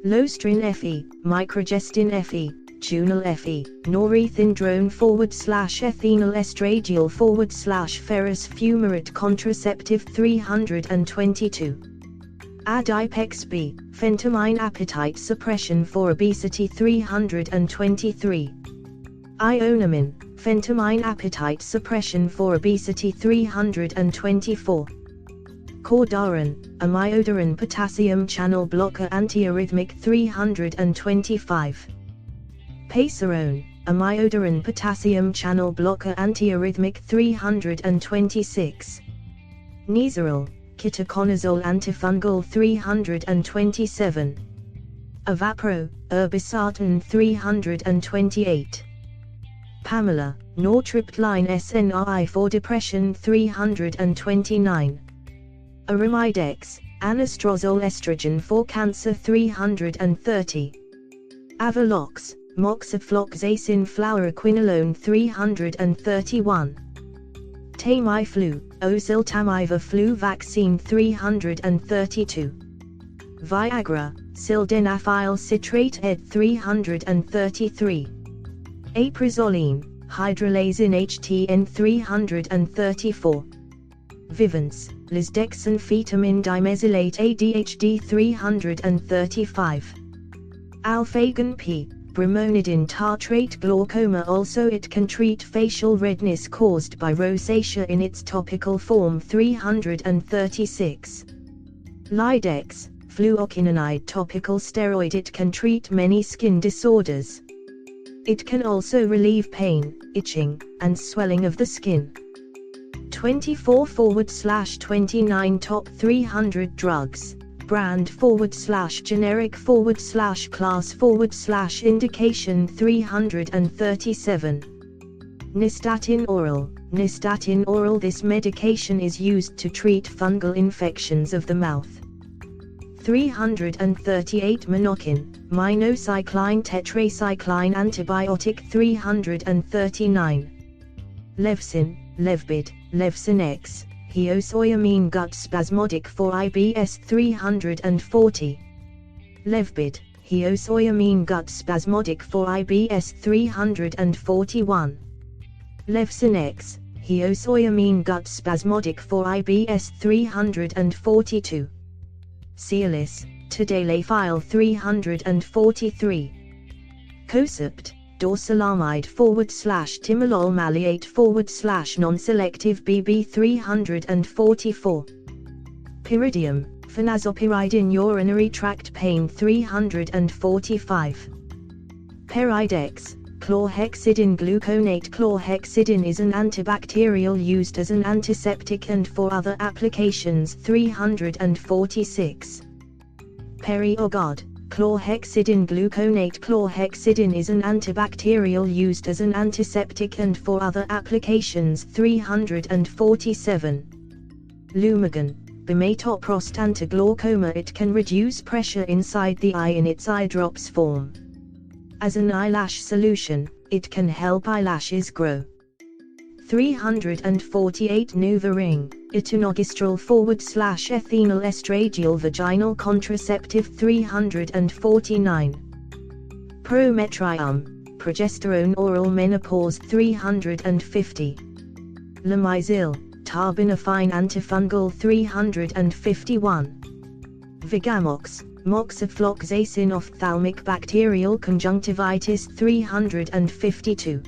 Lostrin FE, microgestin FE, Tunal FE, norethindrone /ethinyl estradiol /ferrous fumarate contraceptive 322. Adipex B, phentermine appetite suppression for obesity 323. Ionamin, phentermine appetite suppression for obesity 324. Cordarin, amiodarin potassium channel blocker antiarrhythmic 325. Pacerone, amiodarin potassium channel blocker antiarrhythmic 326. Nizoral, ketoconazole antifungal 327. Avapro, irbesartan 328. Pamela, nortriptyline SNRI for depression 329. Arimidex, anastrozole estrogen for cancer 330. Avalox, moxifloxacin fluoroquinolone 331. Tamiflu, oseltamivir flu vaccine 332. Viagra, sildenafil citrate ed 333. Aprazoline, hydralazine HTN 334. Vivance, lisdexamfetamine dimesylate ADHD 335. Alphagon P, brimonidine tartrate glaucoma. Also it can treat facial redness caused by rosacea in its topical form 336. Lidex, fluoquinonide topical steroid. It can treat many skin disorders. It can also relieve pain, itching, and swelling of the skin. 24/29 top 300 drugs, brand /generic /class /indication 337. Nystatin oral. Nystatin oral. This medication is used to treat fungal infections of the mouth. 338 Minokin, minocycline tetracycline antibiotic 339. Levsin, Levbid, Levsin-X, Hyosoyamine gut spasmodic for IBS 340. Levbid, Hyosoyamine gut spasmodic for IBS 341. Levsin-X, Hyosoyamine gut spasmodic for IBS 342. Cialis, tadalafil 343. Cosept, dorsalamide /timolol maleate /non-selective BB 344. Pyridium, phenazopyridine urinary tract pain 345. Peridex, chlorhexidine gluconate. Chlorhexidine is an antibacterial used as an antiseptic and for other applications 346. Periogod, chlorhexidine gluconate. Chlorhexidine is an antibacterial used as an antiseptic and for other applications 347. Lumagan, bimatoprost antiglaucoma. It can reduce pressure inside the eye in its eye drops form. As an eyelash solution, it can help eyelashes grow. 348 Nuvaring, etonogestrel /ethinyl estradiol vaginal contraceptive 349. Prometrium, progesterone oral menopause 350. Lamizil, terbinafine antifungal 351. Vigamox, moxifloxacin ophthalmic bacterial conjunctivitis 352.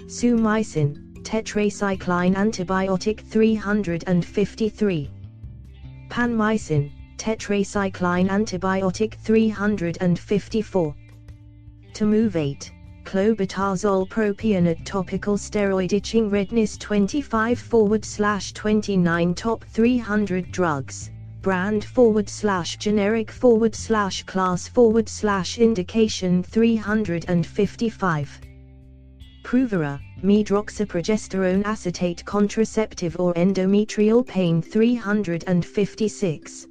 Sumicin, tetracycline antibiotic 353. Panmycin, tetracycline antibiotic 354. Tamovate, clobetasol propionate topical steroid itching redness 25/29 top 300 drugs, brand /generic /class /indication 355. Pruvera, medroxyprogesterone acetate contraceptive or endometrial pain 356.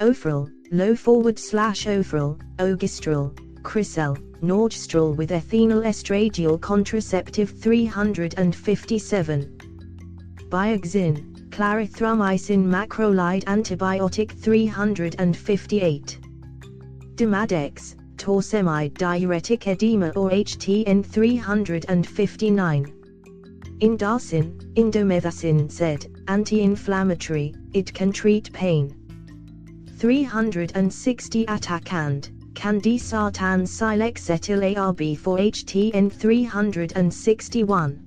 Ofril, low /Ofril, Ogistrel, Crisel, Norgestrel with ethinyl estradiol contraceptive 357. Bioxin, clarithromycin macrolide antibiotic 358. Dimadex, torsemide diuretic edema or HTN 359. Indocin, indomethacin Z, anti-inflammatory, it can treat pain. 360 Atacand, candesartan silex-ethyl ARB for HTN 361.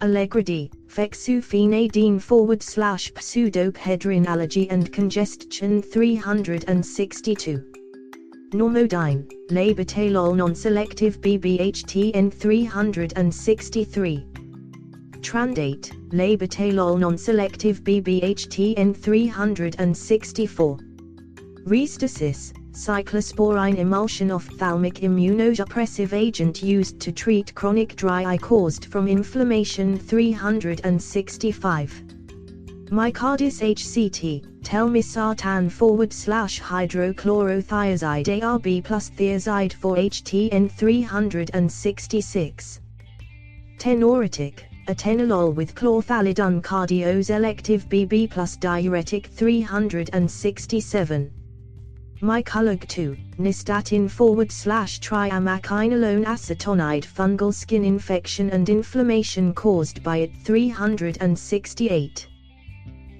Allegrady, fexufenadine /pseudopedrine allergy and congestion 362. Normodine, labetalol non-selective BBHTN 363. Trandate, labetalol non-selective BBHTN 364. Restasis, cyclosporine emulsion ophthalmic immunosuppressive agent used to treat chronic dry eye caused from inflammation 365. Mycardis HCT, telmisartan /hydrochlorothiazide ARB plus thiazide for HTN 366. Tenoritic, atenolol with chlorthalidone cardioselective BB plus diuretic 367. Mycolog 2, nystatin /triamaquinolone acetonide fungal skin infection and inflammation caused by it 368.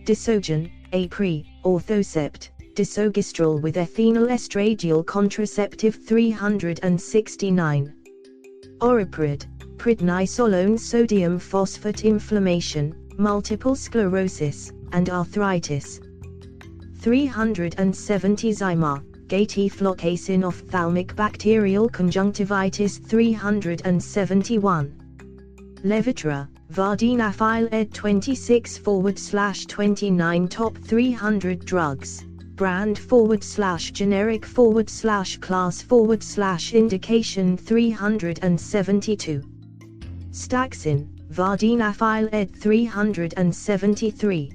Disogen, Apri, Orthocept, disogistrel with ethinyl estradiol contraceptive 369. Oriprid, prednisolone sodium phosphate inflammation, multiple sclerosis, and arthritis. 370 Zymar, gatiflocasin ophthalmic bacterial conjunctivitis 371. Levitra, vardenafil ed 26/29 top 300 drugs, brand /generic /class /indication 372. Staxin, vardenafil ed 373.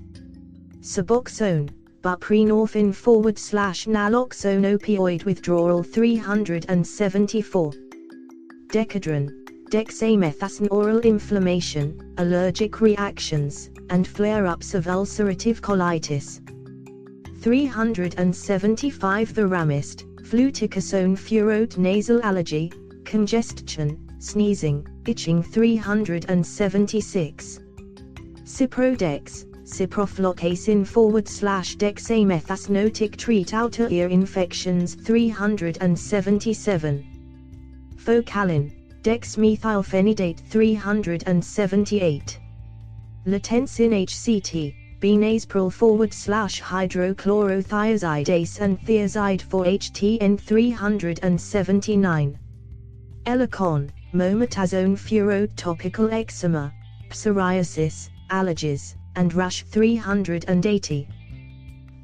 Suboxone, buprenorphine /naloxone opioid withdrawal 374. Decadron, dexamethasone oral inflammation, allergic reactions, and flare-ups of ulcerative colitis. 375 Veramist, fluticasone furoate nasal allergy, congestion, sneezing, itching 376. Ciprodex, ciprofloxacin /dexamethasone treat outer ear infections 377. Focalin, dexmethylphenidate 378. Latensin HCT, benazepril /hydrochlorothiazide and thiazide for HTN 379. Elicon, mometazone furoate topical eczema, psoriasis, allergies, and rash 380.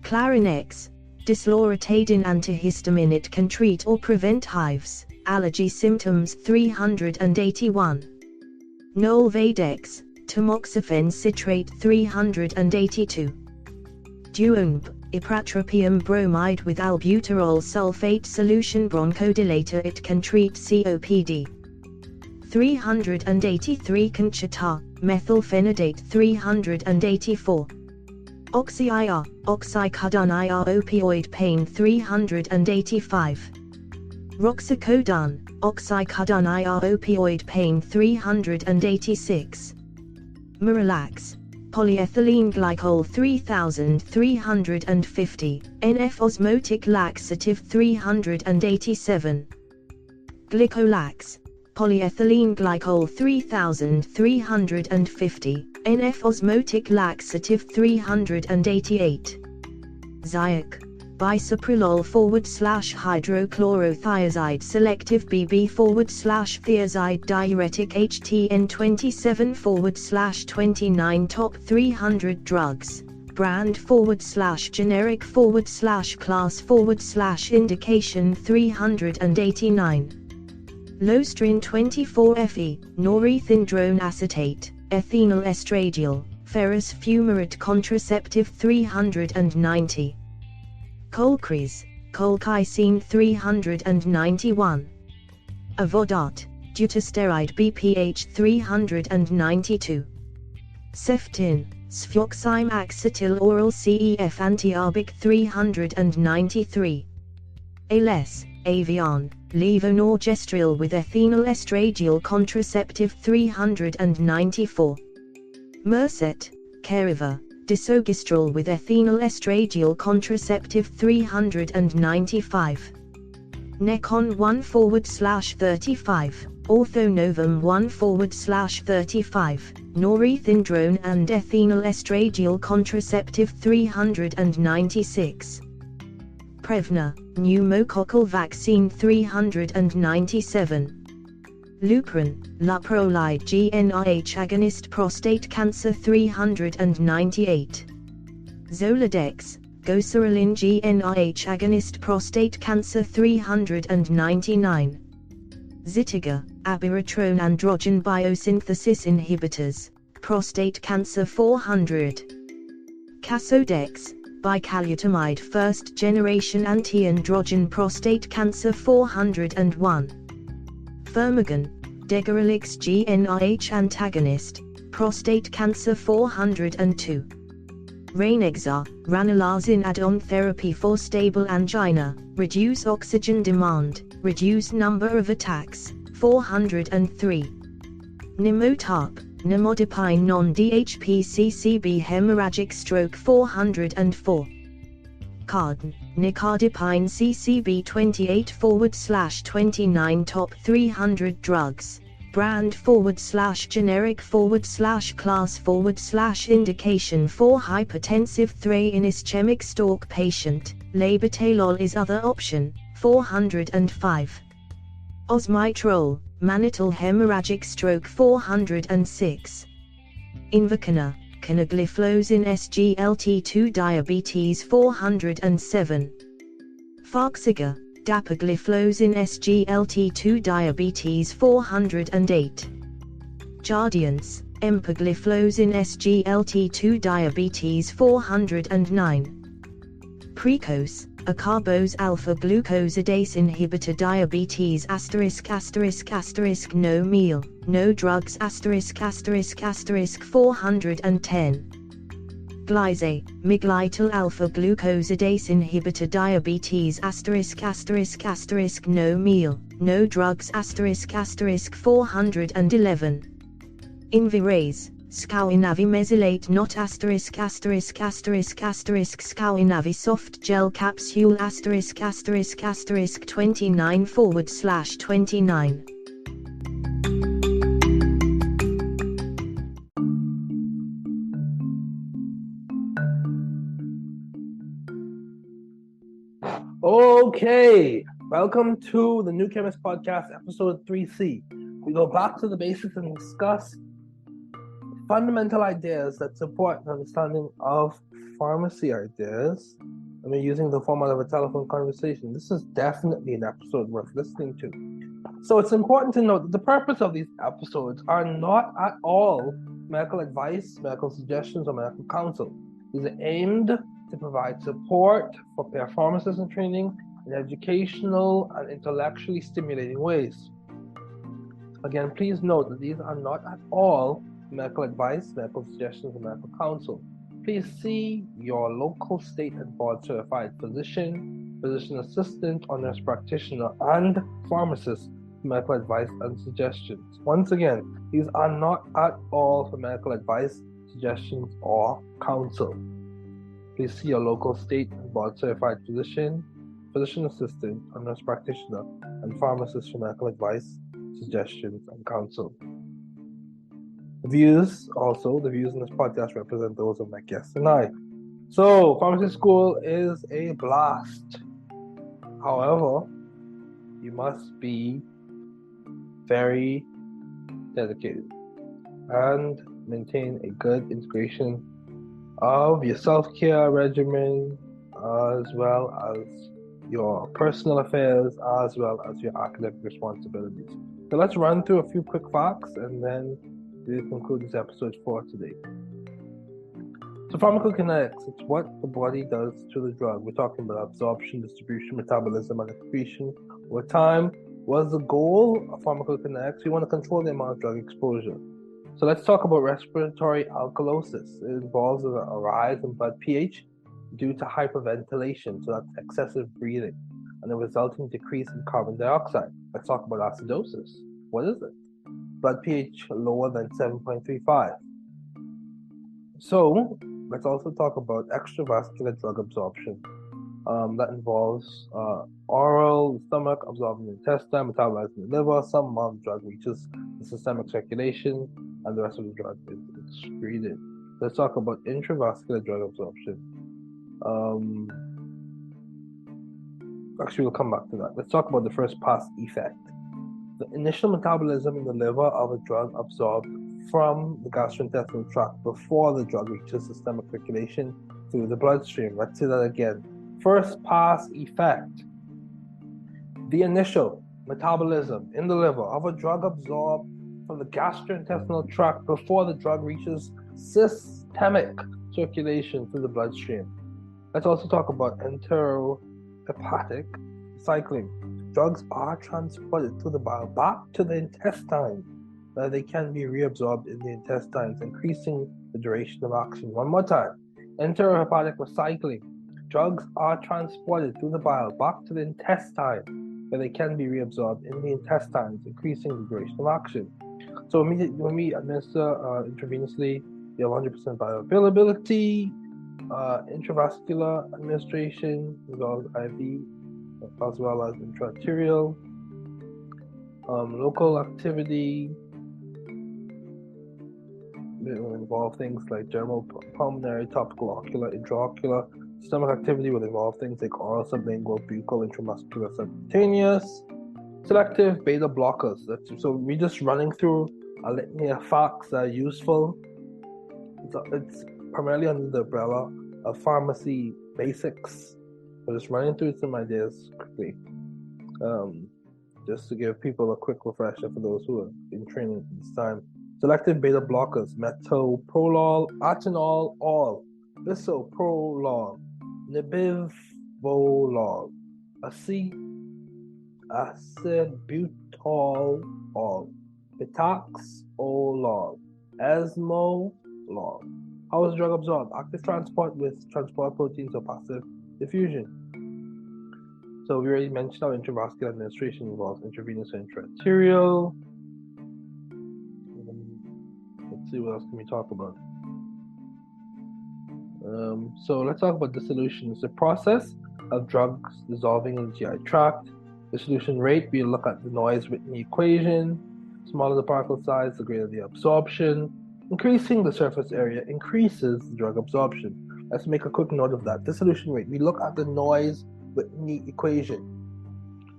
Clarinex, disloratadine antihistamine it can treat or prevent hives, allergy symptoms 381. Nolvadex, tamoxifen citrate 382. Duomb, ipratropium bromide with albuterol sulfate solution bronchodilator it can treat COPD. 383 Conchata, methylphenidate 384. Oxy-IR, oxycodone-IR opioid pain 385. Roxicodone, oxycodone-IR opioid pain 386. Miralax, polyethylene glycol 3350, NF-osmotic laxative 387. Glycolax, polyethylene glycol 3350, NF-osmotic laxative 388. Zyac, bisoprolol /hydrochlorothiazide selective BB /thiazide diuretic HTN27 /29 top 300 drugs, brand /generic /class /indication 389. Lostrin 24-FE, norethindrone acetate, ethinyl estradiol, ferrous fumarate contraceptive 390. Colchicine, colchicine 391. Avodart, dutasteride BPH 392. Ceftin, sphoxime acetyl oral CEF antiarbic 393. Ales, Avion, levonorgestrel with ethinyl estradiol contraceptive 394. Mercet, Keriva, disogistrel with ethinyl estradiol contraceptive 395. Necon 1/35, Orthonovum 1/35, norethindrone and ethinyl estradiol contraceptive 396. Prevnar, pneumococcal vaccine 397. Lupron, Luprolide GnRH agonist prostate cancer 398. Zoladex, Goserelin GnRH agonist prostate cancer 399. Zitiga, abiraterone androgen biosynthesis inhibitors, prostate cancer 400. Casodex, bicalutamide first generation anti-androgen prostate cancer 401. Firmagon, Degarelix GnRH antagonist, prostate cancer 402. Rainexar, ranelazine add-on therapy for stable angina, reduce oxygen demand, reduce number of attacks, 403. Nimotarp, nimodipine non-DHP-CCB hemorrhagic stroke 404. Cardan, nicardipine CCB 28/29 top 300 drugs, brand /generic /class /indication for hypertensive 3 in ischemic stroke patient, labetalol is other option, 405. Osmitrol, mannitol hemorrhagic stroke 406. Invokana, canagliflozin SGLT2 diabetes 407. Farxiga, dapagliflozin SGLT2 diabetes 408. Jardiance, empagliflozin SGLT2 diabetes 409. Precose, acarbose alpha glucosidase inhibitor diabetes **** no meal, no drugs **** 410. Glyze, miglytal alpha glucosidase inhibitor diabetes **** no meal, no drugs *** 411. Invirase, Scowinavimesylate not **** Scowinavi soft gel capsule *** 29/29. Okay, welcome to the New Chemist Podcast, episode 3C. We go back to the basics and discuss fundamental ideas that support the understanding of pharmacy ideas. And we're using the format of a telephone conversation. This is definitely an episode worth listening to. So it's important to note that the purpose of these episodes are not at all medical advice, medical suggestions, or medical counsel. These are aimed to provide support for pharmacists in training in educational and intellectually stimulating ways. Again, please note that these are not at all medical advice, medical suggestions, or medical counsel. Please see your local state and board certified physician, physician assistant, or nurse practitioner, and pharmacist for medical advice and suggestions. Once again, these are not at all for medical advice, suggestions, or counsel. Please see your local state and board certified physician, physician assistant, or nurse practitioner, and pharmacist for medical advice, suggestions, and counsel. The views in this podcast represent those of my guests and I. So, pharmacy school is a blast. However, you must be very dedicated and maintain a good integration of your self-care regimen, as well as your personal affairs, as well as your academic responsibilities. So let's run through a few quick facts and then we'll conclude this episode for today. So pharmacokinetics, it's what the body does to the drug. We're talking about absorption, distribution, metabolism, and excretion over time. What's the goal of pharmacokinetics? We want to control the amount of drug exposure. So let's talk about respiratory alkalosis. It involves a rise in blood pH due to hyperventilation, so that's excessive breathing, and a resulting decrease in carbon dioxide. Let's talk about acidosis. What is it? Blood pH lower than 7.35. So let's also talk about extravascular drug absorption. That involves oral, stomach, absorbing the intestine, metabolizing the liver. Some amount of drug reaches the systemic circulation, and the rest of the drug is excreted. Let's talk about intravascular drug absorption. Actually, we'll come back to that. Let's talk about the first pass effect. The initial metabolism in the liver of a drug absorbed from the gastrointestinal tract before the drug reaches systemic circulation through the bloodstream. Let's say that again. First pass effect. The initial metabolism in the liver of a drug absorbed from the gastrointestinal tract before the drug reaches systemic circulation through the bloodstream. Let's also talk about enterohepatic cycling. Drugs are transported through the bile back to the intestine, where they can be reabsorbed in the intestines, increasing the duration of action. One more time. Enterohepatic recycling. Drugs are transported through the bile back to the intestine, where they can be reabsorbed in the intestines, increasing the duration of action. So when we administer intravenously, we have 100% bioavailability. Intravascular administration involves IV as well as intraarterial. Local activity will involve things like general pulmonary, topical, ocular, intraocular. Systemic activity will involve things like oral, sublingual, buccal, intramuscular, subcutaneous. Selective beta blockers. So we're just running through a litany of facts that are useful. It's primarily under the umbrella of pharmacy basics. So just running through some ideas quickly, just to give people a quick refresher for those who are in training this time. Selective beta blockers: metoprolol, atenolol, all, bisoprolol, nebivolol, acebutolol, betaxolol, esmolol. How is the drug absorbed? Active transport with transport proteins or passive diffusion. So we already mentioned how intravascular administration involves intravenous and intraarterial. Let's see what else can we talk about. So let's talk about dissolution. It's the process of drugs dissolving in the GI tract. Dissolution rate, we look at the Noyes-Whitney equation. Smaller the particle size, the greater the absorption. Increasing the surface area increases the drug absorption. Let's make a quick note of that. Dissolution rate, we look at the Noyes-Whitney equation.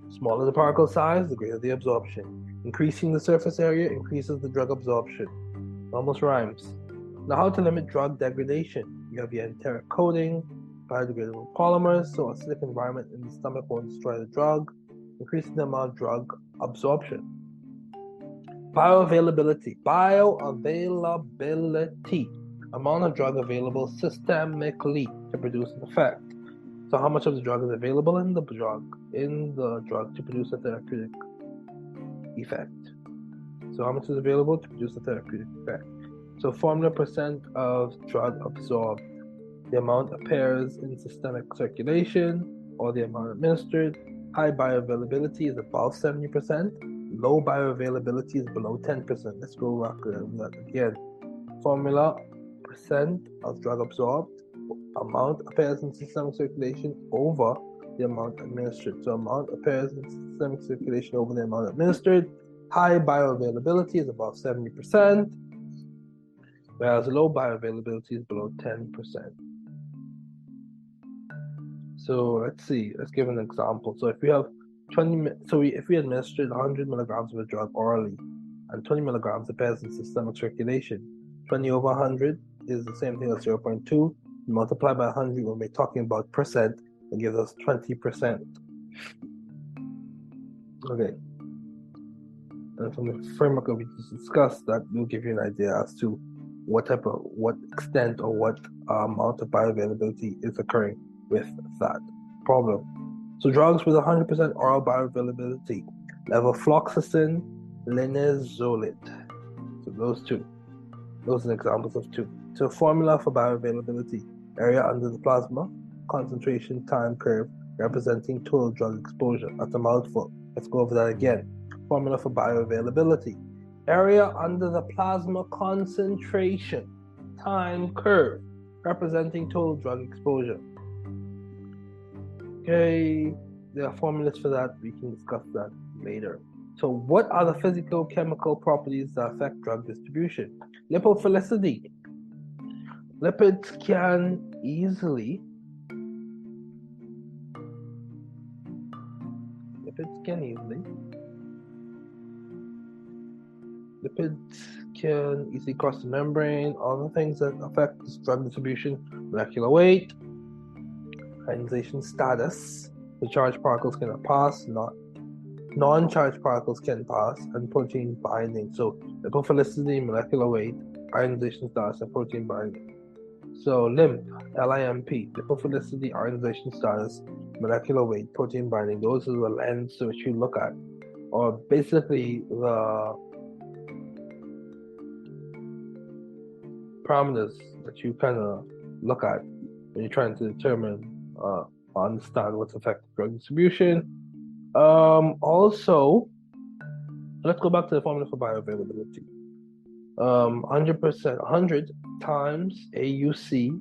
Smaller the particle size, the greater the absorption. Increasing the surface area increases the drug absorption. Almost rhymes. Now, how to limit drug degradation? You have your enteric coating, biodegradable polymers, so a acidic environment in the stomach won't destroy the drug, increasing the amount of drug absorption. Bioavailability. Amount of drug available systemically to produce an effect. So how much of the drug is available in the drug to produce a therapeutic effect? So how much is available to produce a therapeutic effect? So formula percent of drug absorbed. The amount appears in systemic circulation or the amount administered. High bioavailability is above 70%. Low bioavailability is below 10%. Let's go back to that again. Formula percent of drug absorbed. Amount appears in systemic circulation over the amount administered. So amount appears in systemic circulation over the amount administered. High bioavailability is above 70%, whereas low bioavailability is below 10%. So let's see. Let's give an example. So if we have if we administered 100 milligrams of a drug orally, and 20 milligrams appears in systemic circulation, 20 over 100 is the same thing as 0.2. Multiply by 100 when we're talking about percent, it gives us 20%. Okay. And from the framework that we just discussed, that will give you an idea as to what extent or what amount of bioavailability is occurring with that problem. So drugs with 100% oral bioavailability: levofloxacin, linezolid. So those are examples of two. So formula for bioavailability: area under the plasma, concentration time curve representing total drug exposure. That's a mouthful. Let's go over that again. Formula for bioavailability: area under the plasma, concentration time curve representing total drug exposure. Okay, there are formulas for that. We can discuss that later. So what are the physical-chemical properties that affect drug distribution? Lipophilicity. Lipids can easily cross the membrane. All the things that affect this drug distribution: molecular weight, ionization status. The charged particles cannot pass, non-charged particles can pass, and protein binding. So lipophilicity, molecular weight, ionization status, and protein binding. So LIMP, L-I-M-P, lipophilicity, ionization status, molecular weight, protein binding. Those are the lens to which you look at, or basically the parameters that you kind of look at when you're trying to determine understand what's affecting drug distribution. Also, let's go back to the formula for bioavailability. 100 times AUC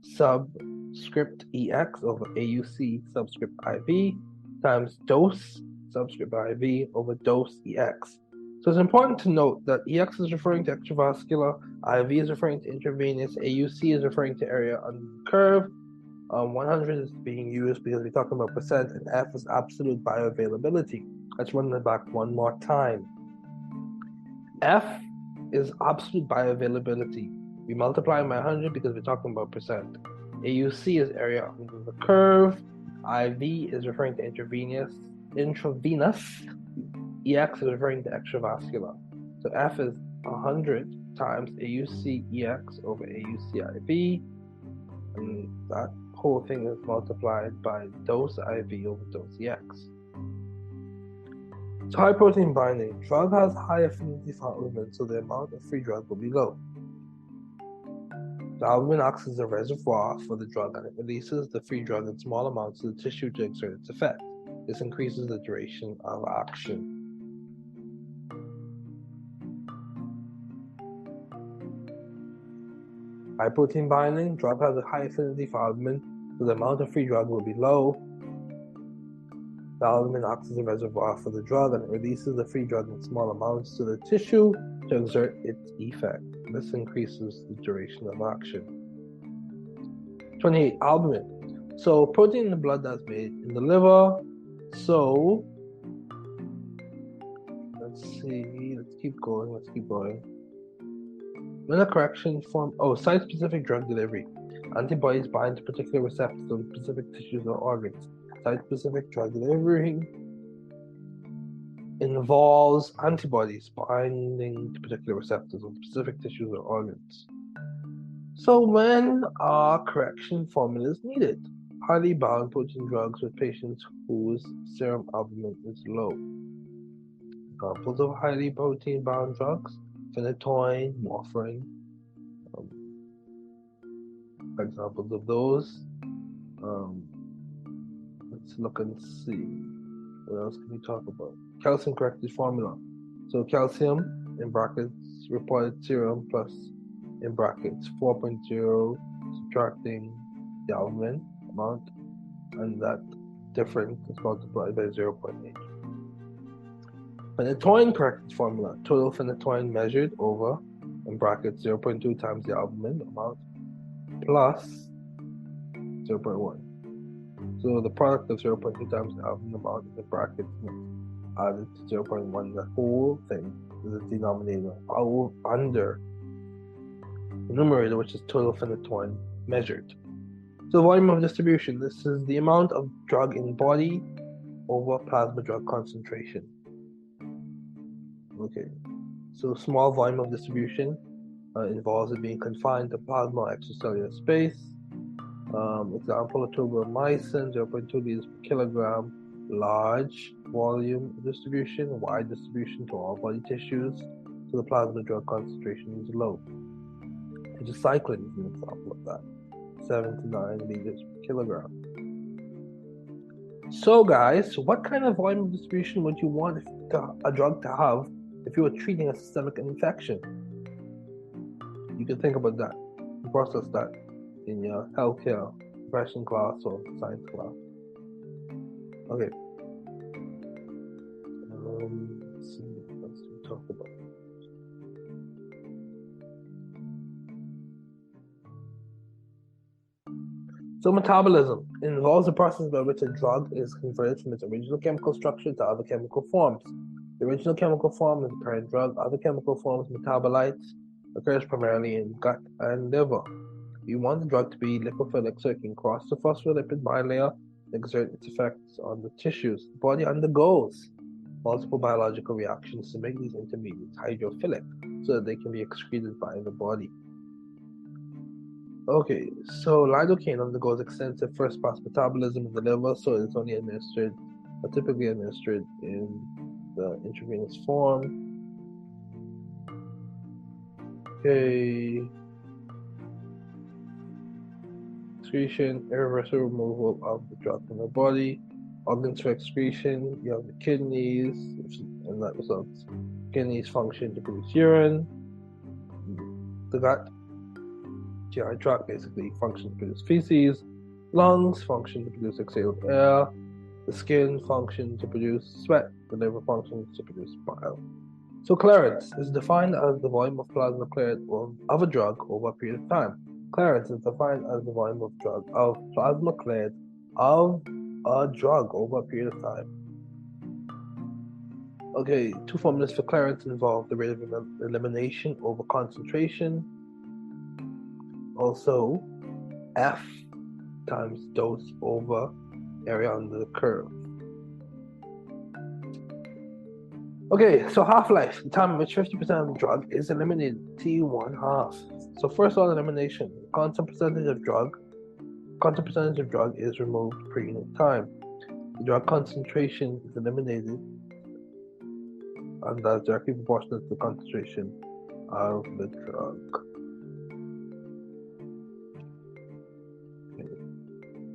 subscript EX over AUC subscript IV times dose subscript IV over dose EX. So it's important to note that EX is referring to extravascular, IV is referring to intravenous, AUC is referring to area under the curve. 100 is being used because we're talking about percent, and F is absolute bioavailability. Let's run that back one more time. F is absolute bioavailability. We multiply by 100 because we're talking about percent. AUC is area under the curve. IV is referring to intravenous. EX is referring to extravascular. So F is 100 times AUC EX over AUC IV, and that whole thing is multiplied by dose IV over dose EX. So high protein binding. Drug has high affinity for albumin, so the amount of free drug will be low. The albumin acts as a reservoir for the drug, and it releases the free drug in small amounts to the tissue to exert its effect. This increases the duration of action. High protein binding. Drug has a high affinity for albumin, so the amount of free drug will be low. The albumin acts as a reservoir for the drug, and it releases the free drug in small amounts to the tissue to exert its effect. This increases the duration of action. 28. Albumin. So protein in the blood that's made in the liver. So let's keep going. When a correction form, site-specific drug delivery. Antibodies bind to particular receptors on specific tissues or organs. Site-specific drug delivery involves antibodies binding to particular receptors on specific tissues or organs. So when are correction formulas needed? Highly bound protein drugs with patients whose serum albumin is low. Examples of highly protein bound drugs: phenytoin, warfarin. Examples of those. Let's look and see. What else can we talk about? Calcium corrected formula. So calcium, in brackets, reported serum plus, in brackets, 4.0, subtracting the albumin amount, and that difference is multiplied by 0.8. Phenytoin corrected formula. Total phenytoin measured over, in brackets, 0.2 times the albumin amount plus 0.1. So the product of 0.2 times the album amount in the bracket added to 0.1. The whole thing is a denominator under the numerator, which is total phenytoin measured. So volume of distribution. This is the amount of drug in body over plasma drug concentration. Okay, so small volume of distribution involves it being confined to plasma or extracellular space. Example, tobramycin, 0.2 liters per kilogram. Large volume distribution, wide distribution to all body tissues, so the plasma drug concentration is low. Tetracycline is an example of that, 7 to 9 liters per kilogram. So guys, what kind of volume of distribution would you want a drug to have if you were treating a systemic infection? You can think about that and process that in your healthcare profession class or science class. Okay. Let's see what else we talk about. So metabolism involves the process by which a drug is converted from its original chemical structure to other chemical forms. The original chemical form is the parent drug. Other chemical forms, metabolites, occurs primarily in gut and liver. You want the drug to be lipophilic so it can cross the phospholipid bilayer and exert its effects on the tissues. The body undergoes multiple biological reactions to make these intermediates hydrophilic so that they can be excreted by the body. Okay, so lidocaine undergoes extensive first-pass metabolism in the liver, so it's only administered, or typically administered in the intravenous form. Okay. Excretion, irreversible removal of the drug from the body. Organs for excretion, you have the kidneys, and that results. Kidneys function to produce urine. The gut, GI tract, basically functions to produce feces. Lungs function to produce exhaled air. The skin functions to produce sweat. The liver functions to produce bile. So clearance is defined as the volume of plasma cleared of a drug over a period of time. Clearance is defined as the volume of plasma cleared of a drug over a period of time. Okay, two formulas for clearance involve the rate of elimination over concentration. Also, F times dose over area under the curve. Okay, so half-life, the time in which 50% of the drug is eliminated, T1/2. So first order elimination, constant percentage of drug is removed per unit time. The drug concentration is eliminated, and that's directly proportional to the concentration of the drug. Okay.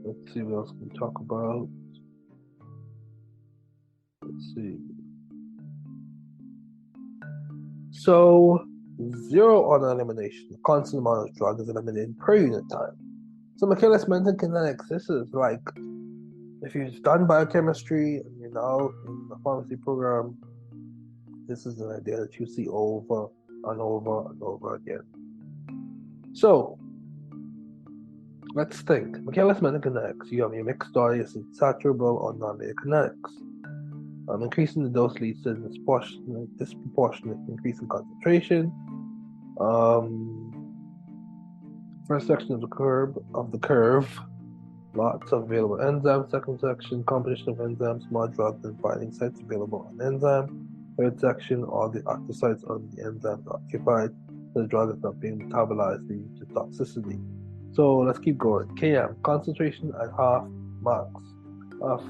Let's see what else we can talk about. Let's see. So, zero order elimination, the constant amount of drug is eliminated per unit time. So Michaelis-Menten kinetics, this is like, if you've done biochemistry and you're now in the pharmacy program, this is an idea that you see over and over and over again. So, let's think. Michaelis-Menten kinetics, you have your mixed dye, is it saturable or non-linear kinetics? Increasing the dose leads to a disproportionate increase in concentration. First section of the curve, lots of available enzymes. Second section, composition of enzymes, more drugs than binding sites available on enzyme. Third section, all the active sites on the enzymes are occupied. The drug is not being metabolized, leading to toxicity. So let's keep going. Km, concentration at half max of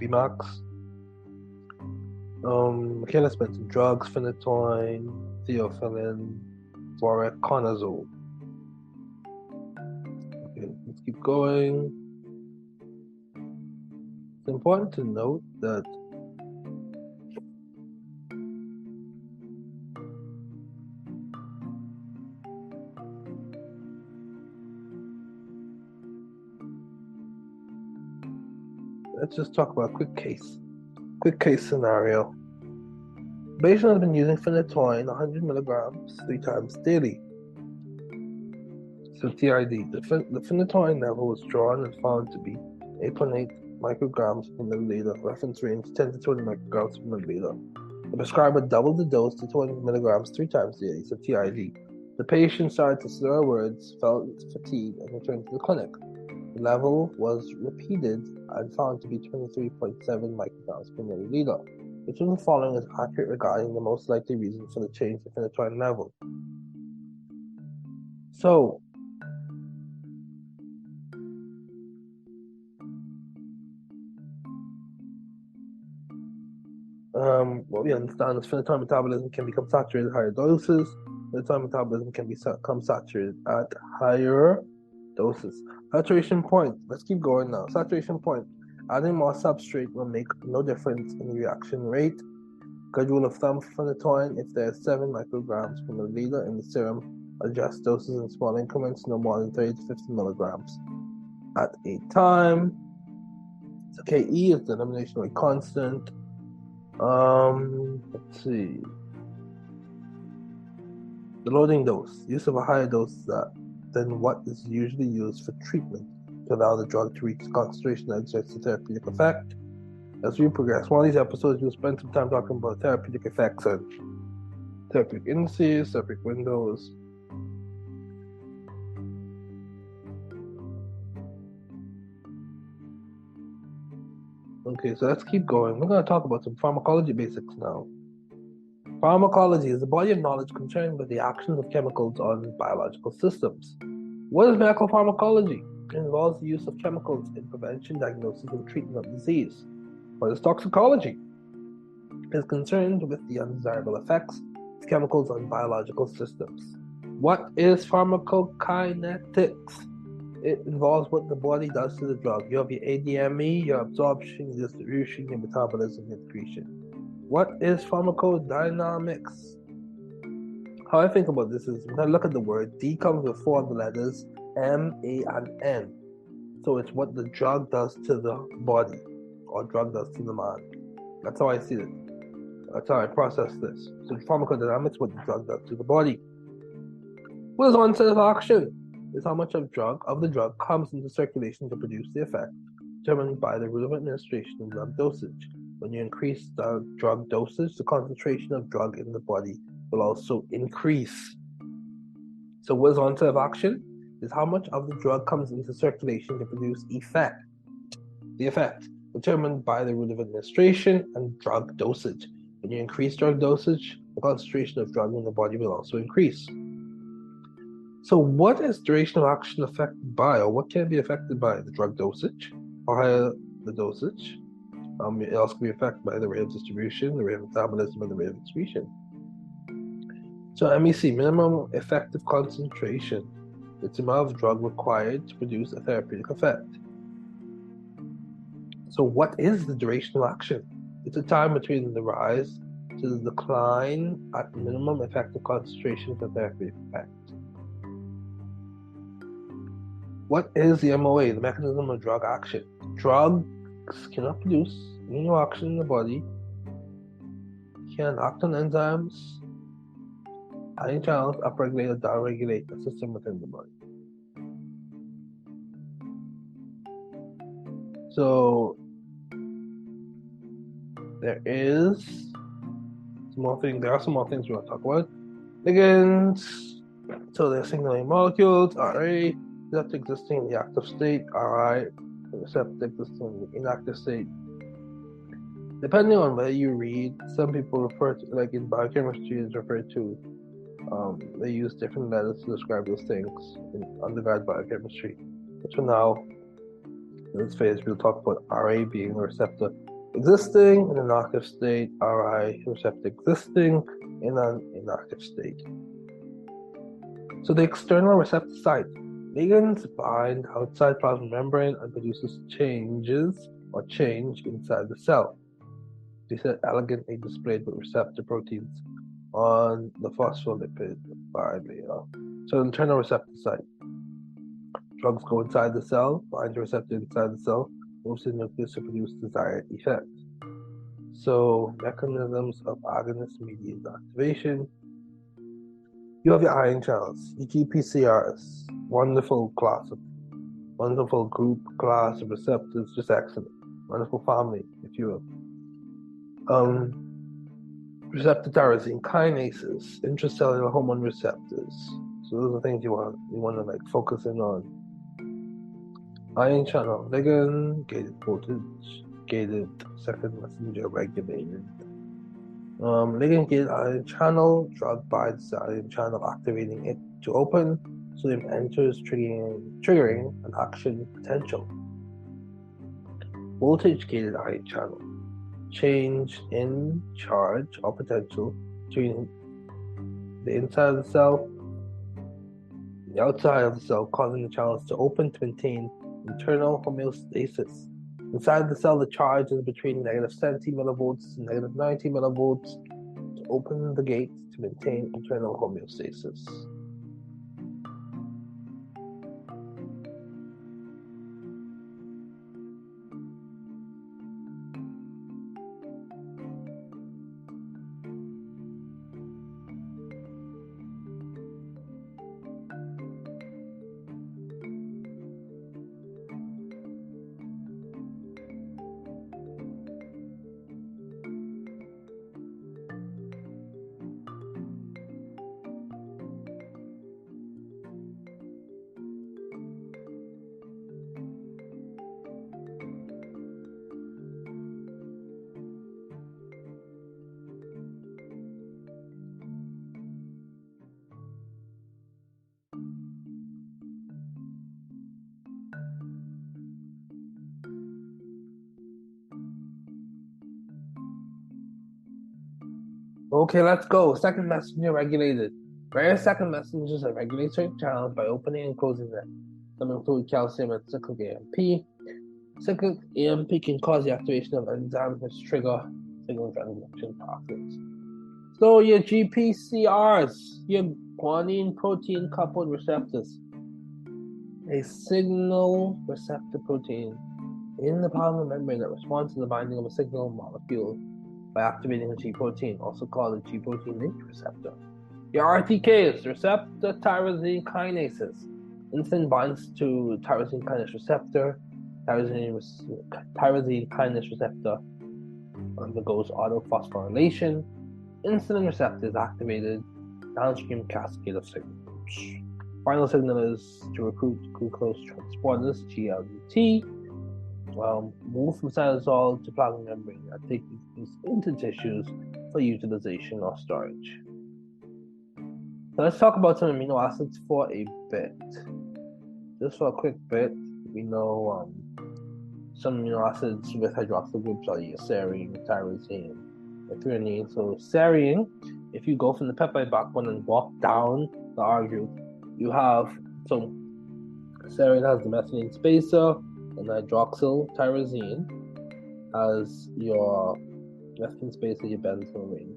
Vmax. Michaelis-Menten drugs, phenytoin, theophylline, voriconazole. Okay, let's keep going. It's important to note that let's just talk about a quick case scenario. The patient has been using phenytoin 100 milligrams 3 times daily. So TID, the phenytoin level was drawn and found to be 8.8 micrograms per milliliter, reference range 10 to 20 micrograms per milliliter. The prescriber doubled the dose to 20 milligrams 3 times daily, so TID. The patient started to slur words, felt fatigue, and returned to the clinic. The level was repeated and found to be 23.7 micrograms per milliliter. Which of the following is accurate regarding the most likely reason for the change in phenytoin level? So, what we understand is phenytoin metabolism can become saturated at higher doses. Phenytoin metabolism can become saturated at higher doses. Saturation point. Let's keep going now. Saturation point. Adding more substrate will make no difference in the reaction rate. Good rule of thumb for phenytoin: if there is 7 micrograms per milliliter in the serum, adjust doses in small increments, no more than 30 to 50 milligrams at a time. So Ke is the elimination rate constant. Let's see. The loading dose. Use of a higher dose than what is usually used for treatment to allow the drug to reach concentration that exerts the therapeutic effect. As we progress, one of these episodes, we'll spend some time talking about therapeutic effects and therapeutic indices, therapeutic windows. Okay, so let's keep going. We're going to talk about some pharmacology basics now. Pharmacology is a body of knowledge concerned with the actions of chemicals on biological systems. What is medical pharmacology? It involves the use of chemicals in prevention, diagnosis, and treatment of disease. What is toxicology? It is concerned with the undesirable effects of chemicals on biological systems. What is pharmacokinetics? It involves what the body does to the drug. You have your ADME, your absorption, your distribution, your metabolism, your excretion. What is pharmacodynamics? How I think about this is, when I look at the word, D comes with 4 of the letters, M, A, and N. So it's what the drug does to the body, or drug does to the man. That's how I see it. That's how I process this. So pharmacodynamics, what the drug does to the body. What is onset of action? Is how much of the drug comes into circulation to produce the effect, determined by the route of administration and drug dosage. When you increase the drug dosage, the concentration of drug in the body will also increase. So what is onset of action? Is how much of the drug comes into circulation to produce effect. The effect, determined by the route of administration and drug dosage. When you increase drug dosage, the concentration of drug in the body will also increase. So what is duration of action affected by, or what can be affected by? The drug dosage, or higher the dosage. It also can be affected by the rate of distribution, the rate of metabolism, and the rate of excretion. So MEC, minimum effective concentration. It's the amount of drug required to produce a therapeutic effect. So what is the duration of action? It's a time between the rise to the decline at minimum effective concentration for therapeutic effect. What is the MOA, the mechanism of drug action? Drugs cannot produce immunoaction in the body, can act on enzymes, ion channels, upregulate or downregulate the system within the body. So there are some more things we want to talk about. Ligands, so they're signaling molecules, RA, receptor existing in the active state, RI, receptor existing in the inactive state. Depending on where you read, some people refer to, like in biochemistry, is referred to, they use different letters to describe those things in undergrad biochemistry. But for now, in this phase, we'll talk about RA being a receptor existing in an active state, RI, receptor existing in an inactive state. So the external receptor site. Ligands bind outside plasma membrane and produces change inside the cell. These are elegantly displayed with receptor proteins on the phospholipid bilayer. So internal receptor site. Drugs go inside the cell, bind the receptor inside the cell, moves to the nucleus to produce desired effect. So mechanisms of agonist-mediated activation. You have your ion channels, your GPCRs, wonderful group class of receptors, just excellent. Wonderful family, if you will. Receptor tyrosine kinases, intracellular hormone receptors. So those are things you want to like focus in on. Ion channel, ligand, gated voltage, gated second messenger regulated. Ligand gated ion channel, drug binds the ion channel, activating it to open, sodium enters, triggering an action potential. Voltage gated ion channel, change in charge or potential between the inside of the cell and the outside of the cell, causing the channels to open to maintain internal homeostasis. Inside the cell, the charge is between negative 70 millivolts and negative 90 millivolts to open the gate to maintain internal homeostasis. Okay, let's go. Second messenger regulated. Various second messengers are regulated certain channels by opening and closing them. Some include calcium and cyclic AMP. Cyclic AMP can cause the activation of enzymes which trigger signal transduction pathways. So your GPCRs, your guanine protein coupled receptors, a signal receptor protein in the plasma membrane that responds to the binding of a signal molecule by activating a G protein, also called a G protein linked receptor. Your RTKs, receptor tyrosine kinases. Insulin binds to tyrosine kinase receptor. Tyrosine kinase receptor undergoes autophosphorylation. Insulin receptor is activated. Downstream cascade of signals. Final signal is to recruit glucose transporters, GLUT. Move from cytosol to plasma membrane and take these into tissues for utilization or storage. So let's talk about some amino acids for a bit. Just for a quick bit, we know some amino acids with hydroxyl groups are your serine, tyrosine, and threonine. So serine, if you go from the peptide backbone and walk down the R group, you have, so serine has the methionine spacer, and hydroxyl tyrosine has your methane spacer, your benzyl ring,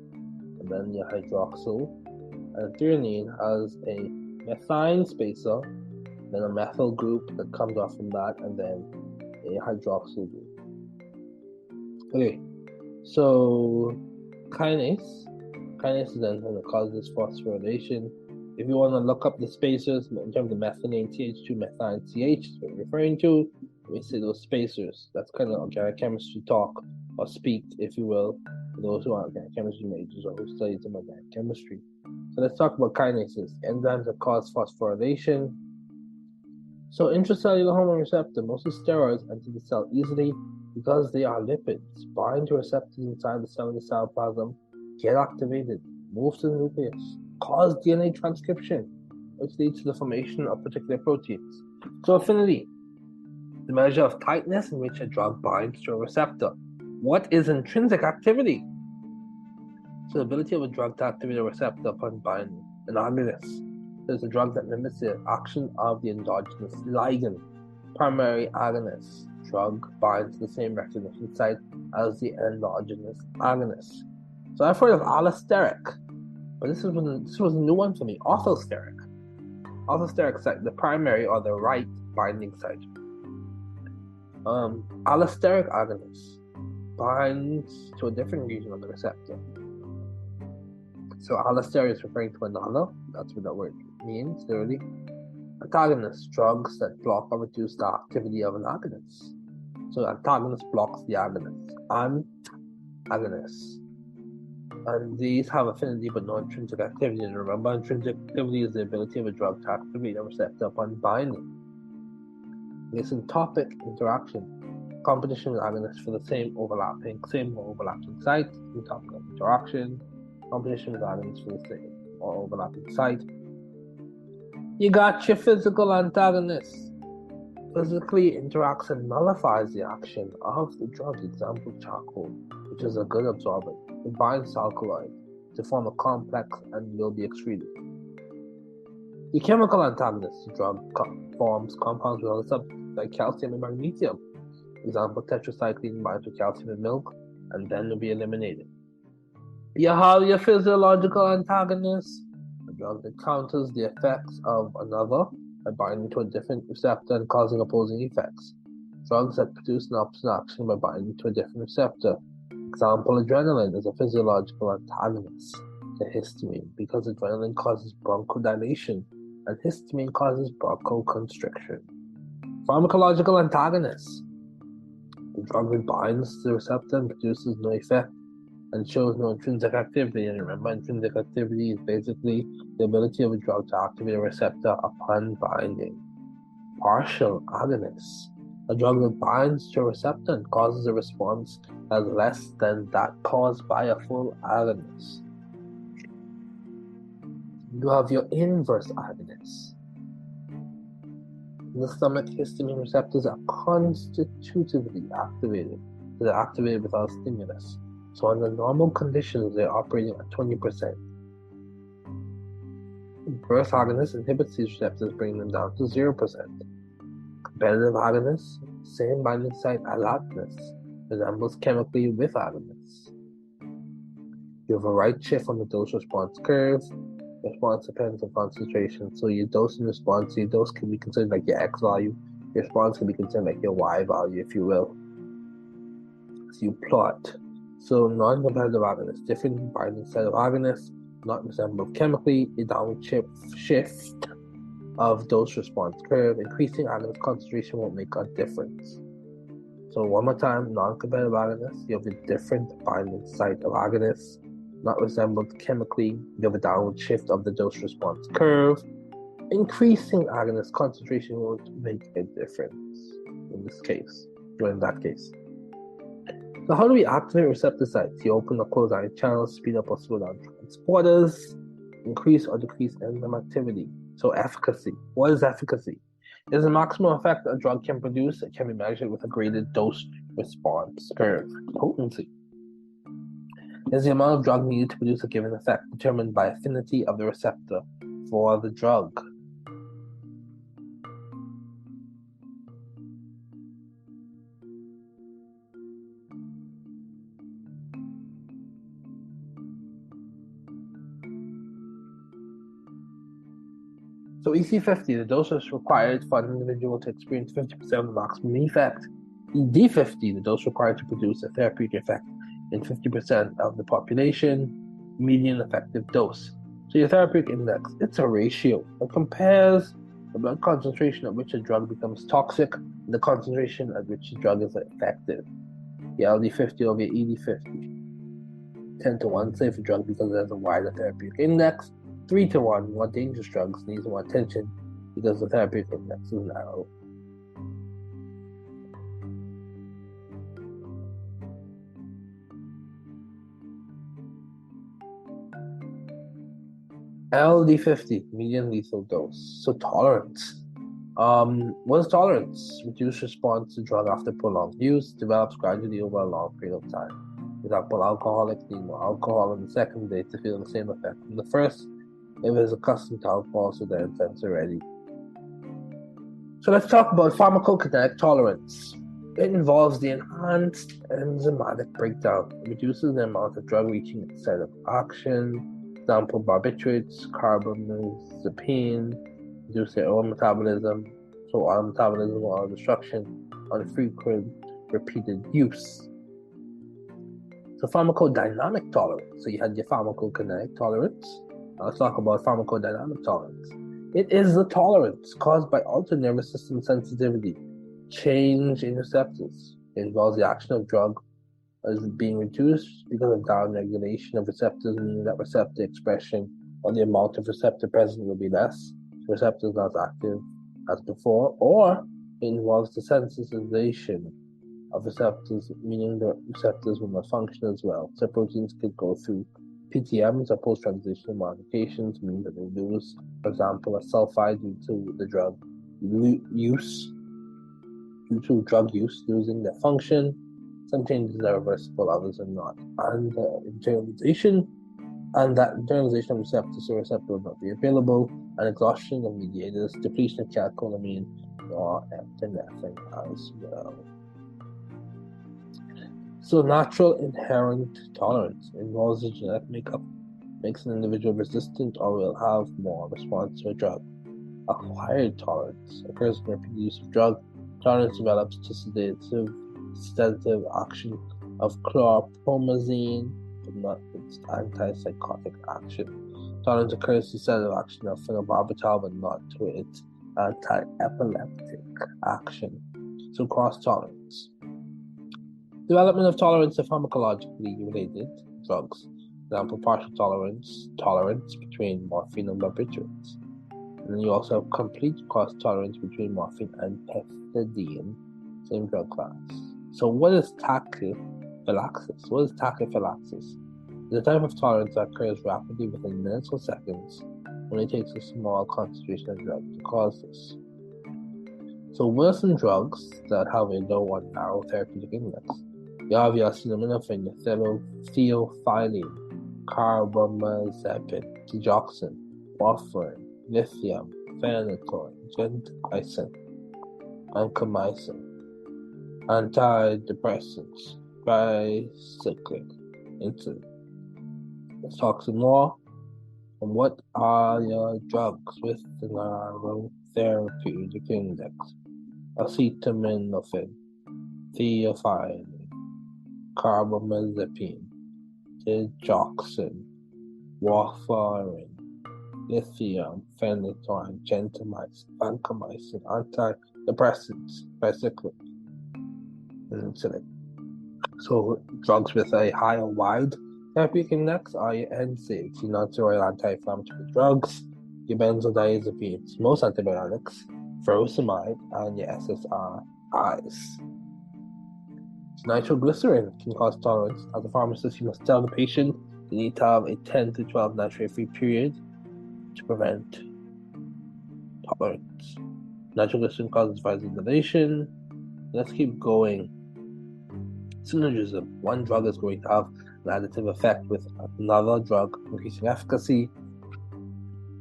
and then your hydroxyl, and threonine has a methine spacer, then a methyl group that comes off from that, and then a hydroxyl group. Okay, so kinase is then going to cause this phosphorylation. If you want to look up the spacers in terms of methionine, TH2, methine, CH, is what we're referring to. We say those spacers. That's kind of organic chemistry talk, or speak, if you will, for those who are organic chemistry majors or who study some organic chemistry. So let's talk about kinases, enzymes that cause phosphorylation. So intracellular hormone receptor, mostly steroids, enter the cell easily because they are lipids, bind to receptors inside the cellular cytoplasm, get activated, move to the nucleus, cause DNA transcription, which leads to the formation of particular proteins. So affinity, the measure of tightness in which a drug binds to a receptor. What is intrinsic activity? So the ability of a drug to activate a receptor upon binding. An agonist. There's a drug that mimics the action of the endogenous ligand. Primary agonist. Drug binds the same recognition site as the endogenous agonist. So I've heard of allosteric, but this was a new one for me. Orthosteric. Orthosteric site, the primary or the right binding site. Allosteric agonist binds to a different region of the receptor. So allosteric is referring to another. That's what that word means, literally. Antagonists, drugs that block or reduce the activity of an agonist. So antagonist blocks the agonist. Antagonists. And these have affinity but no intrinsic activity. And remember, intrinsic activity is the ability of a drug to activate a receptor upon binding. Topic interaction. Competition with agonists for the same overlapping site. Topic of interaction. Competition with agonists for the same or overlapping site. You got your physical antagonist. Physically interacts and nullifies the action of the drug. Example, charcoal, which is a good absorbent. It binds to alkaloid to form a complex and will be excreted. The chemical antagonist, the drug forms compounds with other substances like calcium and magnesium. Example, tetracycline binds to calcium in milk and then will be eliminated. You have your physiological antagonist, a drug that counters the effects of another by binding to a different receptor and causing opposing effects. Drugs that produce an opposite action by binding to a different receptor. Example, adrenaline is a physiological antagonist to histamine because adrenaline causes bronchodilation and histamine causes bronchoconstriction. Pharmacological antagonists. The drug that binds to the receptor and produces no effect and shows no intrinsic activity. And remember, intrinsic activity is basically the ability of a drug to activate a receptor upon binding. Partial agonists. A drug that binds to a receptor and causes a response as less than that caused by a full agonist. You have your inverse agonists. In the stomach, histamine receptors are constitutively activated. They're activated without stimulus. So under normal conditions, they're operating at 20%. Inverse agonists inhibits these receptors, bringing them down to 0%. Competitive agonists, same binding site as agonists, resembles chemically with agonists. You have a right shift on the dose-response curve. Response depends on concentration. So your dose and response, your dose can be considered like your X value. Your response can be considered like your Y value, if you will. So you plot. So non-competitive agonists, different binding site of agonists, not resemble chemically, a downward shift of dose-response curve. Increasing agonist concentration won't make a difference. So one more time, non-competitive agonists, you have a different binding site of agonists, not resembled chemically, you have a downward shift of the dose-response curve. Increasing agonist concentration won't make a difference in this case, or in that case. So how do we activate receptor sites? You open or close ion channels, speed up or slow down transporters, increase or decrease enzyme activity. So efficacy. What is efficacy? It is the maximum effect a drug can produce. It can be measured with a graded dose-response curve. Potency is the amount of drug needed to produce a given effect, determined by affinity of the receptor for the drug. So EC50, the dose is required for an individual to experience 50% of the maximum effect. ED50, the dose required to produce a therapeutic effect in 50% of the population. Median effective dose. So your therapeutic index, it's a ratio that compares the blood concentration at which a drug becomes toxic and the concentration at which the drug is effective. Your LD50 over your ED50. 10 to 1 safer drug because it has a wider therapeutic index. 3 to 1 more dangerous drugs needs more attention because the therapeutic index is narrow. LD50, median lethal dose. So tolerance. What is tolerance? Reduced response to drug after prolonged use, develops gradually over a long period of time. For example, alcoholics need more alcohol on the second day to feel the same effect from the first. If it's accustomed to alcohol, so they're intense already. So let's talk about pharmacokinetic tolerance. It involves the enhanced enzymatic breakdown. It reduces the amount of drug reaching its site of action. Example, barbiturates, carbamazepine, reduce their own metabolism. So auto metabolism or auto destruction on frequent repeated use. So pharmacodynamic tolerance. So you had your pharmacokinetic tolerance. Now let's talk about pharmacodynamic tolerance. It is the tolerance caused by altered nervous system sensitivity, change in receptors. It involves the action of drug as being reduced because of downregulation of receptors, meaning that receptor expression or the amount of receptor present will be less. Receptors not as active as before, or it involves the sensitization of receptors, meaning the receptors will not function as well. So proteins could go through PTMs or post-translational modifications, meaning that they lose, for example, a sulfide due to the drug use, losing their function. Some changes are reversible, others are not. And internalization, and that internalization of receptors, so receptor will not be available, and exhaustion of mediators, depletion of catecholamine or epinephrine as well. So natural inherent tolerance involves the genetic makeup, makes an individual resistant or will have more response to a drug. Acquired tolerance occurs when repeated use of drug. Tolerance develops to sedative action of chlorpromazine, but not its antipsychotic action. Tolerance occurs to sedative action of phenobarbital, but not to its anti-epileptic action. So cross tolerance. Development of tolerance to pharmacologically related drugs. Example, partial tolerance between morphine and barbiturates. And then you also have complete cross-tolerance between morphine and pethidine, same drug class. So what is tachyphylaxis? It's a type of tolerance that occurs rapidly within minutes or seconds when it takes a small concentration of drug to cause this. So what are some drugs that have a low or narrow therapeutic index? You have your acetaminophen, your theophylline, carbamazepine, digoxin, warfarin, lithium, phenytoin, gentamicin, vancomycin, antidepressants, bicyclic, insulin. Let's talk some more. And what are your drugs with the narrow therapeutic index? Acetaminophen, theophylline, carbamazepine, digoxin, warfarin, lithium, phenytoin, gentamicin, vancomycin, antidepressants, bicyclic, and insulin. So drugs with a high or wide therapeutic index are your NSAIDs, your non-steroidal anti-inflammatory drugs, your benzodiazepines, most antibiotics, furosemide, and your SSRIs. So nitroglycerin can cause tolerance. As a pharmacist, you must tell the patient they need to have a 10 to 12 nitrate-free period to prevent tolerance. Nitroglycerin causes vasodilation. Let's keep going. Synergism. One drug is going to have an additive effect with another drug, increasing efficacy.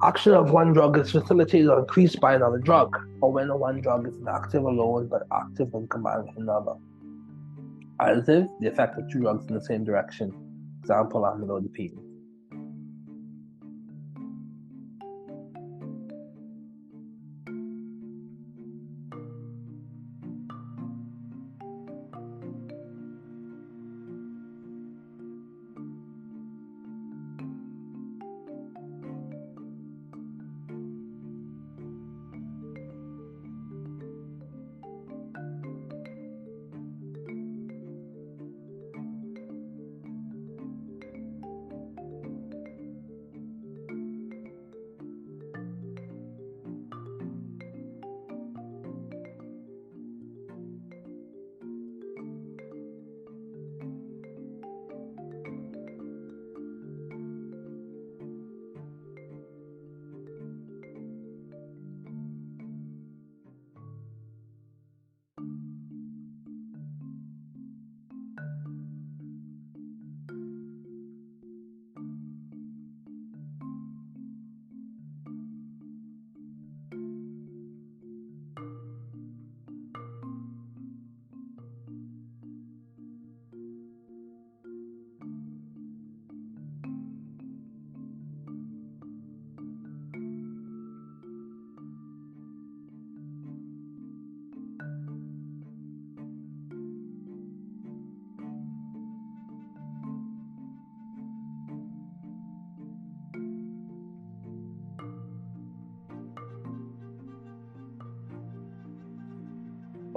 Action of one drug is facilitated or increased by another drug, or when one drug is inactive alone but active when combined with another. Additive, the effect of two drugs in the same direction. Example, amlodipine.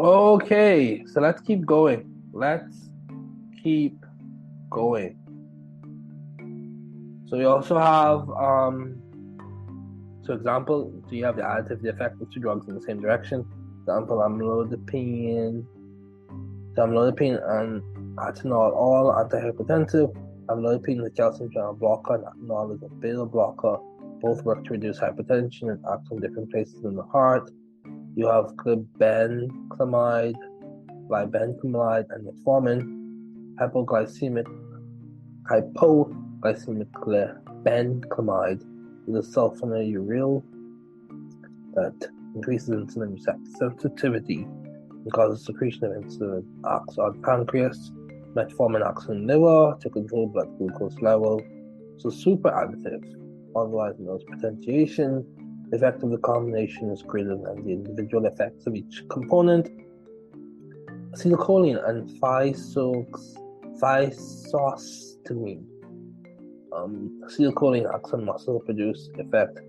Okay, so let's keep going. So we also have, so example, do you have the additive, the effect of two drugs in the same direction? Example, amlodipine and atenolol, all antihypertensive. Amlodipine is a calcium channel blocker, and atenolol is a beta blocker. Both work to reduce hypertension and act on different places in the heart. You have glibenclamide, and metformin. Hypoglycemic glibenclamide is a sulfonylurea that increases insulin receptor sensitivity and causes secretion of insulin, acts on pancreas. Metformin acts on liver to control blood glucose level. So super additive, otherwise known as potentiation. The effect of the combination is greater than the individual effects of each component. Acetylcholine and physostigmine. Acetylcholine acts on muscle produce effect.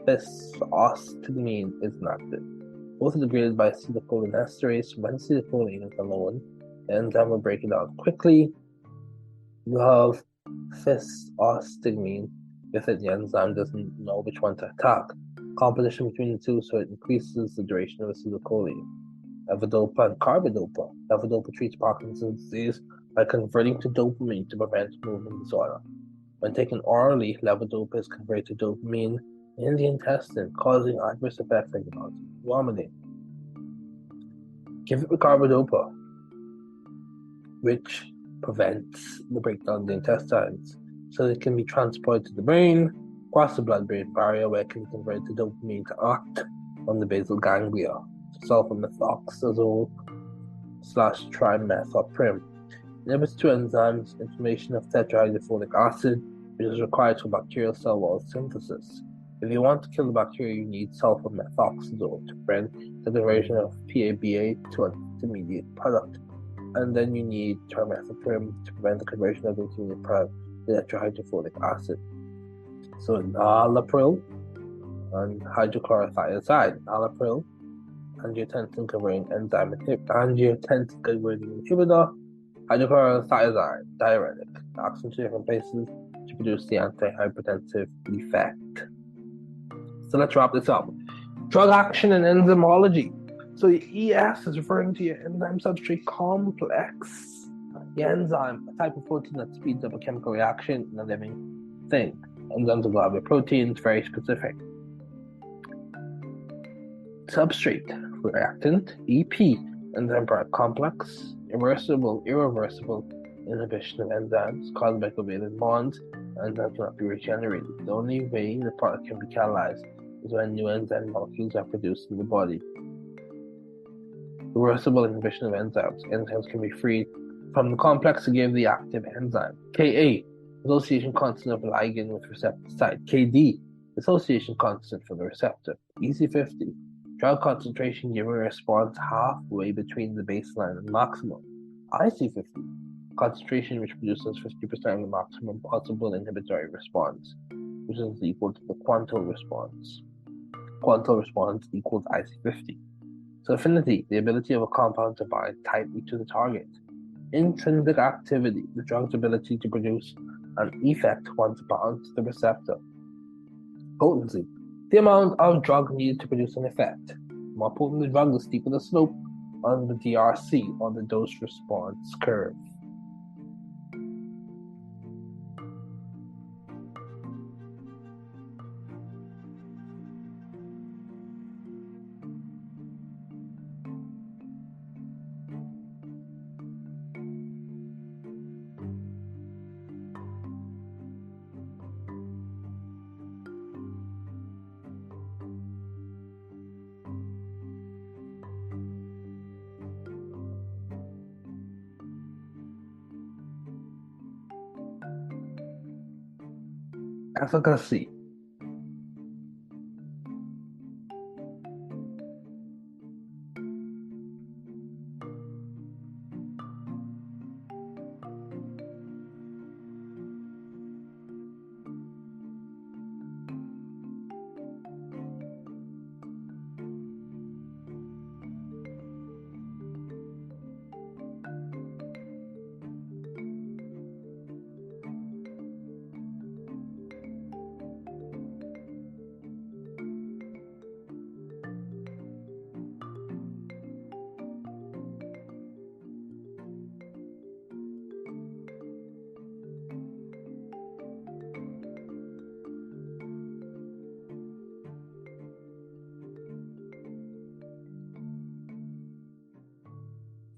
Physostigmine is inactive. Both are degraded by acetylcholinesterase. When acetylcholine is alone, the enzyme will break it down quickly. You have physostigmine. With it, the enzyme doesn't know which one to attack. Competition between the two, so it increases the duration of acetylcholine. Levodopa and carbidopa. Levodopa treats Parkinson's disease by converting to dopamine to prevent movement disorder. When taken orally, levodopa is converted to dopamine in the intestine, causing adverse effects like nausea and vomiting. Give it with carbidopa, which prevents the breakdown of the intestines, so it can be transported to the brain, across the blood-brain barrier, where it can be converted to dopamine to act on the basal ganglia. Sulfamethoxazole/trimethoprim inhibits two enzymes, inflammation of tetrahydrofolic acid, which is required for bacterial cell wall synthesis. If you want to kill the bacteria, you need sulfamethoxazole to prevent the conversion of PABA to an intermediate product. And then you need trimethoprim to prevent the conversion of the intermediate product to tetrahydrofolic acid. So enalapril and hydrochlorothiazide. Enalapril, angiotensin converting inhibitor. Hydrochlorothiazide, diuretic, acts in two different places to produce the antihypertensive effect. So let's wrap this up. Drug action and enzymology. So the ES is referring to your enzyme substrate complex. The enzyme, a type of protein that speeds up a chemical reaction in a living thing. Enzymes are globular proteins, very specific. Substrate, reactant, EP, enzyme product complex, irreversible inhibition of enzymes caused by covalent bonds. Enzymes cannot be regenerated. The only way the product can be catalyzed is when new enzyme molecules are produced in the body. Reversible inhibition of enzymes. Enzymes can be freed from the complex to give the active enzyme. Ka, association constant of ligand with receptor site. Kd, association constant for the receptor. EC50, drug concentration giving a response halfway between the baseline and maximum. IC50, concentration which produces 50% of the maximum possible inhibitory response, which is equal to the quantal response. Quantal response equals IC50. So affinity, the ability of a compound to bind tightly to the target. Intrinsic activity, the drug's ability to produce an effect once bound to the receptor. Potency, the amount of drug needed to produce an effect. The more potent the drug, the steeper the slope on the DRC, or the dose response curve. Efficacy.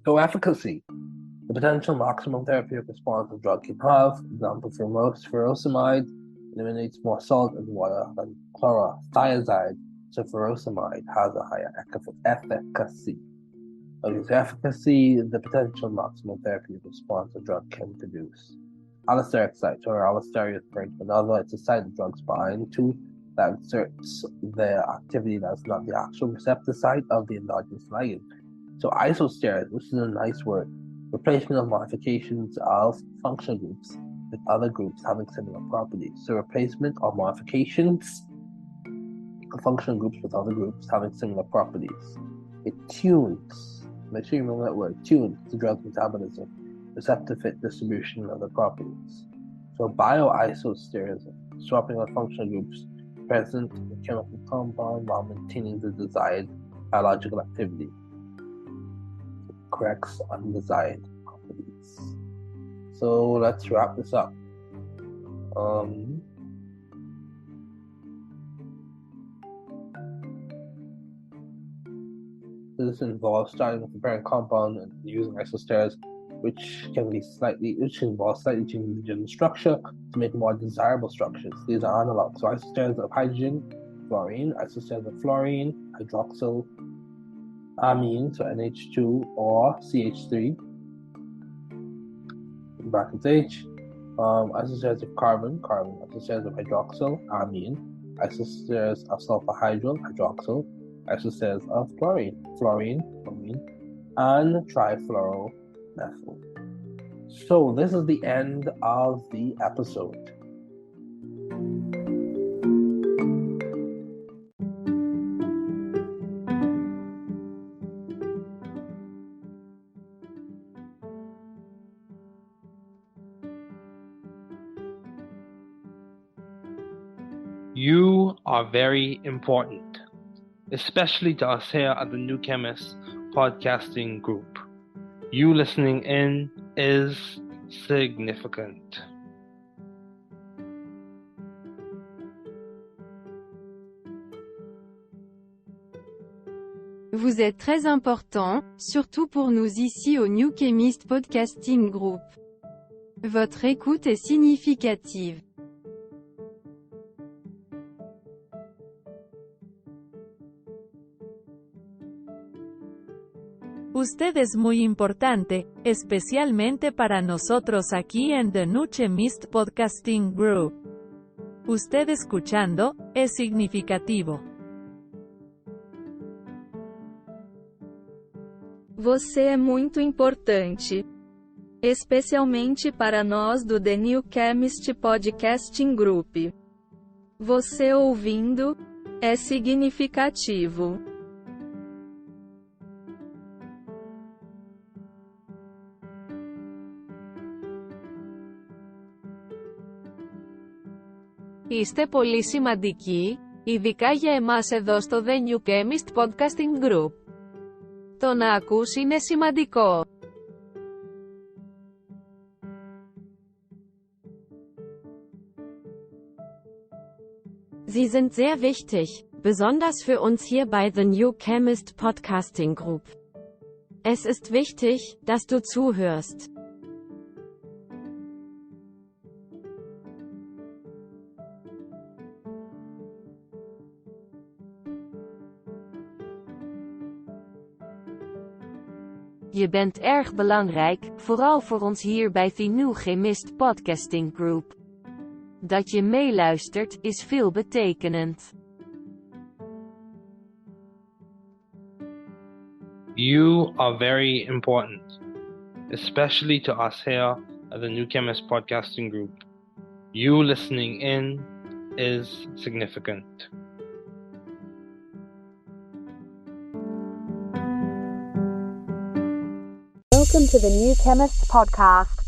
So efficacy. The potential maximum therapeutic response a drug can have, for example, furosemide eliminates more salt in water than chlorothiazide, so furosemide has a higher efficacy. Okay, efficacy, the potential maximum therapeutic response a drug can produce. Allosteric site, or allosteria is referring to another, it's a site the drugs bind to that exerts the activity that's not the actual receptor site of the endogenous ligand. So isosteres, which is a nice word, replacement of modifications of functional groups with other groups having similar properties. So replacement or modifications of functional groups with other groups having similar properties. It tunes, make sure you remember that word, tunes the drug's metabolism, receptor fit distribution, and other properties. So bioisosterism, swapping of functional groups present in the chemical compound while maintaining the desired biological activity. Corrects undesired properties. So let's wrap this up. This involves starting with the parent compound and using isosteres, which involves slightly changing the gene structure to make more desirable structures. These are analogs. So isosteres of hydrogen, fluorine, isosteres of fluorine, hydroxyl, amine, so NH2 or CH3, brackets H, isosteres of carbon, isosteres of hydroxyl, amine, isosteres of sulfur hydroxyl, isosteres of fluorine, and trifluoromethyl. So this is the end of the episode. You are very important, especially to us here at the New Chemist podcasting group. You listening in is significant. Vous êtes très important, surtout pour nous ici au New Chemist Podcasting Group. Votre écoute est significative. Usted es muy importante, especialmente para nosotros aquí en The New Chemist Podcasting Group. Usted escuchando, es significativo. Você é muito importante. Especialmente para nós do The New Chemist Podcasting Group. Você ouvindo, é significativo. Είστε πολύ σημαντικοί, ειδικά για εμάς εδώ στο The New Chemist Podcasting Group. Το να ακούς είναι σημαντικό. Sie sind sehr wichtig, besonders für uns hier bei The New Chemist Podcasting Group. Es ist wichtig, dass du zuhörst. Je bent erg belangrijk, vooral voor ons hier bij The New Chemist Podcasting Group. Dat je meeluistert, is veelbetekenend. You are very important, especially to us here at the New Chemist Podcasting Group. You listening in is significant. Welcome to the New Chemist podcast.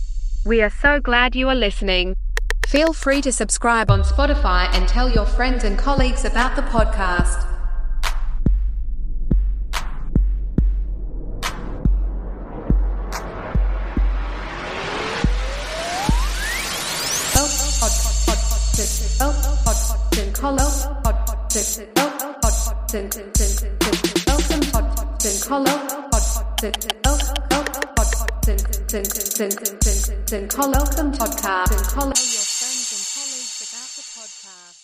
We are so glad you are listening. Feel free to subscribe on Spotify and tell your friends and colleagues about the podcast. Welcome Welcome podcast. Tell your friends and colleagues about the podcast.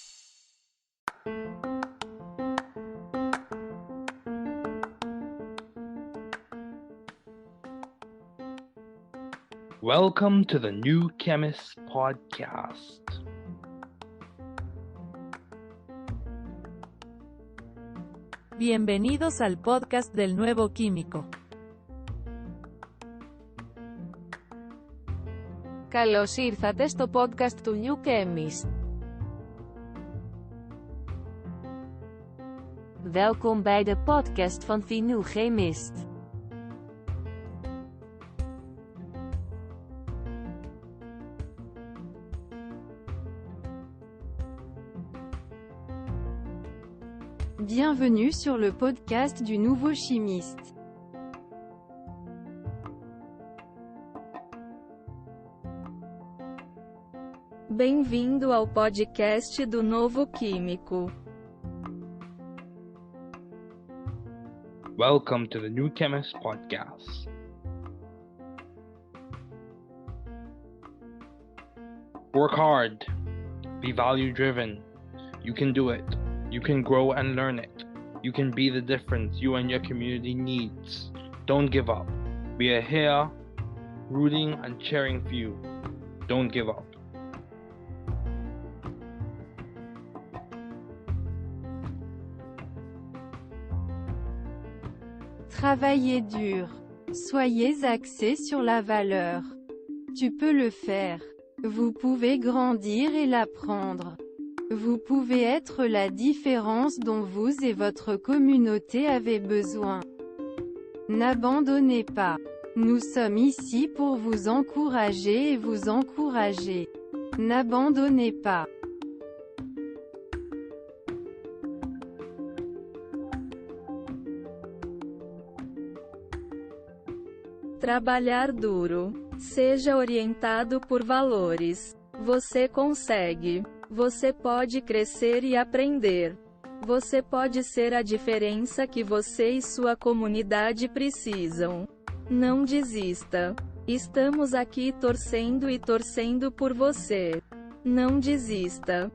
Welcome to the New Chemist podcast. Bienvenidos al podcast del nuevo químico. Καλώς ήρθατε στο podcast του New Chemist. Welkom bij de podcast van The New Chemist. Bienvenue sur le podcast du nouveau chimiste. Bem-vindo ao podcast do novo químico. Welcome to the New Chemist podcast. Work hard. Be value driven. You can do it. You can grow and learn it. You can be the difference you and your community needs. Don't give up. We are here, rooting and cheering for you. Don't give up. Travaillez dur. Soyez axés sur la valeur. Tu peux le faire. Vous pouvez grandir et l'apprendre. Vous pouvez être la différence dont vous et votre communauté avez besoin. N'abandonnez pas. Nous sommes ici pour vous encourager et vous encourager. N'abandonnez pas. Trabalhar duro. Seja orientado por valores. Você consegue. Você pode crescer e aprender. Você pode ser a diferença que você e sua comunidade precisam. Não desista. Estamos aqui torcendo e torcendo por você. Não desista.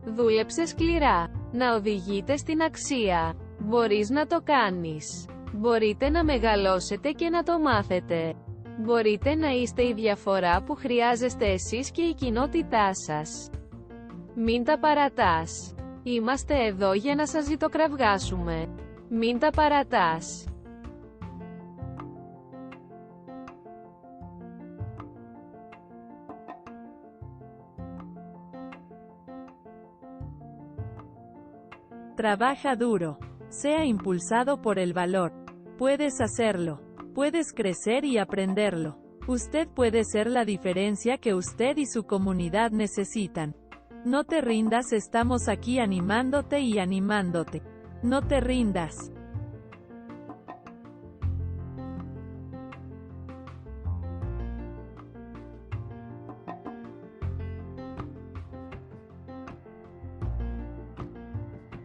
Δούλεψε σκληρά. Να οδηγείτε στην αξία. Μπορείς να το κάνεις. Μπορείτε να μεγαλώσετε και να το μάθετε. Μπορείτε να είστε η διαφορά που χρειάζεστε εσείς και η κοινότητά σας. Μην τα παρατάς. Είμαστε εδώ για να σας ζητοκραυγάσουμε. Μην τα παρατάς. Trabaja duro. Sea impulsado por el valor. Puedes hacerlo. Puedes crecer y aprenderlo. Usted puede ser la diferencia que usted y su comunidad necesitan. No te rindas, estamos aquí animándote y animándote. No te rindas.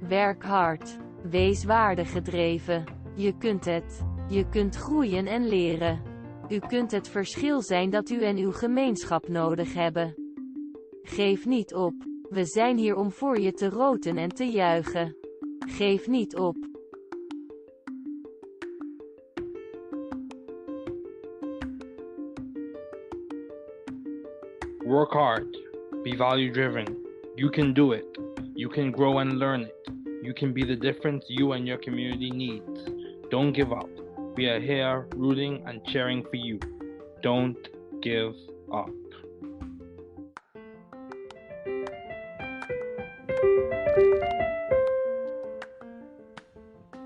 Werk hard. Wees waardegedreven. Je kunt het. Je kunt groeien en leren. U kunt het verschil zijn dat u en uw gemeenschap nodig hebben. Geef niet op. We zijn hier om voor je te roten en te juichen. Geef niet op. Work hard. Be value driven. You can do it. You can grow and learn it. You can be the difference you and your community needs. Don't give up. We are here rooting and cheering for you. Don't give up.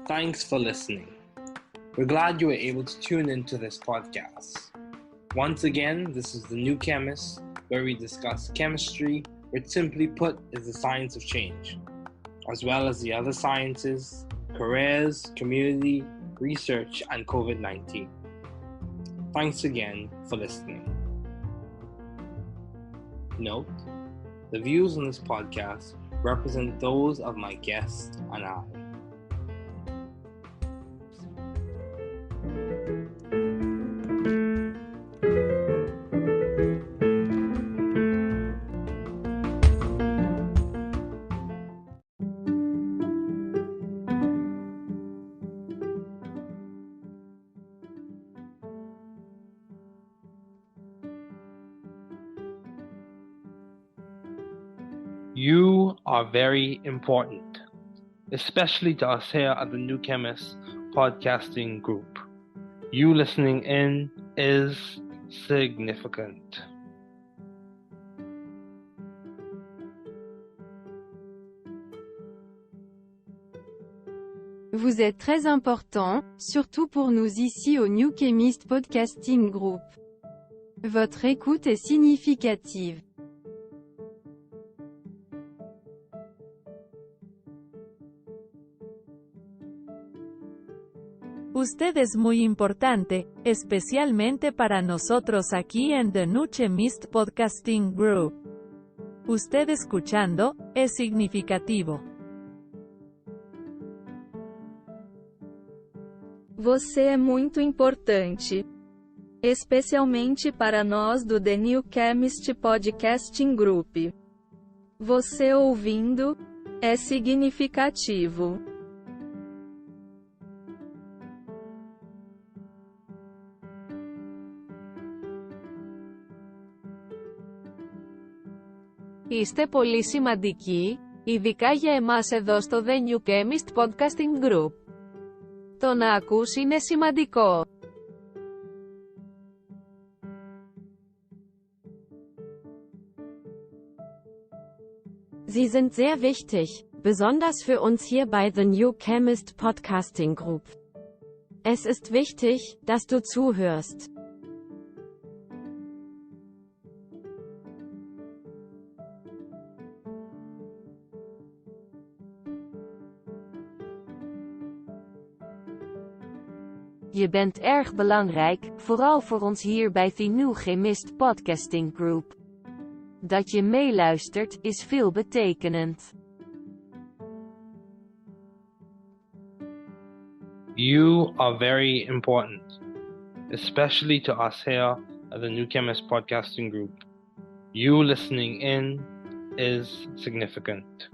Thanks for listening. We're glad you were able to tune into this podcast. Once again, this is The New Chemist, where we discuss chemistry, which simply put is the science of change, as well as the other sciences, careers, community, research, and COVID-19. Thanks again for listening. Note, the views on this podcast represent those of my guest and I. You are very important, especially to us here at the New Chemist podcasting group. You listening in is significant. Vous êtes très important, surtout pour nous ici au New Chemist Podcasting Group. Votre écoute est significative. Usted es muy importante, especialmente para nosotros aquí en The New Chemist Podcasting Group. Usted escuchando, es significativo. Você é muito importante. Especialmente para nós do The New Chemist Podcasting Group. Você ouvindo, é significativo. Είστε πολύ σημαντικοί, ειδικά για εμάς εδώ στο The New Chemist Podcasting Group. Το να ακούς είναι σημαντικό. Sie sind sehr wichtig, besonders für uns hier bei The New Chemist Podcasting Group. Es ist wichtig, dass du zuhörst. Je bent erg belangrijk, vooral voor ons hier bij The New Chemist Podcasting Group. Dat je meeluistert, is veelbetekenend. You are very important, especially to us here at the New Chemist Podcasting Group. You listening in is significant.